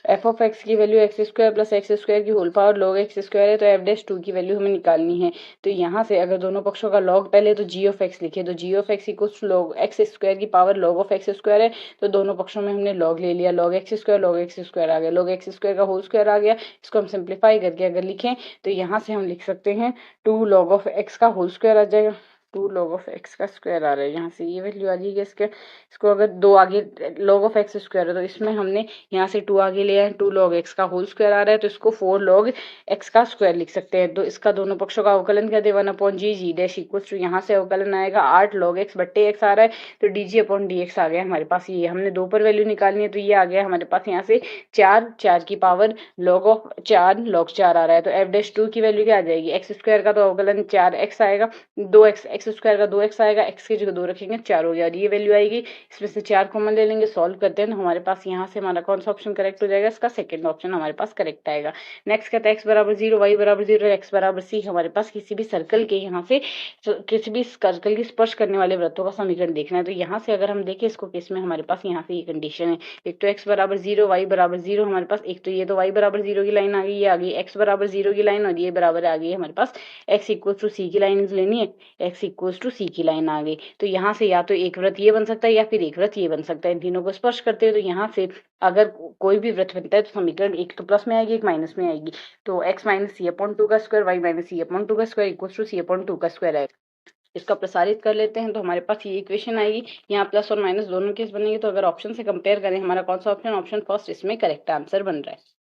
एफ ऑफ एक्स की value x square plus x square की whole power log x square है, तो एफ डैश 2 की वैल्यू हमें निकालनी है। तो यहाँ से अगर दोनों पक्षों का लॉग पहले तो जी ऑफ एक्स लिखे, तो g of x equals to log x square की power log of x square है, तो दोनों पक्षों में हमने लॉग ले लिया, लॉग एक्स स्क्वायर आ गया, लॉग एक्स स्क्वायर का होल स्क्वायर आ गया। इसको हम सिंप्लीफाई करके अगर लिखें तो यहाँ से हम लिख सकते हैं 2 लॉग ऑफ एक्स का होल स्क्वायर आ जाएगा, 2 लॉग ऑफ एक्स का स्क्वायर आ रहा है, यहाँ से ये वैल्यू आ जाएगी इसके। इसको अगर 2 आगे लॉग ऑफ एक्स स्क्वायर है तो इसमें हमने यहाँ से 2 आगे लिया है, 2 लॉग एक्स का होल स्क्वायर आ रहा है, तो इसको 4 लॉग एक्स का स्क्वायर लिख सकते हैं। तो इसका दोनों पक्षों का अवकलन कर दे 1/g g dash equals to यहाँ से अवकलन आएगा 8 लॉग एक्स बट्टे एक्स आ रहा है, तो d g upon d x आ गया हमारे पास। ये हमने 2 पर वैल्यू निकालनी है, तो ये आ गया हमारे पास यहाँ से 4 की पावर लॉग ऑफ 4 लॉग 4 आ रहा है, तो एफ डैश 2 की वैल्यू क्या आ जाएगी, एक्स स्क्वायर का तो अवकलन 4x आएगा, 2x एक्स स्क्वायर का 2x आएगा, x की जगह 2 रखेंगे 4 हो गया, ये वैल्यू आएगी। इसमें से 4 कॉमन ले लेंगे, सॉल्व करते हैं तो हमारे पास यहाँ से हमारा कौन सा ऑप्शन करेक्ट हो जाएगा, इसका सेकंड ऑप्शन हमारे पास करेक्ट आएगा। नेक्स्ट कहता है x बराबर 0 y बराबर 0 x बराबर c, हमारे पास किसी भी सर्कल के यहाँ से किसी भी सर्कल की स्पर्श करने वाले वृत्तों का समीकरण देखना है। तो यहाँ से अगर हम देखें इसको केस में हमारे पास यहाँ से ये कंडीशन है, एक तो x बराबर 0 y बराबर 0 हमारे पास, एक तो ये तो y बराबर 0 की लाइन आ गई, ये आ गई x बराबर 0 की लाइन और ये बराबर आ गई हमारे पास x इक्वल टू c की लाइन लेनी है, x इक्वल टू c की लाइन आ गई। तो यहाँ से या तो एक वृत्त ये बन सकता है या फिर एक वृत्त ये बन सकता है, इन तीनों को स्पर्श करते हुए। तो यहाँ से अगर कोई भी वृत्त बनता है तो समीकरण एक तो प्लस में आएगी एक माइनस में आएगी, तो x माइनस सी अपॉन 2 का square y minus c upon 2 का square equal to c upon 2 का स्क्वायर आएगा। इसका प्रसारित कर लेते हैं तो हमारे पास ये इक्वेशन आएगी, यहाँ प्लस और माइनस दोनों केस बनेंगे। तो अगर ऑप्शन से कंपेयर करें हमारा कौन सा ऑप्शन, ऑप्शन फर्स्ट इसमें करेक्ट आंसर बन रहा है।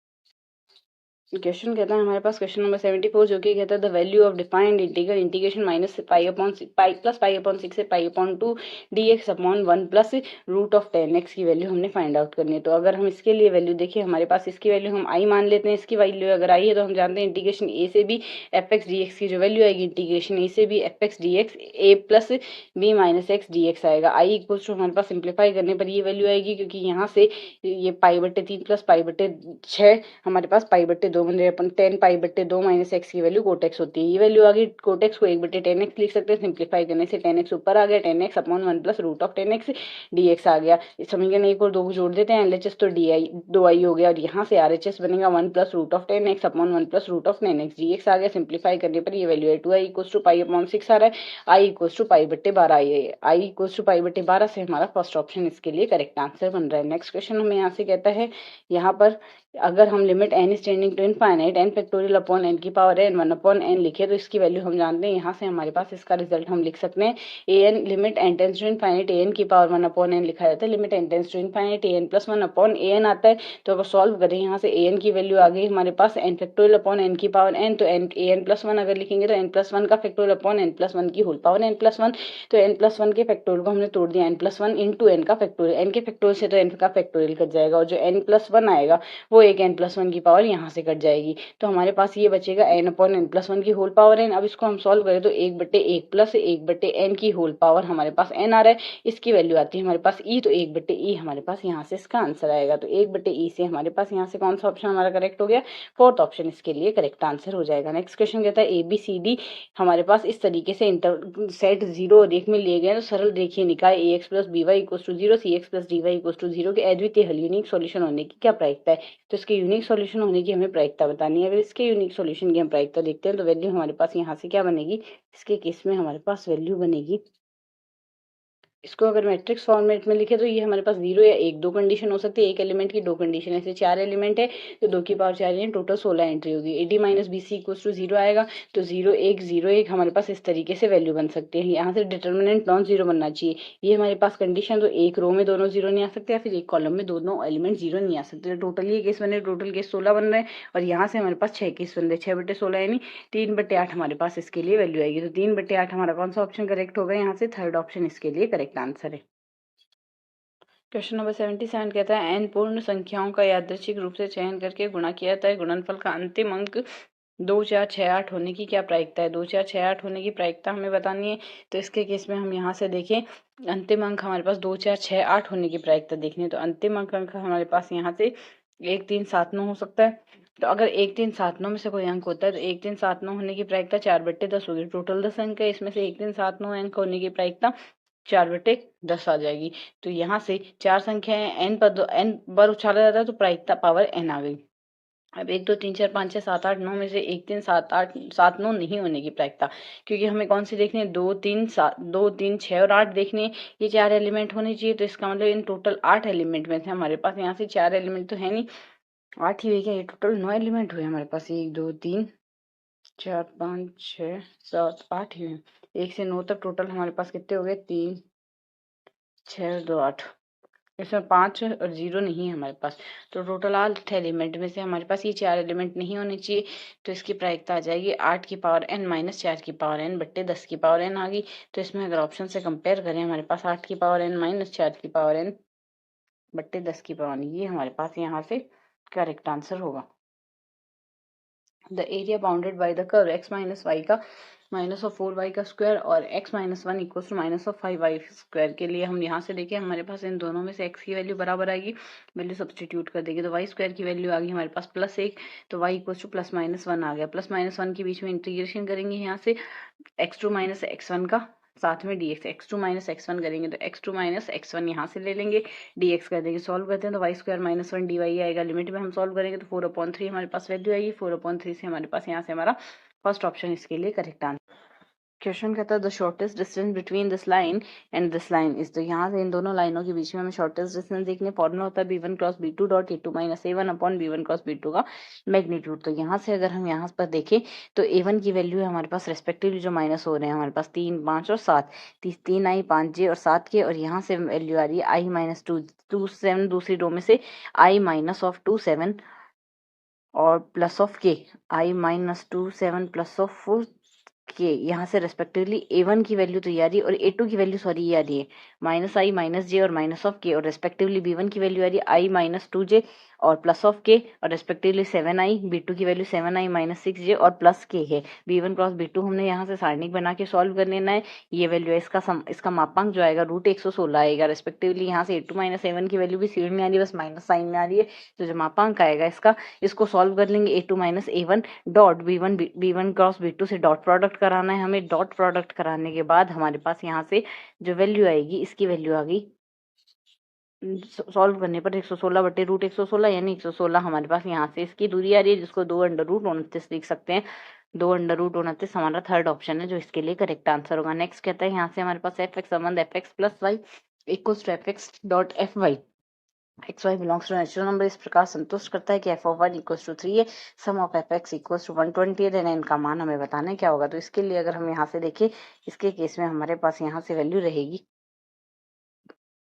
क्वेश्चन कहता है हमारे पास क्वेश्चन नंबर 74 जो कि कहता है the value of defined integral integration minus pi upon plus pi upon 6 से pi upon 2 dx upon 1 plus root of 10x की वैल्यू हमने फाइंड आउट करनी है। तो अगर हम इसके लिए वैल्यू देखें, हमारे पास इसकी वैल्यू हम आई मान लेते हैं। इसकी वैल्यू अगर आई है तो हम जानते हैं इंटीग्रेशन ए से B F x D x की जो वैल्यू आएगी इंटीग्रेशन ए से B F x D x a plus b minus x D x आएगा। आई इक्वल टू हमारे पास सिंप्लीफाई करने पर ये वैल्यू आएगी, क्योंकि यहाँ से ये पाई बट्टे 3 प्लस पाई बट्टे 6 हमारे पास पाई बट्टे 2 बन रहे अपन 10 पाई बट्टे 2 माइनस एक्स की वैल्यू कोटेक्स होती है। ये वैल्यू आ गई कोटेक्स को 1 बट्टे 10x लिख सकते हैं। सिंप्लीफाई करने से 10x ऊपर आ गया, 10x upon 1 plus root of 10x dx आ गया। इस समीकरण एक और दो को जोड़ देते हैं, एलएचएस तो डी आई 2i हो गया और यहाँ से आरएचएस बनेगा 1 plus root of 10x upon 1 plus root of 10x dx आ गया। सिंप्लीफाई करने पर ये वैल्यू है 2i equal to pi upon 6 आ रहा है। i इक्वल टू पाई बट्टे 12 आई इक्वल टू पाई बट्टे 12 से हमारा फर्स्ट ऑप्शन इसके लिए करेक्ट आंसर बन रहा है। नेक्स्ट क्वेश्चन हमें यहाँ से कहता है, यहाँ पर अगर हम limit n is tending to infinite n factorial upon n की पावर एन 1 अपॉन एन लिखे तो इसकी वैल्यू हम जानते हैं। यहाँ से हमारे पास इसका रिजल्ट हम लिख सकते हैं a n limit n tends to infinite a n की पावर 1 अपॉन एन लिखा जाता है। Limit n tends to infinite a n plus 1 upon a n आता है। तो अगर सॉल्व करें यहाँ से ए एन की वैल्यू आ गई हमारे पास एन फैक्टोरियल अपॉन एन की पावर एन, तो एन ए एन प्लस 1 अगर लिखेंगे तो एन प्लस 1 का फैक्टोरियल अपॉन एन प्लस 1 की होल पावर एन प्लस 1, तो एन प्लस 1 के फैक्टोरियल को हमने तोड़ दिया एन प्लस 1 इंटू एन का फैक्टोरियल। एन के फैक्टोरियल से तो एन का फैक्टोरियल कट जाएगा और जो एन प्लस 1 आएगा वो एक एन प्लस 1 की पावर यहाँ से कट जाएगी। तो हमारे पास ये बचेगा एन अपॉन एन प्लस 1 की होल पावर एन। अब इसको हम सॉल्व करें तो 1 बट्टे 1 प्लस 1 बट्टे एन की होल पावर हमारे पास एन आ रहा है। इसकी वैल्यू आती है हमारे पास ई, तो 1 बट्टे ई हमारे पास यहाँ से इसका आंसर आएगा। तो 1 बट्टे ई से हमारे पास यहाँ से कौन सा ऑप्शन हमारा करेक्ट हो गया, फोर्थ ऑप्शन इसके लिए करेक्ट आंसर हो जाएगा। नेक्स्ट क्वेश्चन कहता है ए बी सी डी हमारे पास इस तरीके से सेट 0 और 1 में लिए गए तो सरल रेखीय निकाय a x plus B y equal to 0 c x plus d y equal to 0 के अद्वितीय हल यूनिक सॉल्यूशन होने की क्या प्रायिकता है। तो इसके यूनिक सॉल्यूशन होने की हमें प्रायिकता बतानी है। अगर इसके यूनिक सॉल्यूशन की हम प्रायिकता देखते हैं तो वैल्यू हमारे पास यहाँ से क्या बनेगी, इसके केस में हमारे पास वैल्यू बनेगी, इसको अगर मैट्रिक्स फॉर्मेट में लिखे तो ये हमारे पास 0 या 1 दो कंडीशन हो सकती है। एक एलिमेंट की दो कंडीशन, ऐसे 4 एलिमेंट है तो 2 की पावर 4 टोटल 16 एंट्री होगी। A d minus b c equal to 0 आएगा तो 0 1 0 1 हमारे पास इस तरीके से वैल्यू बन सकती है। यहाँ से डिटर्मिनेंट नॉन जीरो बनना चाहिए, ये हमारे पास कंडीशन। तो एक रो में दोनों जीरो नहीं आ सकते या फिर एक कॉलम में दोनों एलिमेंट जीरो नहीं आ सकते। टोटल ये केस बन रहे, टोटल केस 16 बन रहे हैं और यहाँ से हमारे पास 6 केस बन रहे, 6 बटे 16 यानी 3 बटे 8 हमारे पास इसके लिए वैल्यू आएगी। तो 3 बटे 8 हमारा कौन सा ऑप्शन करेक्ट होगा, यहाँ से थर्ड ऑप्शन इसके लिए करेक्ट आंसर है। क्वेश्चन नंबर 77 कहता है एन पूर्ण संख्याओं का यादृच्छिक रूप से चयन करके गुणा किया जाता है, गुणनफल का अंतिम अंक 2 4 6 8 होने की क्या प्रायिकता है। 2 4 6 8 होने की प्रायिकता हमें बतानी है। तो इसके केस में हम यहाँ से देखें, अंतिम अंक हमारे पास 2 4 6 8 होने की प्रायिकता देखनी है। तो अंतिम अंक हमारे पास यहाँ से 1 3 7 9 हो सकता है। तो अगर 1 3 7 9 में से कोई अंक होता है तो 1 3 7 9 होने की प्रायिकता 4 बट्टे 10 होगी। टोटल 10 अंक है, इसमें से 1 3 7 9 अंक होने की प्रायिकता 4 बटे 10 आ जाएगी। तो यहाँ से 4 संख्याएं n बार उछाला जाता है तो प्रायिकता पावर n आ गई। अब 1 2 3 4 5 6 7 8 9 में से 1 3 7 8 7 9 नहीं होने की प्रायिकता, क्योंकि हमें कौन सी देखनी है, 2 3 7 2 3 6 और 8 देखनी है। ये 4 एलिमेंट होने चाहिए। तो इसका मतलब इन टोटल 8 एलिमेंट में से हमारे पास यहाँ से 4 एलिमेंट तो है नहीं, 8 ही हुए क्या, ये टोटल 9 एलिमेंट हुए हमारे पास। 1 2 3 4 5 6 7 8 ही हुए। 1 से 9 तक टोटल हमारे पास कितने हो गए, 3 6 और 2 8। इसमें 5 और 0 नहीं है हमारे पास। तो टोटल 8 एलिमेंट में से हमारे पास ये 4 एलिमेंट नहीं होने चाहिए। तो इसकी प्रायिकता आ जाएगी 8 की पावर n माइनस 4 की पावर n बट्टे 10 की पावर n आ गई। तो इसमें अगर ऑप्शन से कंपेयर करें हमारे पास 8 की पावर n माइनस 4 की पावर n बट्टे 10 की पावर n, ये हमारे पास यहाँ से करेक्ट आंसर होगा। The area bounded by the curve x minus y का माइनस ऑफ 4y का स्क्वायर और x minus 1 equal to minus of 5y square के लिए हम यहाँ से देखें, हमारे पास इन दोनों में से x की वैल्यू बराबर आएगी, वैल्यू सब्सटीट्यूट कर देंगे तो y स्क्वायर की वैल्यू आ गई हमारे पास +1, तो y equal two plus minus 1 आ गया। प्लस माइनस 1 के बीच में इंटीग्रेशन करेंगे यहाँ से x2 माइनस x1 का, साथ में dx, x2 माइनस x1 करेंगे तो x2 माइनस x1 यहाँ से ले लेंगे, dx कर देंगे। सॉल्व करते हैं तो y स्क्वायर माइनस 1 dy आएगा। लिमिट में हम सॉल्व करेंगे तो 4/3 हमारे पास वैल्यू आएगी। 4/3 से हमारे पास यहाँ से हमारा फर्स्ट ऑप्शन इसके लिए करेक्ट आंसर। क्वेश्चन कहता है the shortest distance between this line and this line is, तो यहाँ से इन दोनों लाइनों के बीच में हमें शॉर्टेस्ट डिस्टेंस देखने, फॉर्मूला होता है b1 cross b2 dot a2 minus a1 upon b1 cross b2 का मैग्नीट्यूड। तो यहाँ से अगर हम यहाँ पर देखें तो a1 की वैल्यू है हमारे पास रेस्पेक्टिवली जो माइनस हो रहे हैं हमारे पास 3 5 और 7, 3 आई 5 जे और 7 के, और यहाँ से वैल्यू आ रही है i माइनस 2 7, दूसरी रो में से i माइनस ऑफ 2 7 और प्लस ऑफ के आई माइनस 2 7 प्लस ऑफ के, यहाँ से रेस्पेक्टिवली a1 की वैल्यू तो ये आ रही है और a2 की वैल्यू सॉरी ये आ रही है माइनस आई माइनस जे और माइनस ऑफ के, और रेस्पेक्टिवली b1 की वैल्यू आ रही है आई माइनस 2 जे और प्लस ऑफ के, और रेस्पेक्टिवली 7i, b2 की वैल्यू 7i माइनस 6j और प्लस के है। b1 क्रॉस b2 हमने यहाँ से सारणिक बना के सॉल्व कर लेना है। ये वैल्यू है इसका मापांक जो आएगा √116 आएगा। रेस्पेक्टिवली यहाँ से a2 माइनस a1 की वैल्यू भी सीध में आ रही है, बस माइनस साइन में आ रही है। तो जो मापांक आएगा इसका, इसको सॉल्व कर लेंगे। a2 minus a1 dot b1 cross b2 से डॉट प्रोडक्ट कराना है हमें। डॉट प्रोडक्ट कराने के बाद हमारे पास यहाँ से जो वैल्यू आएगी, इसकी वैल्यू आ गई सॉल्व करने पर 116/√116, यानी 116 हमारे पास यहाँ से इसकी दूरी आ रही है, जिसको 2√29 लिख सकते हैं। 2√29 हमारा थर्ड ऑप्शन है जो इसके लिए करेक्ट आंसर होगा। नेक्स्ट कहता है यहाँ से हमारे पास एफ एक्स संबंध f x plus y equals to f x dot f y x y belongs to natural number इस प्रकार संतुष्ट करता है कि एफ ऑफ 1 इक्वल्स टू 3 है, sum of F x equals to 120 है, देन एन का मान हमें बताना है क्या होगा। तो इसके लिए अगर हम यहाँ से देखें, इसके केस में हमारे पास यहाँ से वैल्यू रहेगी,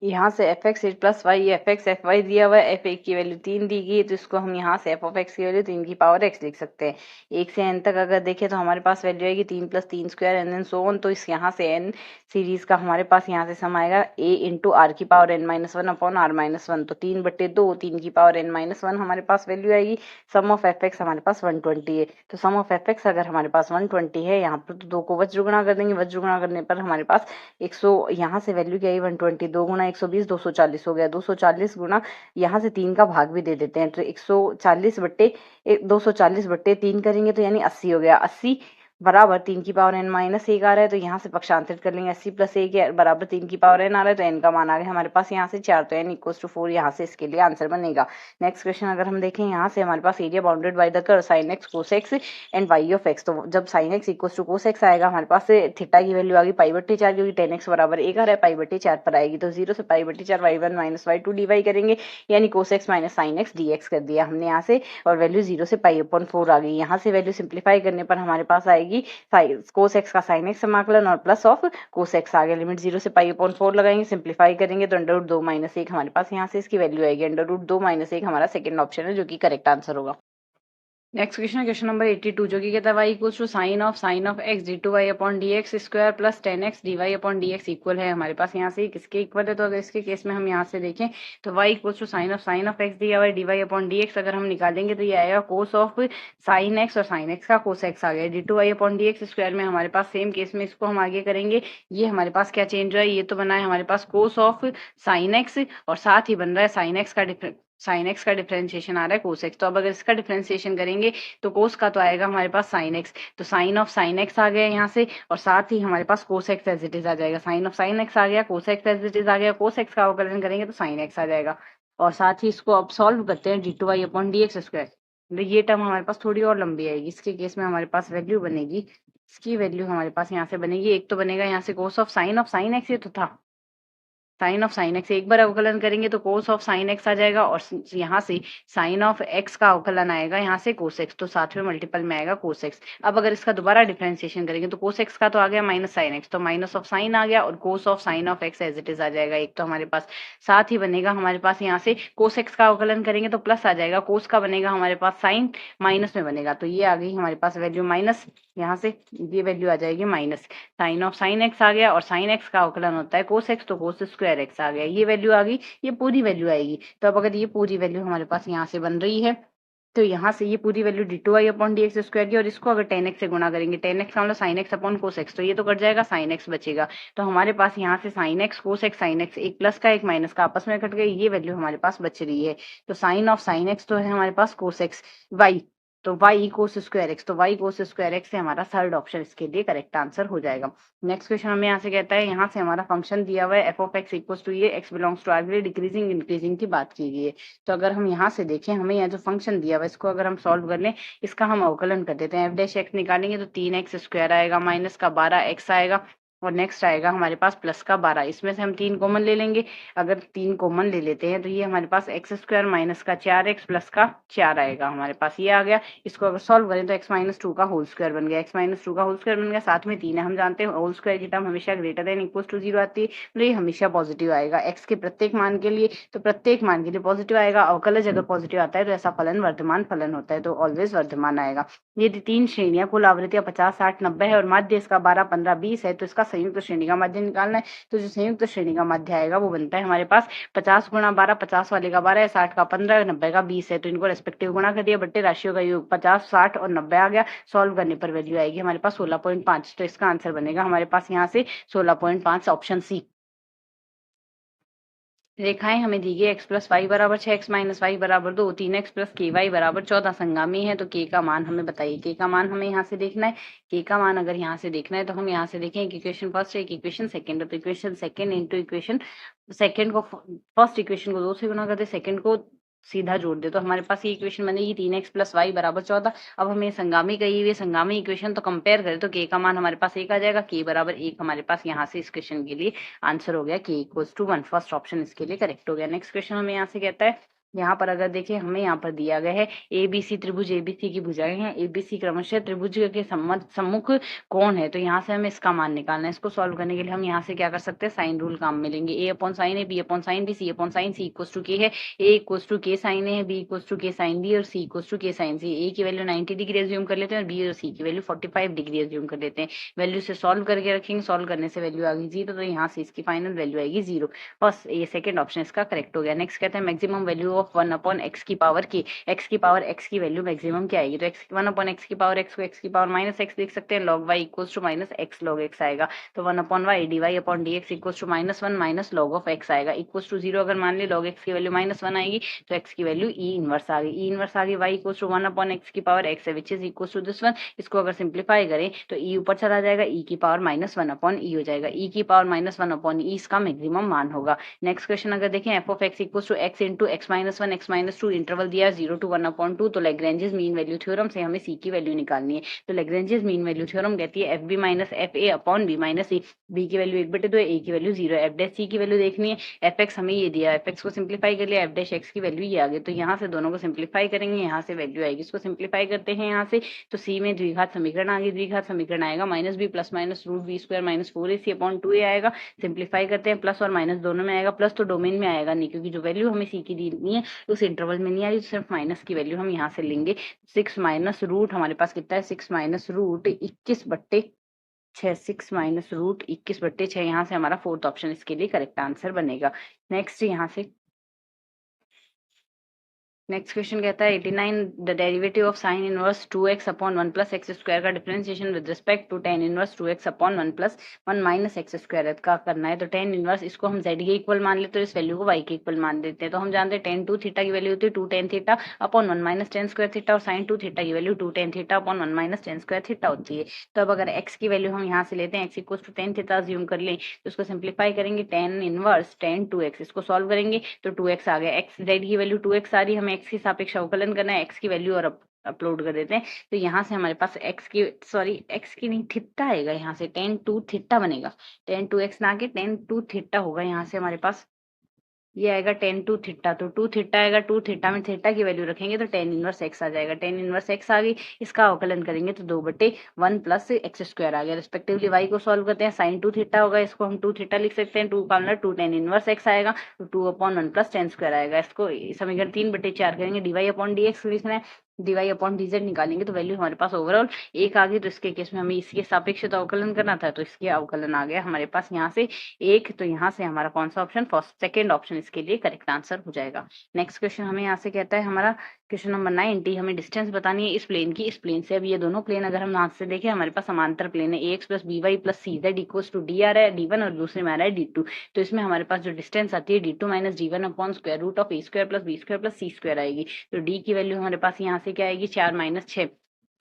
यहाँ से f x plus y f x f y दिया हुआ है, एफ एक की वैल्यू 3 दी गई है, तो इसको हम यहाँ से एफ ऑफ एक्स की वैल्यू 3 की पावर एक्स लिख सकते हैं। 1 से n तक अगर देखें तो हमारे पास वैल्यू आएगी 3 + 3² एन एन सो ऑन। तो इस यहाँ से n सीरीज का हमारे पास यहाँ से सम आएगा a इंटू आर की पावर n-1 अपॉन r-1, तो 3/2 3 की पावर n-1 हमारे पास वैल्यू आएगी। सम ऑफ एफ एक्स हमारे पास 120 है, तो सम ऑफ एफ एक्स अगर हमारे पास 120 है, यहाँ पर तो 2 को वज्र गुणा कर देंगे, वज्र गुणा करने पर हमारे पास 100, यहाँ से वैल्यू क्या आई 120, 2 गुणा 120 240 हो गया। 240 गुणा यहाँ से 3 का भाग भी दे देते हैं, तो 240/3 करेंगे तो यानी 80 हो गया। 80 बराबर 3 की पावर n-1 आ रहा है, तो यहाँ से पक्षांतरित कर लेंगे। 80 + 1 बराबर 3 की पावर n आ रहा है, तो n का मान आ गया हमारे पास यहाँ से 4, तो n इक्वल्स टू 4 यहाँ से इसके लिए आंसर बनेगा। नेक्स्ट क्वेश्चन अगर हम देखें, यहाँ से हमारे पास area bounded by the curve sin x cos x and y of x, तो जब sin x equals to cos x आएगा हमारे पास थीटा की वैल्यू आ गई π/4, क्योंकि 10x बराबर 1 आ रहा है, π/4 पर आएगी, तो 0 से π/4 y1 माइनस y2 dy करेंगे, यानी cos x minus sin x dx कर दिया हमने यहाँ से, और वैल्यू 0 से π/4 आ गई। यहाँ से वैल्यू सिंप्लीफाई करने पर हमारे पास आएगी cos x का sin x समाकलन और प्लस ऑफ cos x आ गया। लिमिट 0 से π/4 लगाएंगे, सिंप्लीफाई करेंगे तो √2 - 1 हमारे पास यहाँ से इसकी वैल्यू आएगी। √2 - 1 हमारा सेकंड ऑप्शन है जो कि करेक्ट आंसर होगा। नेक्स्ट क्वेश्चन, क्वेश्चन नंबर 82, जो कि कहता है y equals to sine of x d2y upon dx square plus 10x dy upon dx equal है। हमारे पास यहाँ से किसके इक्वल है, तो अगर इसके केस में हम यहाँ से देखें तो y equals to sine of x दिया हुआ है, dy अपॉन dx अगर हम निकालेंगे तो ये आएगा कोस ऑफ साइन x, और साइन x का कोस x आ गया। d2y अपॉन dx स्क्वायर में हमारे पास सेम केस में इसको हम आगे करेंगे। ये हमारे पास क्या चेंज हुआ है, ये तो बना है हमारे पास कोस ऑफ साइन x, और साथ ही बन रहा है साइन एक्स का डिफरेंशिएशन आ रहा है कोस एक्स। तो अब अगर इसका डिफरेंशिएशन करेंगे तो कोस का तो आएगा हमारे पास साइन एक्स, तो साइन ऑफ साइन एक्स आ गया यहाँ से, और साथ ही हमारे पास cos x as it is आ जाएगा। साइन ऑफ साइन एक्स आ गया, cos x as it is आ गया, कोस एक्स का अवकलन करेंगे तो साइन एक्स आ जाएगा। और साथ ही इसको अब सॉल्व करते हैं d2y अपॉन dx स्क्वायर, तो ये टर्म हमारे पास थोड़ी और लंबी आएगी। इसके केस में हमारे पास वैल्यू बनेगी, इसकी वैल्यू हमारे पास यहाँ से बनेगी, एक तो बनेगा यहाँ से कोस ऑफ साइन एक्स, ये तो था साइन ऑफ साइन एक्स, एक बार अवकलन करेंगे तो कोस ऑफ साइन एक्स आ जाएगा, और यहाँ से साइन ऑफ एक्स का अवकलन आएगा यहाँ से कोस एक्स, तो साथ में मल्टीपल में आएगा कोस एक्स। अब अगर इसका दोबारा डिफरेंशिएशन करेंगे तो कोस एक्स का तो आ गया माइनस साइन एक्स, तो माइनस ऑफ साइन आ गया, और cos of sine of x as it is आ जाएगा एक, तो हमारे पास साथ ही बनेगा हमारे पास यहाँ से कोस एक्स का अवकलन करेंगे तो प्लस आ जाएगा, कोस का बनेगा हमारे पास साइन, माइनस में बनेगा, तो ये आ गई हमारे पास वैल्यू माइनस, यहाँ से ये वैल्यू आ जाएगी minus sine of sine x आ गया, और साइन एक्स का अवकलन होता है कोस एक्स, तो कोस स्क्वायर एक्स आ गया। ये वैल्यू आ गई, ये पूरी वैल्यू आएगी। तो अब अगर ये पूरी वैल्यू हमारे पास यहाँ से बन रही है, तो यहाँ से ये पूरी value d2y upon dx square की, और इसको अगर 10x से गुणा करेंगे, 10x का मतलब sine x upon cos x, तो ये तो कट जाएगा, साइन एक्स बचेगा। तो हमारे पास यहाँ से sine x cos x sine x, एक प्लस का एक माइनस का आपस में कट गए, ये वैल्यू हमारे पास बच रही है। तो साइन ऑफ साइन एक्स तो है हमारे पास कोस एक्स वाई, तो y कोस स्क्वायर एक्स, तो y कोस स्क्वायर एक्स से हमारा थर्ड ऑप्शन इसके लिए करेक्ट आंसर हो जाएगा। नेक्स्ट क्वेश्चन हमें यहाँ से कहता है, यहाँ से हमारा फंक्शन दिया हुआ है f of x equals to ये एक्स बिलोंग्स टू आर के लिए डिक्रीजिंग इंक्रीजिंग की बात की गई है। तो अगर हम यहाँ से देखें, हमें यहाँ जो फंक्शन दिया हुआ है इसको अगर हम सॉल्व कर लें, इसका हम अवकलन कर देते हैं। एफ डैश एक्स निकालेंगे तो 3x स्क्वायर आएगा, माइनस का 12x आएगा, और नेक्स्ट आएगा हमारे पास प्लस का 12। इसमें से हम 3 कॉमन ले लेंगे। अगर 3 कॉमन ले लेते हैं तो ये हमारे पास एक्स स्क्वायर माइनस का 4x प्लस का 4 आएगा, हमारे पास ये आ गया। इसको अगर सॉल्व करें तो x माइनस 2 का होल स्क्वायर बन गया, x माइनस 2 का होल स्क्वायर बन गया। साथ में 3 है, हम जानते हैं होल स्क्वायर की टर्म हमेशा ग्रेटर देन इक्वल टू 0 आती है, तो ये हमेशा पॉजिटिव आएगा x के प्रत्येक मान के लिए। तो प्रत्येक मान के लिए पॉजिटिव आएगा। अवकलज अगर पॉजिटिव आता है तो ऐसा फलन वर्धमान फलन होता है, तो ऑलवेज वर्धमान आएगा। यदि 3 श्रेणियां कुल आवृत्तियां 50, 60, 90 है और माध्य इसका 12, 15, 20 है, तो इसका संयुक्त श्रेणी का माध्य निकालना है। तो जो संयुक्त श्रेणी का माध्य आएगा वो बनता है हमारे पास 50 गुणा 12, 50 वाले का 12 है, 60 का 15, 90 का 20 है। तो इनको रेस्पेक्टिव गुणा कर दिया, बट्टे राशियों का योग 50, 60 और 90 आ गया। सॉल्व करने पर वैल्यू आएगी हमारे पास 16.5। तो इसका आंसर बनेगा हमारे पास यहाँ से 16.5, ऑप्शन सी। रेखाएं हमें दी गई x प्लस वाई बराबर 6, x माइनस वाई बराबर 2, 3x प्लस के वाई बराबर 14 संगामी है। तो k का मान हमें बताइए, k का मान हमें यहाँ से देखना है। k का मान अगर यहाँ से देखना है तो हम यहाँ से देखें, एक इक्वेशन फर्स्ट है, एक इक्वेशन सेकंड है। तो equation second into equation second को, फर्स्ट इक्वेशन को 2 से गुना करते, सेकंड को सीधा जोड़ दे, तो हमारे पास ये इक्वेशन बनेगी 3x प्लस वाई बराबर 14। अब हमें संगामी कही हुई है, संगामी इक्वेशन तो कंपेयर करें तो k का मान हमारे पास 1 आ जाएगा। k बराबर 1 हमारे पास यहाँ से इस क्वेश्चन के लिए आंसर हो गया, k equals to 1। First option इसके लिए करेक्ट हो गया। नेक्स्ट क्वेश्चन हमें यहाँ से कहता है, यहाँ पर अगर देखिए हमें यहाँ पर दिया गया है एबीसी त्रिभुज, एबीसी की भुजाएं हैं, एबीसी क्रमशः त्रिभुज के सम्मुख कोण है। तो यहाँ से हमें इसका मान निकालना है। इसको सॉल्व करने के लिए हम यहाँ से क्या कर सकते हैं, साइन रूल काम में लेंगे। A upon sine A, b upon sine B, c upon sine C equals to k है। A equals to k sine A, b equals to k sine B और c equals to k sine C. A की value 90 degree assume कर लेते हैं और B और सी की value 45 degree assume कर लेते हैं। वैल्यू से सॉल्व करके रखेंगे, सॉल्व करने से वैल्यू आ गई 0, तो यहाँ से इसकी फाइनल वैल्यू आएगी 0। बस ये सेकंड ऑप्शन इसका करेक्ट हो गया। नेक्स्ट कहते हैं maximum value of 1 upon x की पावर की, एक्स की पावर एक्स की वैल्यू मैक्सिमम क्या आएगी। तो एक्स 1 अपॉन एक्स की पावर एक्स को एक्स की पावर माइनस एक्स लिख सकते हैं। Log y equals to minus x log x आएगा। तो 1 upon y d y upon d x equals to minus 1 minus log of x आएगा, equals to 0। अगर मान ली लॉग एक्स की वैल्यू माइनस 1 आएगी तो एक्स की वैल्यू ई इनवर्स आ गई। ई इनवर्स आ गई, y equals to 1 upon x की पावर एक्स है which is equals to this one. इसको अगर सिंप्लीफाई करें तो ई ऊपर चला जाएगा, ई की पावर माइनस 1 अपॉन ई हो जाएगा। ई की पावर माइनस 1 अपॉन ई इसका मैक्सिमम मान होगा। नेक्स्ट क्वेश्चन अगर देखें, f of x equals to x into x minus 1 x minus 2, interval दिया 0 to 1 अपॉन 2। तो लेग्रेंजेस मीन वैल्यू थ्योरम से हमें सी की वैल्यू निकालनी है। तो लेग्रेंजेस मीन वैल्यू थ्योरम कहती है f b minus f a upon b minus C. B की वैल्यू 1/2 है, ए की वैल्यू 0 है। एफ डैश सी की वैल्यू देखनी है, एफ एक्स हमें ये दिया, एफ एक्स को सिंप्लीफाई कर लिया, एफ डैश एक्स की वैल्यू ये आ गई। तो यहाँ से दोनों को सिंप्लीफाई करेंगे, यहाँ से वैल्यू आएगी। इसको सिंप्लीफाई करते हैं यहाँ से, तो सी में द्विघात समीकरण आ गई। द्विघात समीकरण आएगा minus b plus minus root b square minus 4ac upon 2a आएगा। सिंप्लीफाई करते हैं, प्लस और माइनस दोनों में आएगा। प्लस तो डोमेन में आएगा नहीं, क्योंकि जो वैल्यू हमें सी की दी है उस इंटरवल में नहीं आ रही, तो सिर्फ माइनस की वैल्यू हम यहाँ से लेंगे। 6 माइनस रूट हमारे पास कितना है, 6 माइनस रूट 21/6, 6 माइनस रूट 21/6। यहाँ से हमारा फोर्थ ऑप्शन इसके लिए करेक्ट आंसर बनेगा। नेक्स्ट यहाँ से नेक्स्ट क्वेश्चन कहता है 89 the derivative of sine inverse 2x upon 1 plus x square का differentiation with respect to tan inverse 2x upon 1 plus 1 minus x square का करना है। तो tan इनवर्स इसको हम z के इक्वल मान लेते हैं, तो इस वैल्यू को y के इक्वल मान देते हैं। तो हम जानते हैं tan 2 थीटा की वैल्यू होती है 2 tan theta upon 1 minus tan square theta, और sin 2 थीटा की value 2 tan theta upon 1 minus tan square theta होती है। तो अब अगर x की वैल्यू हम यहाँ से लेते हैं, x equal to tan theta assume कर लें, तो इसको सिंप्लीफाई करेंगे, tan इनवर्स tan 2x, इसको सॉल्व करेंगे तो 2x आ गया। x z की वैल्यू 2x आ रही है, हमें x के सापेक्ष अवकलन करना है, x की वैल्यू और अपलोड कर देते हैं। तो यहाँ से हमारे पास x की नहीं थीटा आएगा, यहाँ से tan 2 थीटा बनेगा, tan 2x ना के tan 2 थीटा होगा। यहाँ से हमारे पास ये आएगा tan 2 थीटा, तो 2 थीटा आएगा, 2 थीटा में थीटा की वैल्यू रखेंगे तो tan इनवर्स x आ जाएगा। tan इनवर्स x आ गई, इसका अवकलन करेंगे तो 2/1 प्लस एक्स स्क्वायर आ गया। रिस्पेक्टिवली y को सॉल्व करते हैं, sin 2 थीटा होगा, इसको हम 2 थीटा लिख सकते हैं, 2 का मतलब 2 tan इनवर्स x आएगा, तो 2/1 प्लस tan स्क्वायर आएगा। इसको समीकरण 3/4 करेंगे, dy अपॉन dx लिखना है, dy अपॉन dz निकालेंगे तो वैल्यू हमारे पास ओवरऑल 1 आ गई। तो इसके केस में हमें इसके सापेक्ष तो अवकलन करना था, तो इसके अवकलन आ गया हमारे पास यहाँ से 1। तो यहाँ से हमारा कौन सा ऑप्शन, फर्स्ट सेकेंड ऑप्शन इसके लिए करेक्ट आंसर हो जाएगा। नेक्स्ट क्वेश्चन हमें यहाँ से कहता है हमारा क्वेश्चन नंबर 90, हमें डिस्टेंस बतानी है इस प्लेन की, इस प्लेन से। अब ये दोनों प्लेन अगर हम हाथ से देखें, हमारे पास समांतर प्लेन है, ax plus B Y plus C z equals to d आ रहा है d1 और दूसरे में आ रहा है d2। तो इसमें हमारे पास जो डिस्टेंस आती है d2 minus d1 upon square root of a square plus b square plus c square आएगी। तो d की वैल्यू हमारे पास यहाँ से क्या आएगी, 4 माइनस 6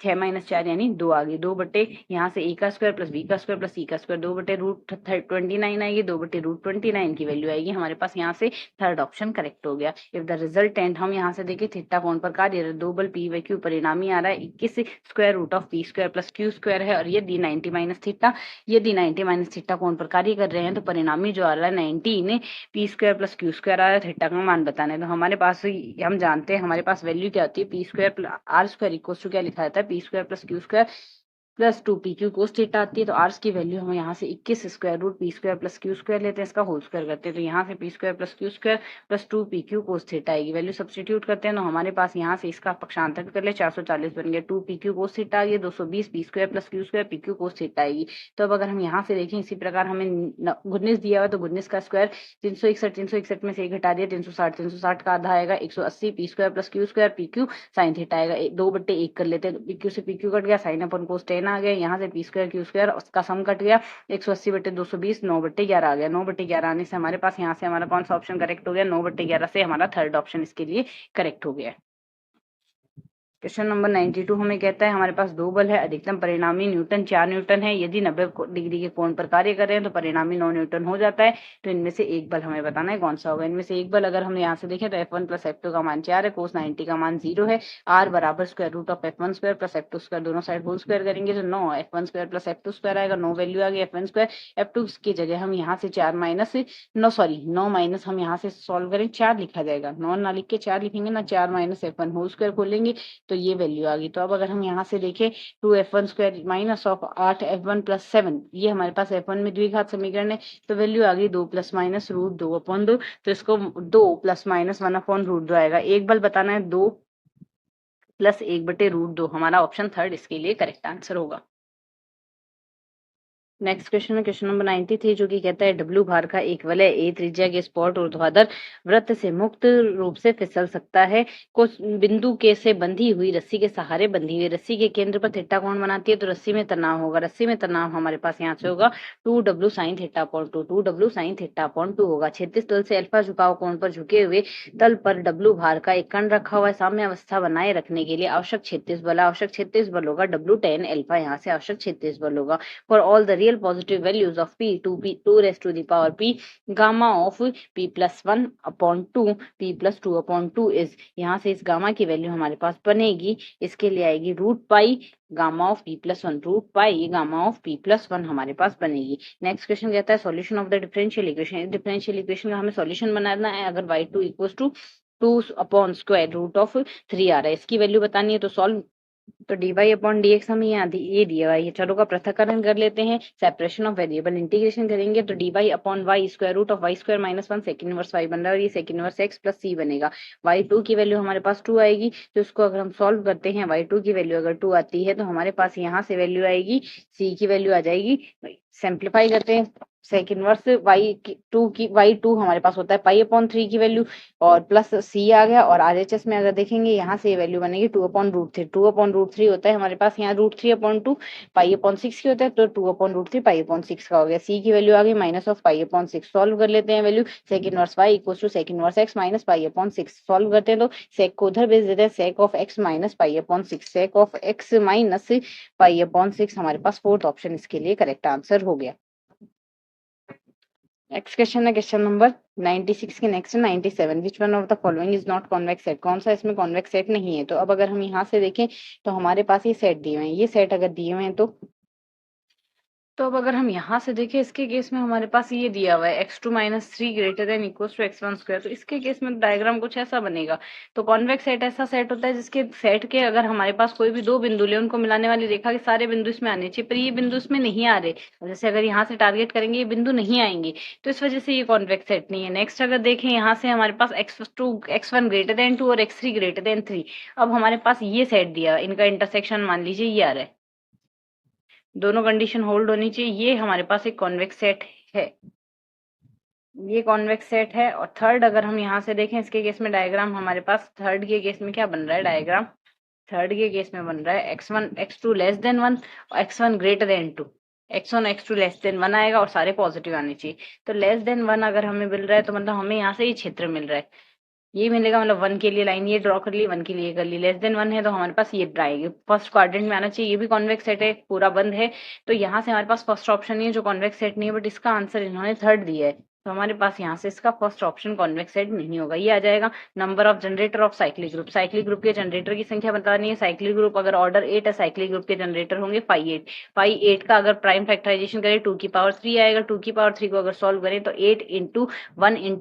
6 माइनस 4 यानी 2 आ गई। 2 बटे यहाँ से a का स्क्वायर प्लस b का स्क्वायर प्लस c का स्क्वायर 2 बटे रूट 29 आएगी। 2 बटे रूट 29 की वैल्यू आएगी हमारे पास। यहाँ से थर्ड ऑप्शन करेक्ट हो गया। इफ द रिजल्टेंट, हम यहाँ से देखें थीटा कोण पर कार्य 2 बल p बाई q, परिणामी आ रहा है 21 square root of p square plus q square है, और ये दी 90 माइनस थीटा, ये दी 90 माइनस थीटा कोण पर कार्य कर रहे हैं, तो परिणामी जो आ रहा है 19 p square plus q square आ रहा है। थीटा का मान बताना है, तो हमारे पास हम जानते हैं हमारे पास वैल्यू क्या होती है, p square r square equal to क्या लिखा जाता है, p square plus q square plus 2pq cos theta आती है। तो आर की वैल्यू हम यहाँ से 21 square root p square plus q square लेते हैं, इसका होल स्क्वायर करते हैं, तो यहाँ से P square plus q square plus 2pq cos theta आएगी। वैल्यू सब्सटीट्यूट करते हैं तो हमारे पास यहाँ से इसका पक्षांतर कर ले 440 बन गया। 2pq कोस थीटा आ गया 220 P square plus q square pq cos theta आएगी। तो अब अगर हम यहाँ से देखें इसी प्रकार हमें 19 दिया हुआ, तो 19 का स्क्वायर 361 में से एक घटा दिया 360 का आधा आएगा 180 P square plus q square pq sine theta आएगा। 2 बट्टे 1 कर लेते हैं, तो pq से pq कट गया, साइन अपन कोस 10 आ गया। यहाँ से पी स्क्वायर क्यू स्क्वायर उसका सम कट गया 180 बटे 220 9 बट्टे 11 आ गया। 9 बट्टे 11 आने से हमारे पास यहाँ से हमारा कौन सा ऑप्शन करेक्ट हो गया, 9 बट्टे 11 से हमारा थर्ड ऑप्शन इसके लिए करेक्ट हो गया। क्वेश्चन नंबर 92 हमें कहता है हमारे पास दो बल है, अधिकतम परिणामी न्यूटन 4 न्यूटन है, यदि 90 डिग्री के कोण पर कार्य कर रहे हैं तो परिणामी 9 न्यूटन हो जाता है। तो इनमें से एक बल हमें बताना है कौन सा होगा। इनमें से एक बल अगर हम यहाँ से देखें तो F1 प्लस F2 का मान 4 है, कोस 90 का मान 0 है, R बराबर square root of F1 square plus F2 square, दोनों साइड होल स्क्वायर करेंगे तो 9 F1 square plus F2 square आएगा। 9 वैल्यू आ गई F1 स्क्वायर। F2 की जगह हम यहाँ से 4 माइनस 9 माइनस हम यहाँ से सॉल्व करें 4 लिखा जाएगा, 9 ना लिख के 4 लिखेंगे ना, 4 माइनस F1 होल स्क्वायर खोलेंगे तो ये वैल्यू आ गई। तो अब अगर हम यहाँ से देखें 2F1 square minus of 8F1 plus 7, ये हमारे पास F1 में द्विघात समीकरण है, तो वैल्यू आ गई 2 प्लस माइनस रूट 2 अपॉन 2। तो इसको 2 प्लस माइनस 1 अपॉन रूट 2 आएगा। एक बल बताना है 2 प्लस 1 बटे रूट 2, हमारा ऑप्शन थर्ड इसके लिए करेक्ट आंसर होगा। नेक्स्ट क्वेश्चन है क्वेश्चन नंबर 93 जो कि कहता है डब्ल्यू भार का एक वलय ए त्रिज्या के स्पॉट ऊर्ध्वाधर वृत्त से मुक्त रूप से फिसल सकता है। कुछ बिंदु के से बंधी हुई रस्सी के सहारे बंधी हुई रस्सी के केंद्र पर थीटा कोण बनाती है, तो रस्सी में तनाव होगा। रस्सी में तनाव हमारे पास यहाँ से होगा 2w sign theta upon 2, 2w sign theta upon 2 होगा। क्षैतिज तल से अल्फा झुकाव कोण पर झुके हुए तल पर डब्ल्यू भार का एक कण रखा हुआ है। साम्य अवस्था बनाए रखने के लिए आवश्यक क्षैतिज बल होगा w10 अल्फा, यहाँ से आवश्यक क्षैतिज बल होगा। For all the real positive values of p 2 raised to the power p, gamma of p plus 1 upon 2 p plus 2 upon 2 is, यहाँ से इस गामा की वैल्यू हमारे पास बनेगी, इसके लिए आएगी root pi gamma of p plus 1, root pi gamma of p plus 1 हमारे पास बनेगी। नेक्स्ट क्वेश्चन कहता है solution of the differential equation. इस डिफरेंशियल इक्वेशन का हमें सॉल्यूशन बनाना है। अगर y2 equal to 2 upon square root of 3 आ रहा है, इसकी वैल्यू बतानी है, तो सॉल्व तो dy अपॉन dx हमें यहाँ ये दिया हुआ है, ये चरों का पृथक्करण कर लेते हैं, सेपरेशन ऑफ वेरिएबल इंटीग्रेशन करेंगे, तो dy upon y square root of y square minus 1 second inverse y बन रहा है, और ये second inverse x plus c बनेगा। y2 की वैल्यू हमारे पास 2 आएगी, तो इसको अगर हम सॉल्व करते हैं y2 की वैल्यू अगर 2 आती है तो हमारे पास यहाँ से वैल्यू आएगी c की वैल्यू आ जाएगी, सिंप्लीफाई करते हैं सेकंड इनवर्स y2 हमारे पास होता है पाई अपॉन 3 की वैल्यू और प्लस c आ गया, और RHS में अगर देखेंगे यहाँ से ये वैल्यू बनेगी 2 अपॉन रूट 3, 2 अपॉन रूट 3 होता है हमारे पास, यहाँ रूट 3 अपॉन 2 पाई अपॉन 6 की होता है, तो 2 अपॉन रूट 3 पाई अपॉन 6 का हो गया। c की वैल्यू आ गई minus of pi upon 6, solve कर लेते हैं value second inverse y equal to second inverse x minus pi upon 6, solve करते हैं तो सेक को उधर भेज देते हैं, sec of x minus pi upon 6, sec of x minus pi upon 6 हमारे पास फोर्थ ऑप्शन इसके लिए करेक्ट आंसर हो गया। नेक्स्ट क्वेश्चन है क्वेश्चन नंबर 96 के next 97, which one of the following is not convex set, कौन सा इसमें कॉन्वेक्स सेट नहीं है। तो अब अगर हम यहाँ से देखें तो हमारे पास ये सेट दिए हुए हैं, ये सेट अगर दिए हुए हैं तो अब अगर हम यहाँ से देखें इसके केस में हमारे पास ये दिया हुआ है x2 minus 3 greater than equal to x1 square, तो इसके केस में डायग्राम कुछ ऐसा बनेगा। तो कॉन्वेक्स सेट ऐसा सेट होता है जिसके सेट के अगर हमारे पास कोई भी दो बिंदु ले, उनको मिलाने वाली रेखा के सारे बिंदु इसमें आने चाहिए, पर ये बिंदु इसमें नहीं आ रहे, जैसे अगर यहाँ से टारगेट करेंगे ये बिंदु नहीं आएंगे, तो इस वजह से ये कॉन्वेक्स सेट नहीं है। नेक्स्ट अगर देखें यहाँ से हमारे पास x1 ग्रेटर देन 2 और x3 ग्रेटर देन 3, अब हमारे पास ये सेट दिया, इनका इंटरसेक्शन मान लीजिए ये आ रहा है, दोनों कंडीशन होल्ड होनी चाहिए, ये हमारे पास एक कॉन्वेक्स सेट है, ये कॉन्वेक्स सेट है। और थर्ड अगर हम यहाँ से देखें इसके केस में डायग्राम हमारे पास थर्ड के केस में क्या बन रहा है, डायग्राम थर्ड के केस में बन रहा है x1 x2 लेस देन 1 और x1 greater than 2, x1 x2 less than 1 आएगा और सारे पॉजिटिव आने चाहिए। तो लेस देन 1 अगर हमें मिल रहा है तो मतलब हमें यहाँ से ये क्षेत्र मिल रहा है, ये मिलेगा, मतलब 1 के लिए लाइन ये ड्रॉ कर ली, 1 के लिए कर ली, लेस देन 1 है तो हमारे पास ये आएगी, फर्स्ट क्वाड्रेंट में आना चाहिए। ये भी कॉन्वेक्स सेट है, पूरा बंद है, तो यहाँ से हमारे पास फर्स्ट ऑप्शन नहीं है जो कॉन्वेक्स सेट नहीं है, बट इसका आंसर इन्होंने थर्ड दिया है, तो हमारे पास यहाँ से इसका फर्स्ट ऑप्शन कॉन्वेक्स सेट नहीं होगा। ये आ जाएगा number of generator off cyclic group, cyclic group के जनरेटर की संख्या बतानी है। साइक्लिक ग्रुप अगर ऑर्डर 8 है, साइक्लिक ग्रुप के जनरेटर होंगे 5 8 का अगर प्राइम फैक्टराइजेशन करें 2 की पावर 3 आएगा, 2 की पावर 3 को अगर सॉल्व करें तो 8 into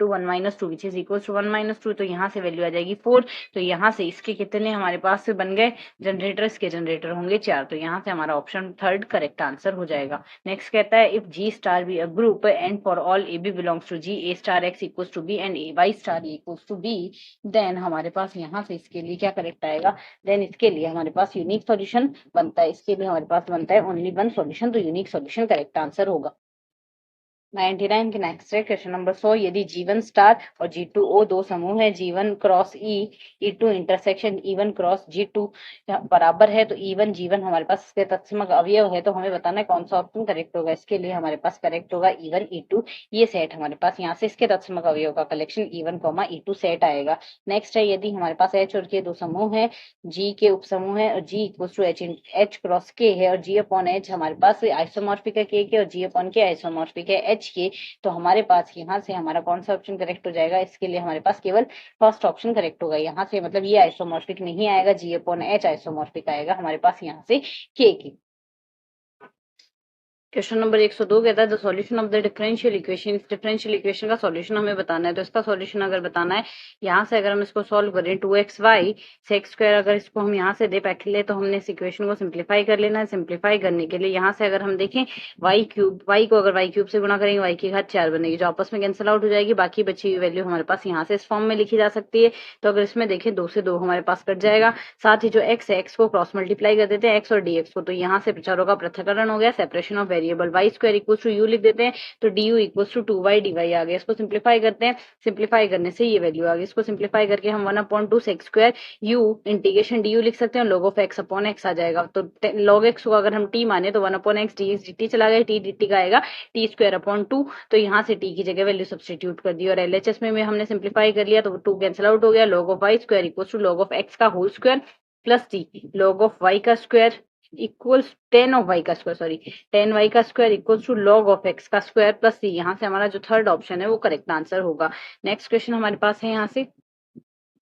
1 minus 2 which is equal to 1 - 2, तो यहाँ से वैल्यू आ जाएगी 4। तो यहाँ से इसके कितने हमारे पास बन गए जनरेटर, इसके जनरेटर होंगे 4, तो यहाँ से हमारा ऑप्शन थर्ड करेक्ट आंसर हो जाएगा। नेक्स्ट कहता है if G star B a group and for all A B belongs to G, A star X equals to B and A Y star equals to B, then हमारे पास यहाँ से इसके लिए क्या करेक्ट आएगा, देन इसके लिए हमारे पास यूनिक सॉल्यूशन बनता है, इसके लिए हमारे पास बनता है ओनली वन सॉल्यूशन, तो यूनिक सॉल्यूशन करेक्ट आंसर होगा। 99 के नेक्स्ट है क्वेश्चन नंबर 100, यदि G1 स्टार और G2O दो समूह है, G1 cross E, E2 intersection E1 cross G2 बराबर है, तो E1 G1 हमारे पास इसके तत्समक अवयव है, तो हमें बताना है कौन सा ऑप्शन करेक्ट होगा। इसके लिए हमारे पास करेक्ट होगा E1 E2, ये सेट हमारे पास यहाँ से इसके तत्समक अवयव का कलेक्शन E1 E2 सेट आएगा। नेक्स्ट है यदि हमारे पास H और K दो समूह है, G के उप समूह है और G equals to H cross K है और G अपॉन H हमारे पास आइसोमॉर्फिक है K के और G अपॉन K आइसोमॉर्फिक है H के, तो हमारे पास यहाँ से हमारा कौन सा ऑप्शन करेक्ट हो जाएगा। इसके लिए हमारे पास केवल फर्स्ट ऑप्शन करेक्ट होगा, यहाँ से मतलब ये आइसोमॉर्फिक नहीं आएगा, G अपॉन H आइसोमॉर्फिक आएगा हमारे पास यहाँ से K की। क्वेश्चन नंबर 102 कहता है the solution of the differential equation, इस डिफरेंशियल इक्वेशन का सॉल्यूशन हमें बताना है, तो इसका सॉल्यूशन अगर बताना है, यहाँ से अगर हम इसको सॉल्व करें 2xy से x स्क्वायर, अगर इसको हम यहाँ से दे पहले तो हमने इस इक्वेशन को सिंप्लीफाई कर लेना है। सिंप्लीफाई करने के लिए यहाँ से अगर हम देखें y क्यूब, y को अगर y क्यूब से गुणा करेंगे y की घात 4 बनेगी, जो आपस में कैंसिल आउट हो जाएगी, बाकी बची हुई वैल्यू हमारे पास यहाँ से इस फॉर्म में लिखी जा सकती है। तो अगर इसमें देखें 2 से 2 हमारे पास कट जाएगा, साथ ही जो x है x को क्रॉस मल्टीप्लाई कर देते हैं x और dx को, तो यहाँ से चरों का पृथक्करण हो गया, separation of variable, y square equal to U लिख देते हैं, तो D U equal to 2y dy आ गया। इसको सिंप्लीफाई करते हैं, सिंप्लीफाई करने से ये वैल्यू आ गई, इसको सिंप्लीफाई करके हम 1/2 sec square u integration d u लिख सकते हैं, log of x upon x आ जाएगा। तो लॉग एक्स को अगर हम टी माने तो 1/x डी एक्स डी चला गया, टी डी टी का आएगा टी स्क्वायर अपॉन 2, तो यहाँ से टी की जगह वैल्यू सब्सटीट्यूट कर दी और एलएचएस में हमने सिंप्लीफाई कर लिया, तो 2 कैंसिल आउट हो गया, log of y square equal to log of x का whole square plus t log of y का स्क्वायर इक्वल्स 10 ऑफ वाई का स्क्वायर, सॉरी 10 वाई का square equals to log of x का square plus c. यहाँ से हमारा जो third option है वो करेक्ट आंसर होगा। नेक्स्ट क्वेश्चन हमारे पास है यहाँ से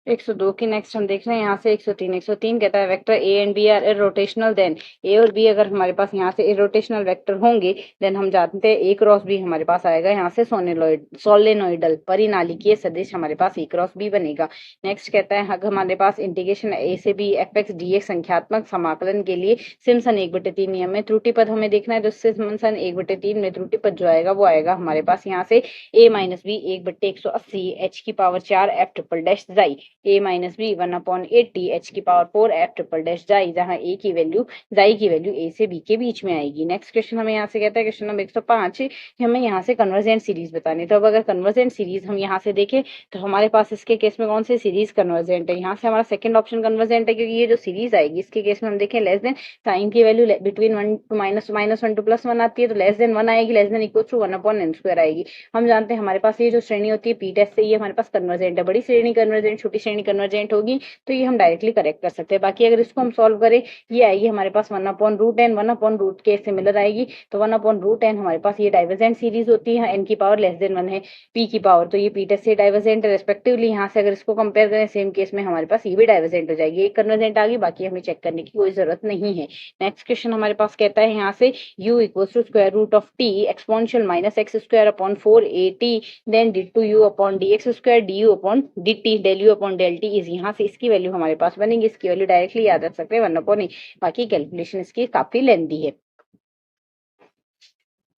102 की नेक्स्ट हम देख रहे हैं यहाँ से 103 कहता है vector a and B are irrotational, then a और बी अगर हमारे पास यहाँ से इरोटेशनल वेक्टर होंगे, देन हम जानते हैं ए क्रॉस बी हमारे पास आएगा यहाँ से सोलेनोइडल परिनालिकीय सदिश हमारे पास ए क्रॉस बी बनेगा। नेक्स्ट कहता है अगर हमारे पास इंटीग्रेशन ए से B F x D X संख्यात्मक समाकलन के लिए सिम्पसन 1/3 नियम में त्रुटि पद हमें देखना है, तो सिम्पसन 1/3 में त्रुटि पद जो आएगा वो आएगा हमारे पास यहाँ से a माइनस बी 1/180 h की पावर 4 f ट्रिपल डैश जाई, a माइनस बी 1/80 h की पावर 4 f ट्रिपल डैश जाई, जहाँ a की वैल्यू जाई की वैल्यू a से b के बीच में आएगी। नेक्स्ट क्वेश्चन हमें यहाँ से कहता है क्वेश्चन नंबर 105 कि हमें यहाँ से कन्वर्जेंट सीरीज बतानी है, तो अब अगर कन्वर्जेंट सीरीज हम यहाँ से देखें तो हमारे पास इसके केस में कौन सी सीरीज कन्वर्जेंट है, यहाँ से हमारा सेकंड ऑप्शन कन्वर्जेंट है, क्योंकि ये जो सीरीज आएगी इसके केस में हम देखें लेस देन साइन की वैल्यू बिटवीन 1 to -1 to +1 आती है, तो लेस देन 1 आएगी, less than equal to 1/n² आएगी। हम जानते हैं हमारे पास ये जो श्रेणी होती है पी टेस्ट से ये हमारे पास कन्वर्जेंट है, बड़ी श्रेणी कन्वर्जेंट छोटी श्रेणी कन्वर्जेंट होगी, तो ये हम डायरेक्टली करेक्ट कर सकते हैं। बाकी अगर इसको हम सॉल्व करें ये आएगी हमारे पास 1/√n 1/√k सिमिलर आएगी, तो 1/√n हमारे पास ये डाइवर्जेंट सीरीज होती है, n की पावर लेस देन 1 है p की पावर, तो ये पी टेस्ट से डाइवर्जेंट है रेस्पेक्टिवली। यहाँ से अगर इसको कंपेयर करें सेम केस में हमारे पास ये भी डाइवर्जेंट हो जाएगी, एक कन्वर्जेंट आ गई, बाकी हमें चेक करने की कोई जरूरत नहीं है। नेक्स्ट क्वेश्चन हमारे पास कहता है यहाँ से u equals to square root of t exponential -x² / 4at then d2u upon dx² du upon dt del u upon del t is, यहाँ से इसकी वैल्यू हमारे पास बनेगी, इसकी वैल्यू डायरेक्टली याद रख सकते हैं 1/, बाकी कैलकुलेशन इसकी काफी लेंथी है।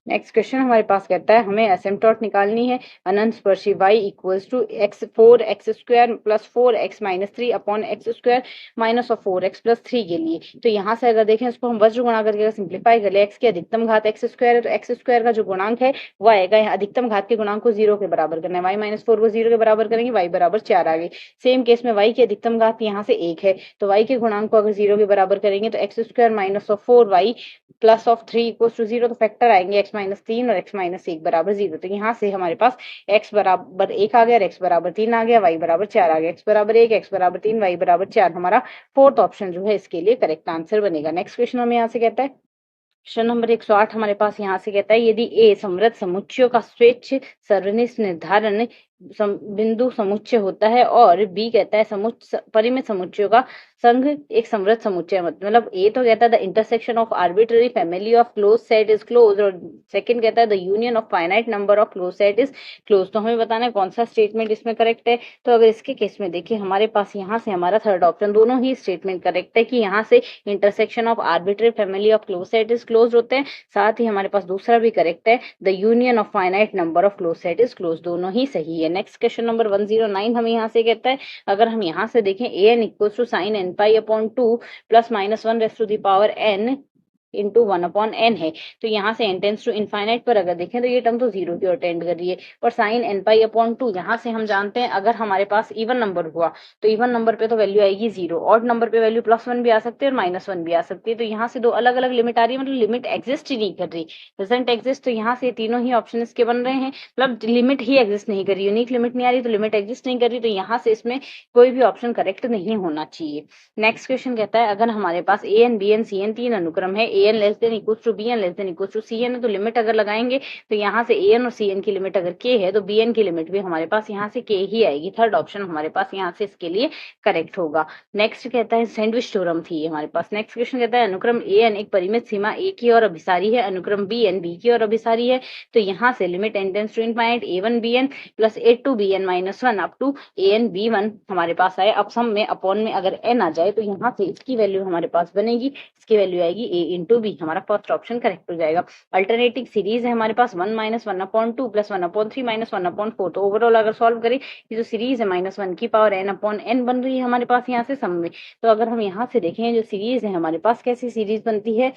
नेक्स्ट क्वेश्चन हमारे पास कहता है हमें एसिम्पटोट निकालनी है अनंत स्पर्शी y equals to 4x² + 4x - 3 upon x² minus of 4x + 3 के लिए, तो यहाँ से अगर देखें इसको हम वज्र गुणा करके सिंप्लीफाई कर ले, x की अधिकतम घात x² है, तो x² का जो गुणांक है वो आएगा, यहाँ अधिकतम घात के गुणांक को 0 के बराबर करना है, y - 4 को 0 के बराबर करेंगे, y बराबर 4 आ गई। सेम केस में y की अधिकतम घात यहाँ से 1 है, तो y के गुणांक को अगर 0 के बराबर करेंगे तो x² - 4y plus of 3 equals to 0, तो फैक्टर आएंगे x माइनस 3 और x माइनस 1 बराबर 0। तो यहाँ से हमारे पास x बराबर 1 आ गया, x बराबर 3 आ गया, y बराबर 4 आ गया। x बराबर 1, x बराबर 3, y बराबर 4 हमारा फोर्थ ऑप्शन जो है इसके लिए करेक्ट आंसर बनेगा। नेक्स्ट क्वेश्चन हमें यहाँ से कहता है, क्वेश्चन नंबर 108 हमारे पास यहाँ से कहता है, यदि ए समृद्ध समुच्चयों का स्वच्छ सर्वनिष्ठ निर्धारण बिंदु समुच्चय होता है और बी कहता है परिमित समुच्चयों का संघ एक समृद्ध समुच्चय है। मतलब ए तो कहता है the intersection of arbitrary family of close set is close, और सेकंड कहता है the union of finite number of close set is close. तो हमें बताना है कौन सा स्टेटमेंट इसमें करेक्ट है। तो अगर इसके केस में देखिए हमारे पास यहाँ से हमारा थर्ड ऑप्शन, दोनों ही स्टेटमेंट करेक्ट है कि यहाँ से intersection of arbitrary family of close set is close होते हैं। साथ ही हमारे पास दूसरा भी करेक्ट है, the union of finite number of close set is close, दोनों ही सही है। नेक्स्ट क्वेश्चन नंबर 109 हमें यहाँ से कहता है, अगर हम यहाँ से देखें a n equals to sine n pi upon 2 plus minus 1 raise to the power n into 1 upon n है, तो यहाँ से n टेंड्स टू इनफाइनाइट पर अगर देखें तो ये टर्म तो जीरो की ओर टेंड कर रही है। और साइन n पाई अपॉन 2 यहाँ से हम जानते हैं अगर हमारे पास इवन नंबर हुआ तो इवन नंबर पे तो वैल्यू आएगी 0, ऑड नंबर पे वैल्यू +1 भी आ सकती है और -1 भी आ सकती है। तो यहाँ से दो अलग अलग लिमिट आ रही है, मतलब लिमिट एग्जिस्ट ही नहीं कर रही, डजंट एग्जिस्ट। तो यहाँ से तीनों ही ऑप्शन इसके बन रहे हैं, मतलब लिमिट ही एग्जिस्ट नहीं कर रही, यूनिक लिमिट नहीं आ रही तो लिमिट एग्जिस्ट नहीं कर रही, तो यहाँ से इसमें कोई भी ऑप्शन करेक्ट नहीं होना चाहिए। नेक्स्ट क्वेश्चन कहता है, अगर हमारे पास a N b n c n तीन अनुक्रम है, a n less than equals to B n less than equals to c n है, तो लिमिट अगर लगाएंगे तो यहाँ से ए एन और सी एन की लिमिट अगर के है तो बी एन की लिमिट भी हमारे पास यहाँ से के ही आएगी। थर्ड ऑप्शन हमारे पास यहाँ से इसके लिए करेक्ट होगा। नेक्स्ट कहता है सैंडविच थ्योरम थी हमारे पास। नेक्स्ट क्वेश्चन कहता है, अनुक्रम ए एन एक परिमित सीमा ए की ओर अभिसारी है, अनुक्रम बी एन बी की ओर अभिसारी है, तो यहाँ से limit N tends to infinite A one B N plus A two B N minus 1 up to A N B one हमारे पास आए। अब सम में अपॉन में अगर एन आ जाए तो यहाँ से इसकी वैल्यू हमारे पास बनेगी, इसकी वैल्यू आएगी ए इंटू बी, हमारा फर्स्ट ऑप्शन करेक्ट हो जाएगा। अल्टरनेटिव सीरीज है हमारे पास 1 माइनस 1/2 प्लस 1/3 माइनस 1/4, तो ओवरऑल अगर सॉल्व करें ये जो सीरीज है -1 की पावर n/n बन रही है हमारे पास यहाँ से सम में। तो अगर हम यहाँ से देखें जो सीरीज है हमारे पास कैसी सीरीज बनती है,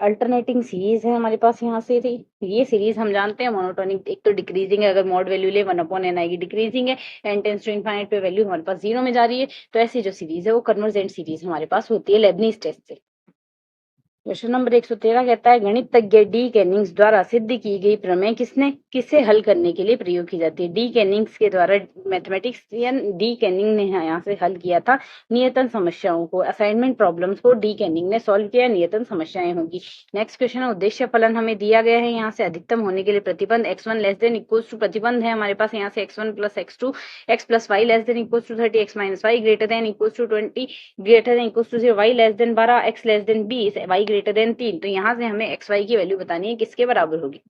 अल्टरनेटिंग सीरीज है हमारे पास यहाँ से थी। ये सीरीज हम जानते हैं मोनोटोनिक, एक तो डिक्रीजिंग है, अगर मॉड वैल्यू ले 1/n आएगी, डिक्रीजिंग है n टेंड्स टू इनफाइनाइट पे वैल्यू हमारे पास 0 में जा रही है, तो ऐसी जो सीरीज है वो कन्वर्जेंट सीरीज हमारे पास होती है लेबनीज टेस्ट से। क्वेश्चन नंबर 113 कहता है, गणितज्ञ डी केनिंग्स द्वारा सिद्ध की गई प्रमेय किसे हल करने के लिए प्रयोग की जाती है। डी केनिंग्स के द्वारा, मैथमेटिशियन डी केनिंग ने यहाँ से हल किया था नियतन समस्याओं को, असाइनमेंट प्रॉब्लम्स को डी केनिंग ने सॉल्व किया, नियतन समस्याएं होगी। नेक्स्ट क्वेश्चन है, उद्देश्य फलन हमें दिया गया है यहाँ से अधिकतम होने के लिए प्रतिबंध x1 less than equals to, प्रतिबंध है हमारे पास यहाँ से x1 plus x2 x plus y less than equals to 30 x minus y greater than equals to 20 greater than equals to 0 y less than 12 x less than 20 y greater than 3। तो यहाँ से हमें एक्स वाई की value बतानी है किसके बराबर होगी।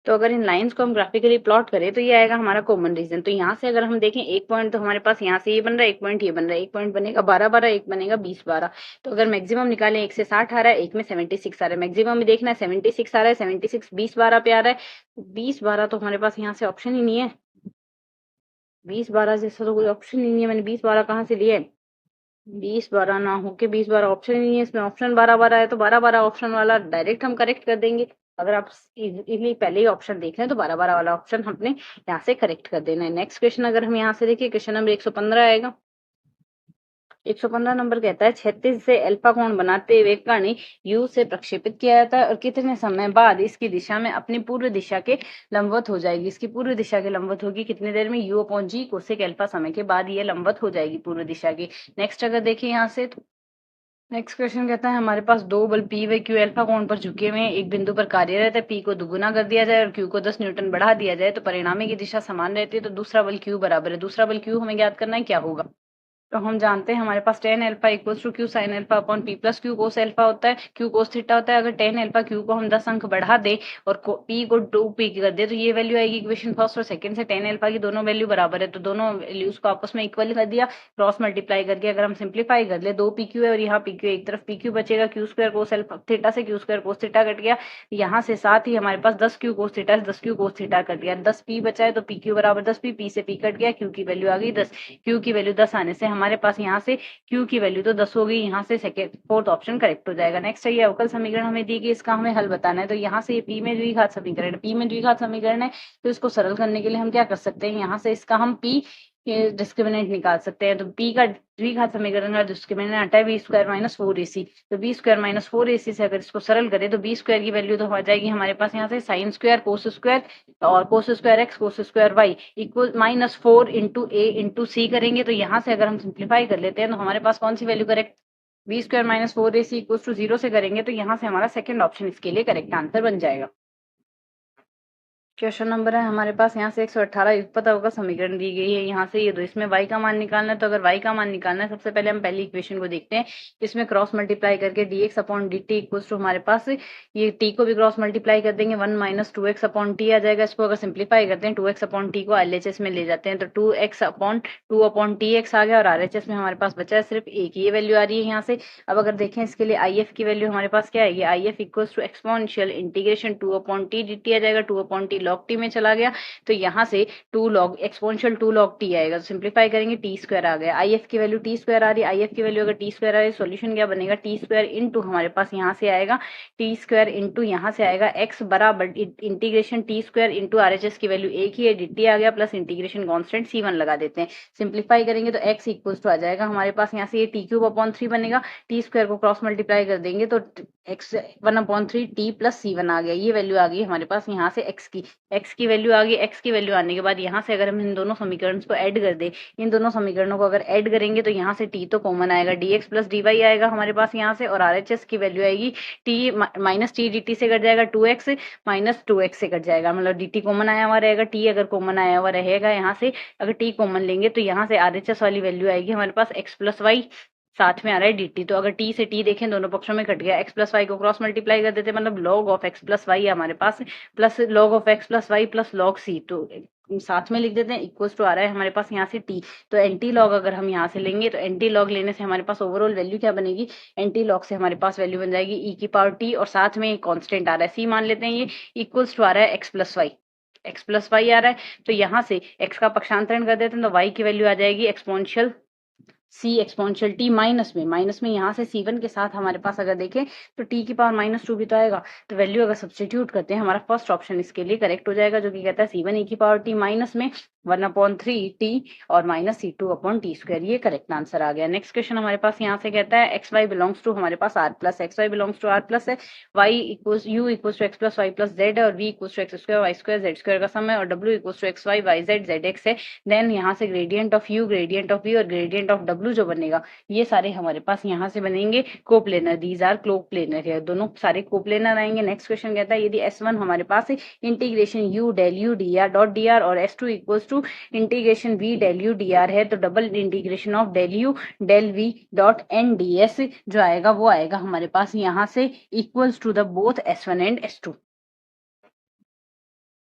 तो अगर इन लाइंस को हम ग्राफिकली प्लॉट करें तो ये आएगा हमारा कॉमन रीजन। तो यहाँ से अगर हम देखें एक पॉइंट तो हमारे पास यहाँ से ये बन रहा है, एक पॉइंट ये बन रहा है, एक पॉइंट बनेगा 12-12, एक बनेगा 20-12। तो अगर मैक्सिमम निकालें, एक से 60 आ रहा है, एक में 76 आ रहा है, मैक्सिमम में देखना है 76 आ रहा है, 76 20-12 पे आ रहा है, 20-12 तो हमारे पास यहाँ से ऑप्शन ही नहीं है, 20-12 जैसा तो कोई ऑप्शन ही नहीं है, मैंने 20-12 कहाँ से लिया है, 20-12 ना होके 20-12 ऑप्शन ही नहीं है इसमें, ऑप्शन 12-12 है, तो 12-12 ऑप्शन वाला डायरेक्ट हम करेक्ट कर देंगे। अगर आप इजीली पहले ही ऑप्शन देख लें तो 12-12 वाला ऑप्शन हमने यहाँ से करेक्ट कर देना है। नेक्स्ट क्वेश्चन अगर हम यहाँ से देखिए, क्वेश्चन नंबर 115 आएगा। 115 नंबर कहता है, 36 से अल्फा कोण बनाते हुए कण यू से प्रक्षेपित किया जाता है और कितने समय बाद इसकी दिशा में अपनी पूर्व दिशा के लंबवत हो जाएगी। इसकी पूर्व दिशा के लंबवत होगी कितनी देर में, u अपॉन जी कोसेक अल्फा समय के बाद ये लंबवत हो जाएगी पूर्व दिशा की। नेक्स्ट अगर देखिए यहाँ से, नेक्स्ट क्वेश्चन कहता है, हमारे पास दो बल P व Q अल्फा कोण पर झुके हुए हैं, एक बिंदु पर कार्यरत है, P को दुगुना कर दिया जाए और Q को 10 न्यूटन बढ़ा दिया जाए तो परिणामी की दिशा समान रहती है। तो दूसरा बल Q बराबर है, दूसरा बल Q हमें ज्ञात करना है क्या होगा। तो हम जानते हैं हमारे पास tan alpha equals to Q sin alpha upon P plus Q cos alpha होता है, Q cos थीटा होता है। अगर tan अल्फा Q को हम 10 अंक बढ़ा दे और P को 2P कर दे तो ये वैल्यू आएगी। इक्वेशन फर्स्ट और सेकंड से tan अल्फा की दोनों वैल्यू बराबर है, तो दोनों वैल्यूज को आपस में इक्वल कर दिया, क्रॉस मल्टीप्लाई करके अगर हम सिंप्लीफाई कर ले, 2PQ है और यहाँ PQ एक तरफ PQ बचेगा, Q square cos alpha theta से Q square cos theta cut गया यहाँ से, साथ ही हमारे पास 10Q cos थीटा से 10Q cos थीटा कट गया, 10P बचा है तो PQ बराबर 10P, P से P कट गया, Q की वैल्यू आ गई 10, Q की वैल्यू 10 आने से हमारे पास यहाँ से Q की वैल्यू तो 10 हो गई, यहाँ से सेकेंड फोर्थ ऑप्शन करेक्ट हो जाएगा। नेक्स्ट है ये अवकल समीकरण हमें दी गई, इसका हमें हल बताना है। तो यहाँ से ये P में द्विघात समीकरण, P में द्विघात समीकरण है, तो इसको सरल करने के लिए हम क्या कर सकते हैं, यहाँ से इसका हम P डिस्क्रिमिनेंट निकाल सकते हैं। तो बी का द्विघात समीकरण का डिस्क्रिमिनेंट आता है बी स्क्वायर माइनस 4ac। तो बी स्क्वायर माइनस 4ac से अगर इसको सरल करें तो बी स्क्वायर की वैल्यू तो हो जाएगी हमारे पास यहाँ से साइन स्क्वायर कोस स्क्वायर और cos square x cos square y equal minus 4 into a into c करेंगे। तो यहाँ से अगर हम सिंप्लीफाई कर लेते हैं तो हमारे पास कौन सी value correct, b square minus 4ac equal to 0 से करेंगे तो यहाँ से हमारा सेकंड ऑप्शन इसके लिए करेक्ट आंसर बन जाएगा। क्वेश्चन नंबर है हमारे पास यहाँ से 118 युगपतों का समीकरण दी गई है। यहाँ से ये दो, इसमें y का मान निकालना है। तो अगर y का मान निकालना है सबसे पहले हम पहली इक्वेशन को देखते हैं। इसमें क्रॉस मल्टीप्लाई करके dx upon dt equals to हमारे पास ये t को भी क्रॉस मल्टीप्लाई कर देंगे 1 माइनस 2x अपॉन टी आ जाएगा। इसको अगर सिंप्लीफाई करते हैं 2x अपॉन टी को LHS में ले जाते हैं तो 2x अपॉन 2 अपॉन tx आ गया और RHS में हमारे पास बचा है सिर्फ a की ये वैल्यू आ रही है यहाँ से। अब अगर देखें इसके लिए IF की वैल्यू हमारे पास क्या आएगी, IF equals to exponential integration 2 upon T dt आ जाएगा। 2 अपॉन टी लॉग टी में चला गया तो यहाँ से 2 लॉग एक्सपोनेंशियल 2 लॉग टी आएगा। तो सिंप्लीफाई करेंगे टी स्क्वायर आ गया। IF की वैल्यू टी स्क्वायर आ रही है। IF की वैल्यू अगर टी स्क्वायर आ रही है सॉल्यूशन क्या बनेगा, टी स्क्वायर इंटू हमारे पास यहाँ से आएगा टी स्क्वायर इंटू यहाँ से आएगा x बराबर integration T square into RHS की वैल्यू एक ही है dt आ गया प्लस इंटीग्रेशन कांस्टेंट c1 लगा देते हैं। सिंप्लीफाई करेंगे तो x इक्वल्स टू आ जाएगा हमारे पास यहाँ से ये टी क्यूब अपॉन 3 बनेगा। टी स्क्वायर को क्रॉस मल्टीप्लाई कर देंगे तो x 1 upon 3 T plus c1 आ गया। ये वैल्यू आ गई हमारे पास यहाँ से x की वैल्यू आ गई। x की वैल्यू आने के बाद यहाँ से अगर हम इन दोनों समीकरणों को ऐड कर दें, इन दोनों समीकरणों को अगर ऐड करेंगे तो यहाँ से t तो कॉमन आएगा, dx प्लस dy आएगा हमारे पास यहाँ से और RHS की वैल्यू आएगी t माइनस टी dt से कट जाएगा 2x माइनस 2x से कट जाएगा, मतलब dt कॉमन आया हुआ रहेगा, t अगर कॉमन आया हुआ रहेगा यहाँ से अगर t कॉमन लेंगे तो यहाँ से RHS वाली वैल्यू आएगी हमारे पास x प्लस वाई साथ में आ रहा है dt। तो अगर t से t देखें दोनों पक्षों में कट गया, x प्लस वाई को क्रॉस मल्टीप्लाई कर देते मतलब log of x plus y हमारे पास plus log of x plus y plus log c। तो साथ में लिख देते हैं इक्वल्स टू आ रहा है हमारे पास यहाँ से t। तो एंटी लॉग अगर हम यहाँ से लेंगे तो एंटी लॉग लेने से हमारे पास ओवरऑल वैल्यू क्या बनेगी, एंटी लॉग से हमारे पास वैल्यू बन जाएगी e की पावर t और साथ में एक कांस्टेंट आ रहा है c मान लेते हैं, ये इक्वल्स टू आ रहा है x प्लस वाई आ रहा है। तो यहाँ से x का पक्षांतरण कर देते हैं तो y की वैल्यू आ जाएगी exponential c exponential t minus में यहाँ से c1 के साथ हमारे पास अगर देखें तो t की पावर -2 भी तो आएगा। तो वैल्यू अगर सब्स्टिट्यूट करते हैं हमारा फर्स्ट ऑप्शन इसके लिए करेक्ट हो जाएगा जो कि कहता है c1 e की पावर t माइनस में 1 अपॉन 3 t और minus c2 upon T square, ये करेक्ट आंसर आ गया। नेक्स्ट क्वेश्चन हमारे पास यहाँ से कहता है एक्स वाई बिलोंग्स टू हमारे पास r plus x y belongs to r plus है, y equals u equals to x plus y plus z है और v equals to x square y square z square का sum है और w equals to x y y z z x है। Then यहाँ से gradient of u gradient of v और gradient of w जो बनेगा ये सारे हमारे पास यहाँ से बनेंगे कोप्लेनर, दीज आर कोप्लेनर है, दोनों सारे कोप्लेनर आएंगे। नेक्स्ट क्वेश्चन कहता है यदि S1 हमारे पास integration u del u dr dot dr और S2 equals to integration v del u dr है तो double integration of del u del v dot n ds जो आएगा वो आएगा हमारे पास यहाँ से equals to the both S1 and S2।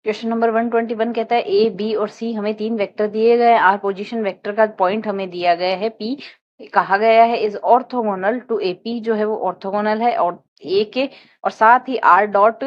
Question number 121 कहता है ए बी और सी हमें 3 वेक्टर दिए गए, आर पोजीशन वेक्टर का पॉइंट हमें दिया गया है पी, कहा गया है is orthogonal to A, P जो है वो ऑर्थोगोनल है और ए के, और साथ ही आर डॉट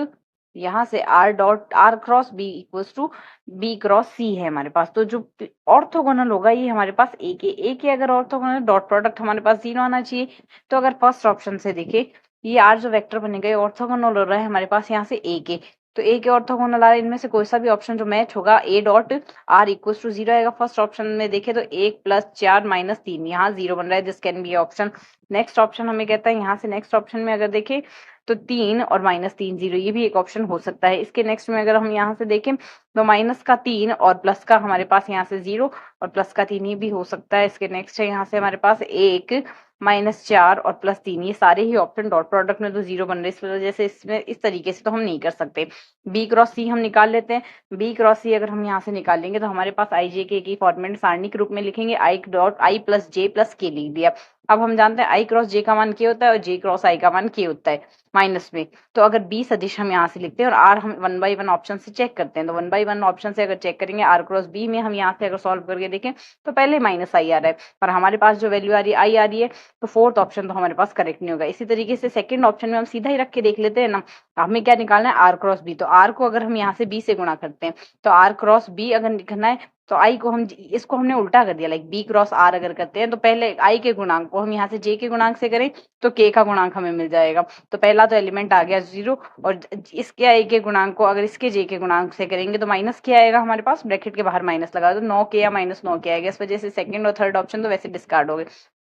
यहाँ से r dot r cross b equals to b cross c है हमारे पास। तो जो ऑर्थोगोनल होगा ये हमारे पास ए के अगर ऑर्थोगोनल डॉट प्रोडक्ट हमारे पास 0 आना चाहिए। तो अगर फर्स्ट ऑप्शन से देखे ये आर जो वेक्टर बनेगा ये ऑर्थोगोनल हो रहा है हमारे पास यहाँ से ए के, तो ए के ऑर्थोगोनल आ रहा है, इनमें से कोई सा भी ऑप्शन जो मैच होगा A dot R equals to 0 आएगा। फर्स्ट ऑप्शन में देखे तो 1 प्लस 4 माइनस 3 यहाँ 0 बन रहा है, this can be option. Next option हमें कहता है यहाँ से नेक्स्ट ऑप्शन में अगर देखें तो 3 और -3 0, ये भी एक ऑप्शन हो सकता है। इसके नेक्स्ट में अगर हम यहाँ से देखें तो माइनस का 3 और प्लस का हमारे पास यहाँ से 0 और प्लस का 3 ये भी हो सकता है। इसके नेक्स्ट है यहाँ से हमारे पास 1 -4 और +3, ये सारे ही ऑप्शन डॉट प्रोडक्ट में तो 0 बन रहे, इस वजह से इसमें इस तरीके से तो हम नहीं कर सकते। बी क्रॉस सी हम निकाल लेते हैं। बी क्रॉस सी अगर हम यहाँ से निकालेंगे तो हमारे पास आई जे के की फॉर्मेट सारणी के रूप में लिखेंगे, I dot I plus J plus के लिख दिया। अब हम जानते हैं आई क्रॉस जे का मान के होता है और जे क्रॉस आई का मान के होता है माइनस में। तो अगर बी सदिश हम यहाँ से लिखते हैं और आर हम 1 बाई 1 ऑप्शन से चेक करते हैं, तो 1 बाई 1 ऑप्शन से अगर चेक करेंगे आर क्रॉस बी में हम यहाँ से अगर सॉल्व करके देखें तो पहले माइनस आई आ रहा है और हमारे पास जो वैल्यू आ रही है आई आ रही है, तो फोर्थ ऑप्शन तो हमारे पास करेक्ट नहीं होगा। इसी तरीके से सेकंड ऑप्शन में हम सीधा ही रख के देख लेते हैं ना, हमें क्या निकालना है आर क्रॉस बी। तो आर को अगर हम यहाँ से बी से गुणा करते हैं तो आर क्रॉस बी अगर लिखना है तो आई को हम इसको हमने उल्टा कर दिया, लाइक बी क्रॉस आर अगर करते हैं तो पहले आई के गुणांक को हम यहाँ से जे के गुणांक से करें तो के का गुणांक हमें मिल जाएगा। तो पहला तो एलिमेंट आ गया 0, और इसके आई के गुणांक को अगर इसके जे के गुणांक से करेंगे तो माइनस क्या आएगा हमारे पास, ब्रैकेट के बाहर माइनस लगा दो, 9 के या -9 के आएगा। इस वजह से सेकंड और थर्ड ऑप्शन तो वैसे डिस्कार्ड हो गए।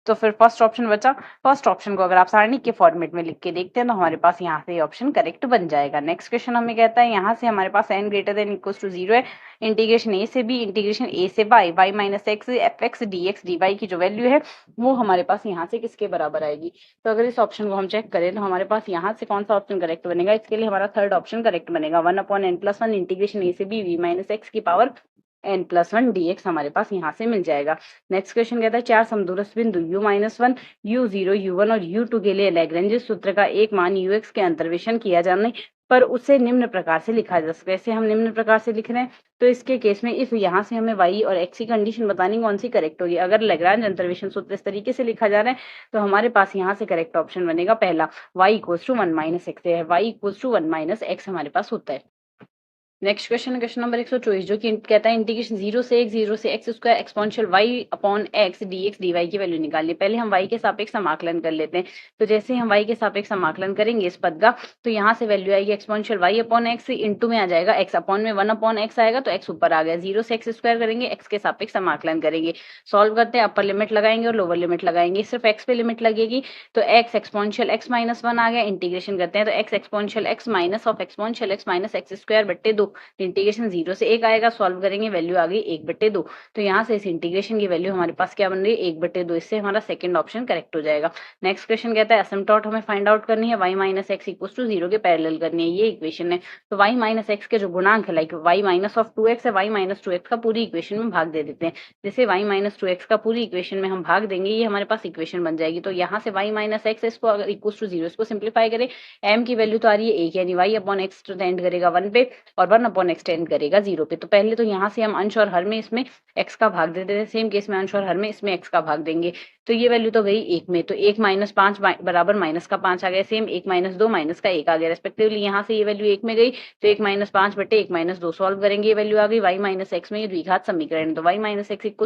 तो फिर फर्स्ट ऑप्शन बचा। फर्स्ट ऑप्शन को अगर आप सारणी के फॉर्मेट में लिख के देखते हैं तो हमारे पास यहाँ से ऑप्शन करेक्ट बन जाएगा। नेक्स्ट क्वेश्चन हमें कहता है यहाँ से हमारे पास n greater than equal to 0 है, इंटीग्रेशन ए से बी, इंटीग्रेशन ए से Y, Y minus X, F x D X D Y की जो वैल्यू है वो हमारे पास यहाँ से किसके बराबर आएगी। तो अगर इस ऑप्शन को हम चेक करें तो हमारे पास यहाँ से कौन सा ऑप्शन करेक्ट बनेगा, इसके लिए हमारा थर्ड ऑप्शन करेक्ट बनेगा। 1/n+1 इंटीग्रेशन ए से बी वी माइनस एक्स की पावर n+1 dx हमारे पास यहाँ से मिल जाएगा। नेक्स्ट क्वेश्चन कहता है चार समदूरस्थ बिंदु u-1, u0, u1 और u2 के लिए लैग्रेंज सूत्र का एक मान ux के अंतर्वेशन किया जाने पर उसे निम्न प्रकार से लिखा जा सकता है। ऐसे हम निम्न प्रकार से लिख रहे हैं तो इसके केस में इफ यहाँ से हमें y और x की कंडीशन बतानी कौन सी करेक्ट होगी। अगर लैग्रेंज अंतर्वेशन सूत्र इस तरीके से लिखा जा रहा है तो हमारे पास यहाँ से करेक्ट ऑप्शन बनेगा पहला, y = 1 - x है, y = 1 - x हमारे पास होता है। नेक्स्ट क्वेश्चन नंबर 124 जो कि कहता है इंटीग्रेशन 0 से x square exponential y upon x dx dy की वैल्यू निकालिए। पहले हम y के सापेक्ष समाकलन कर लेते हैं। तो जैसे ही हम y के सापेक्ष समाकलन करेंगे इस पद का तो यहाँ से वैल्यू आएगी exponential y upon x into में आ जाएगा x अपॉन में 1 अपॉन x आएगा तो x ऊपर आ गया। 0 से x स्क्वायर करेंगे, x के सापेक्ष समाकलन करेंगे, सॉल्व करते हैं, अपर लिमिट लगाएंगे और लोअर लिमिट लगाएंगे। सिर्फ x पे लिमिट लगेगी तो x एक्सपोनेंशियल x - 1 आ गया। इंटीग्रेशन करते हैं तो x exponential x minus of exponential x minus x square बट्टे 2, इंटीग्रेशन 0 से 1 आएगा, सॉल्व करेंगे वैल्यू आ गई 1/2। तो यहाँ से इस इंटीग्रेशन की वैल्यू हमारे पास क्या बन रही है 1/2। इससे हमारा सेकंड ऑप्शन करेक्ट हो जाएगा। नेक्स्ट क्वेश्चन कहता है एसिम्पटोट हमें फाइंड आउट करनी है, y - x = 0 के पैरेलल करनी है, ये इक्वेशन है। तो y - x के जो गुणांक है लाइक y - 2x है, y - 2x का पूरी इक्वेशन में भाग दे देते हैं। जैसे y - 2x का पूरी इक्वेशन में हम भाग देंगे ये हमारे पास इक्वेशन बन जाएगी। तो यहाँ से y - x इसको अगर = 0 इसको सिंप्लीफाई करें, m की वैल्यू तो आ रही है 1 यानी y अपॉन x तो टेंड करेगा 1 पे और 1 अपॉन x टेंड करेगा 0 पे। तो पहले तो यहाँ से हम अंश और हर में इसमें x का भाग दे देते हैं, सेम केस में अंश और हर में इसमें x का भाग देंगे। तो ये वैल्यू तो गई 1 में, तो 1 - 5 बराबर -5 आ गया, सेम 1 - 2 -1 आ गया रेस्पेक्टिवली। यहाँ से ये वैल्यू 1 में गई तो 1 - 5 बटे 1 - 2 सॉल्व करेंगे, ये वैल्यू आ गई y - x में, ये द्विघात समीकरण। तो y - x =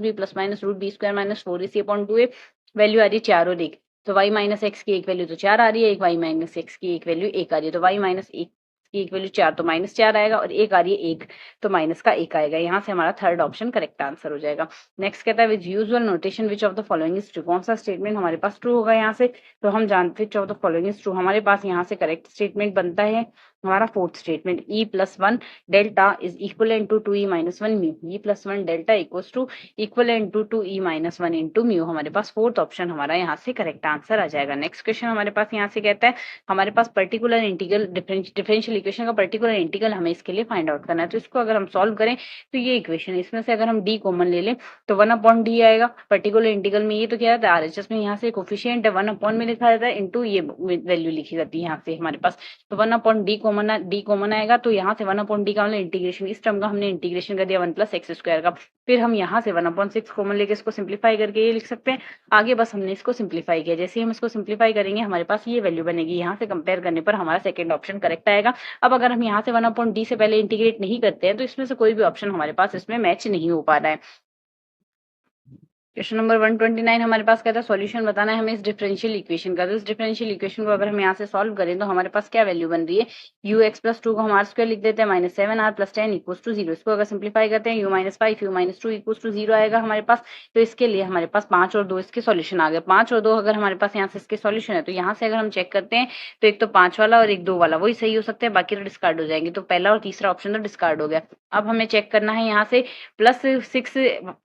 -b + √b² - 4ac/2a value आ रही है 4 और 1। तो y - x की एक वैल्यू तो 4 आ रही है, एक y - x की एक वैल्यू 1 आ रही है। तो y - 1 की एक वैल्यू 4 तो -4 आएगा और एक आ रही है 1 तो माइनस का 1 आएगा। यहाँ से हमारा थर्ड ऑप्शन करेक्ट आंसर हो जाएगा। नेक्स्ट कहता है with usual notation which of the following is true, कौन सा स्टेटमेंट हमारे पास ट्रू होगा यहाँ से। तो हम जानते हैं which of the following is true, हमारे पास यहाँ से करेक्ट स्टेटमेंट बनता है हमारा fourth statement e+1 delta is equivalent to 2e - 1 mu, e+1 delta equals to equivalent to 2e - 1 into mu. हमारे पास फोर्थ ऑप्शन हमारा यहाँ से करेक्ट आंसर आ जाएगा। नेक्स्ट क्वेश्चन हमारे पास यहाँ से कहता है हमारे पास पर्टिकुलर इंटीग्रल डिफरेंशियल इक्वेशन का पर्टिकुलर इंटीग्रल हमें इसके लिए फाइंड आउट करना है। तो इसको अगर हम सॉल्व करें तो ये इक्वेशन इसमें से अगर हम डी कॉमन ले लें तो 1/d आएगा। पर्टिकुलर इंटीग्रल में ये तो क्या रहता है RHS में, यहाँ से कोफिशिएंट है 1 में लिखा जाता है इंटू ये वैल्यू लिखी जाती है यहाँ से हमारे पास। तो 1/d कॉमन आएगा तो यहाँ से 1/d का मतलब इंटीग्रेशन, इस टर्म का हमने इंटीग्रेशन कर दिया 1 + x² का। फिर हम यहाँ से 1/6 कॉमन लेके इसको सिंप्लीफाई करके ये लिख सकते हैं। आगे बस हमने इसको सिंप्लीफाई किया, जैसे हम इसको सिंप्लीफाई करेंगे हमारे पास ये वैल्यू बनेगी। यहाँ से कंपेयर करने पर हमारा सेकंड ऑप्शन करेक्ट आएगा। अब अगर हम यहाँ से 1/d से पहले इंटीग्रेट नहीं करते हैं तो इसमें से कोई भी ऑप्शन हमारे पास इसमें मैच नहीं हो पा रहा है। क्वेश्चन नंबर 129 हमारे पास कहता है सॉल्यूशन बताना है हमें इस डिफरेंशियल इक्वेशन का। तो इस डिफरेंशियल इक्वेशन को अगर हम यहाँ से सॉल्व करें तो हमारे पास क्या वैल्यू बन रही है, ux + 2 को हम r² लिख देते हैं -7r + 10 = 0। इसको अगर सिंप्लीफाई करते हैं u - 5 u - 2 = 0 आएगा हमारे पास। तो इसके लिए हमारे पास 5 और 2 इसके सॉल्यूशन आ गए। 5 और 2 अगर हमारे पास यहाँ से इसके सॉल्यूशन है तो यहाँ से अगर हम चेक करते हैं तो एक तो 5 वाला और एक 2 वाला वही सही हो सकते हैं, बाकी तो डिस्कार्ड हो जाएंगे। तो पहला और तीसरा ऑप्शन तो डिस्कार्ड हो गया। अब हमें चेक करना है यहाँ से +6,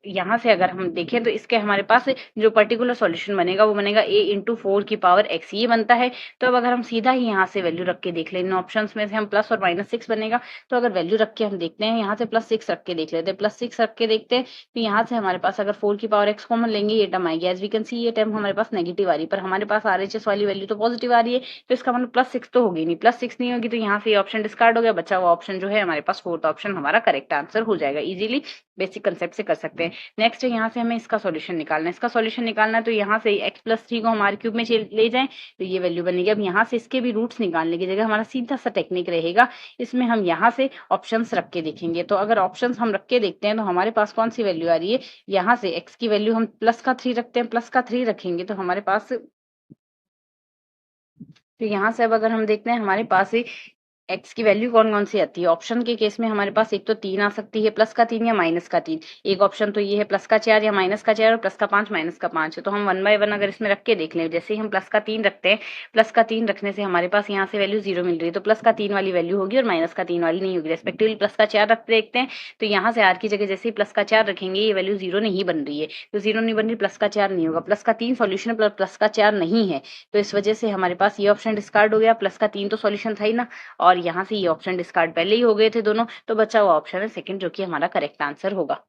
यहाँ से अगर हम देखें तो इसके हमारे पास जो पर्टिकुलर सॉल्यूशन बनेगा वो बनेगा a × 4 की पावर x ये बनता है। तो अब अगर हम सीधा ही यहाँ से वैल्यू रख के देख लें, इन ऑप्शंस में से हम प्लस और -6 बनेगा। तो अगर वैल्यू रख के हम देखते हैं यहाँ से +6 रख के देख लेते हैं, +6 रख के देखते हैं तो यहाँ से हमारे पास अगर 4 की पावर x कॉमन लेंगे ये टर्म आएगी। एज वी कैन सी ये टर्म हमारे पास नेगेटिव आ रही है पर हमारे पास RHS वाली वैल्यू तो पॉजिटिव आ रही है। तो इसका मतलब +6 तो होगी नहीं, +6 नहीं होगी तो यहाँ से ये ऑप्शन डिस्कार्ड हो गया। बचा हुआ ऑप्शन जो है हमारे पास फोर्थ ऑप्शन हमारा करेक्ट आंसर हो जाएगा। इजीली बेसिक कंसेप्ट से कर सकते हैं। नेक्स्ट यहाँ से हमें इसका सॉल्यूशन निकालना है। इसका सॉल्यूशन निकालना है तो यहाँ से x+3 को हम r क्यूब में ले जाएं तो ये वैल्यू बनेगी। अब यहाँ से इसके भी रूट्स निकालने की जगह हमारा सीधा सा टेक्निक रहेगा, इसमें हम यहाँ से ऑप्शंस रख के देखेंगे। तो अगर ऑप्शंस हम रख के देखते हैं तो हमारे पास कौन सी वैल्यू आ रही है, यहाँ से x की वैल्यू हम +3 रखते हैं, +3 रखेंगे तो हमारे पास, तो यहाँ से अब अगर हम देखते हैं हमारे पास एक्स की वैल्यू कौन कौन सी आती है। ऑप्शन के केस में हमारे पास एक तो 3 आ सकती है, +3 या -3। एक ऑप्शन तो ये है +4 या -4 और +5 -5 है। तो हम 1 बाय 1 अगर इसमें रख के देख लें, जैसे ही हम +3 रखते हैं, +3 रखने से हमारे पास यहाँ से वैल्यू 0 मिल रही है, तो +3 वाली वैल्यू होगी और -3 वाली नहीं होगी। रेस्पेक्टिवली +4 रख देखते हैं तो यहाँ से r की जगह जैसे ही +4 रखेंगे ये वैल्यू 0 नहीं बन रही है, तो 0 नहीं बन रही, +4 नहीं होगा। +3 सॉल्यूशन है, +4 नहीं है, तो इस वजह से हमारे पास ये ऑप्शन डिस्कार्ड हो गया। +3 तो सॉल्यूशन था ही ना, और यहाँ से ये ऑप्शन डिस्कार्ड पहले ही हो गए थे दोनों, तो बचा हुआ ऑप्शन है सेकंड जो कि हमारा करेक्ट आंसर होगा।